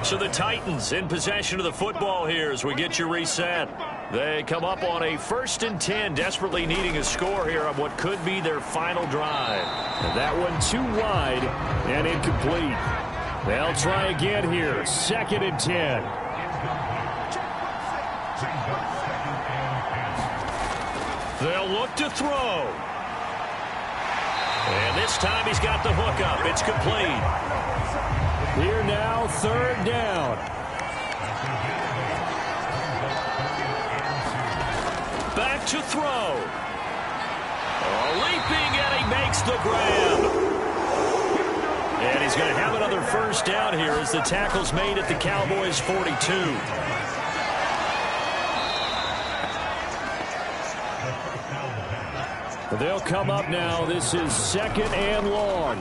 So the Titans in possession of the football here as we get you reset. They come up on a 1st and 10, desperately needing a score here on what could be their final drive. And that one too wide and incomplete. They'll try again here, 2nd and 10. They'll look to throw. And this time he's got the hook up. It's complete. Here now, 3rd down. Back to throw. Leaping, and he makes the grab. And he's going to have another first down here as the tackle's made at the Cowboys' 42. They'll come up now. This is 2nd and long.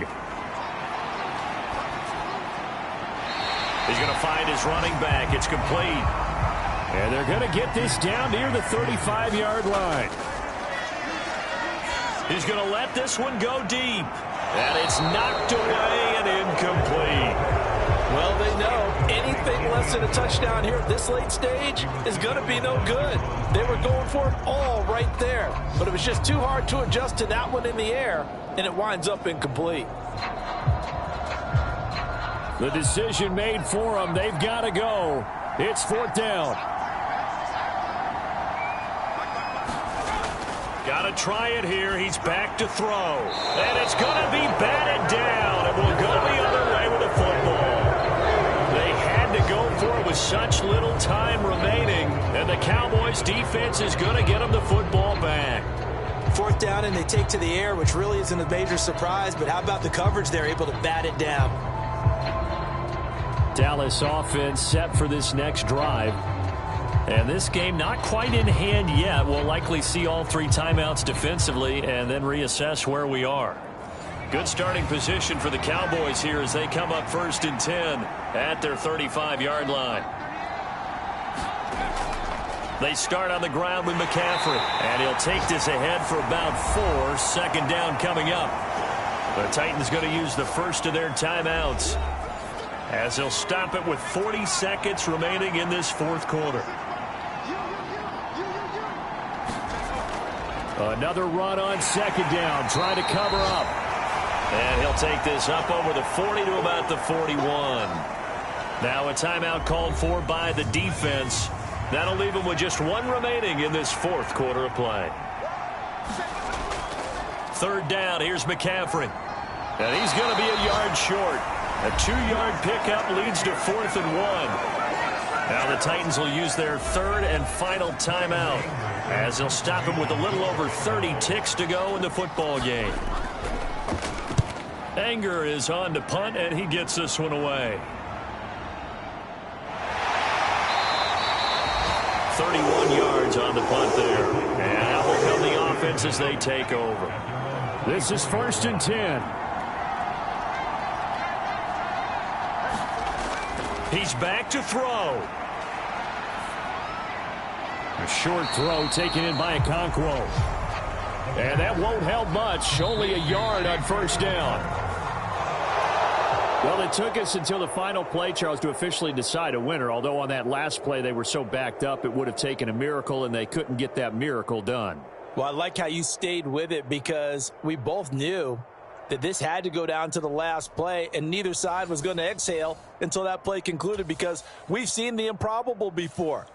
He's going to find his running back. It's complete. And they're going to get this down near the 35-yard line. He's going to let this one go deep. And it's knocked away and incomplete. Well, they know anything less than a touchdown here at this late stage is going to be no good. They were going for it all right there. But it was just too hard to adjust to that one in the air, and it winds up incomplete. The decision made for them. They've got to go. It's 4th down. Got to try it here. He's back to throw. And it's going to be batted down. It will go the other way with the football. They had to go for it with such little time remaining. And the Cowboys defense is going to get them the football back. 4th down, and they take to the air, which really isn't a major surprise. But how about the coverage? They're able to bat it down. Dallas offense set for this next drive. And this game not quite in hand yet. We'll likely see all 3 timeouts defensively and then reassess where we are. Good starting position for the Cowboys here as they come up 1st and 10 at their 35-yard line. They start on the ground with McCaffrey. And he'll take this ahead for about 4. 2nd down coming up. The Titans going to use the first of their timeouts as they'll stop it with 40 seconds remaining in this 4th quarter. Another run on 2nd down, trying to cover up. And he'll take this up over the 40 to about the 41. Now a timeout called for by the defense. That'll leave him with just 1 remaining in this 4th quarter of play. 3rd down, here's McCaffrey. And he's going to be a yard short. A 2-yard pickup leads to 4th and 1. Now the Titans will use their 3rd and final timeout as they'll stop him with a little over 30 ticks to go in the football game. Anger is on to punt, and he gets this one away. 31 yards on the punt there. And out will come the offense as they take over. This is 1st and 10. He's back to throw. A short throw taken in by Okonkwo. And that won't help much. Only a yard on 1st down. Well, it took us until the final play, Charles, to officially decide a winner. Although on that last play they were so backed up, it would have taken a miracle, and they couldn't get that miracle done. Well, I like how you stayed with it because we both knew that this had to go down to the last play, and neither side was going to exhale until that play concluded because we've seen the improbable before.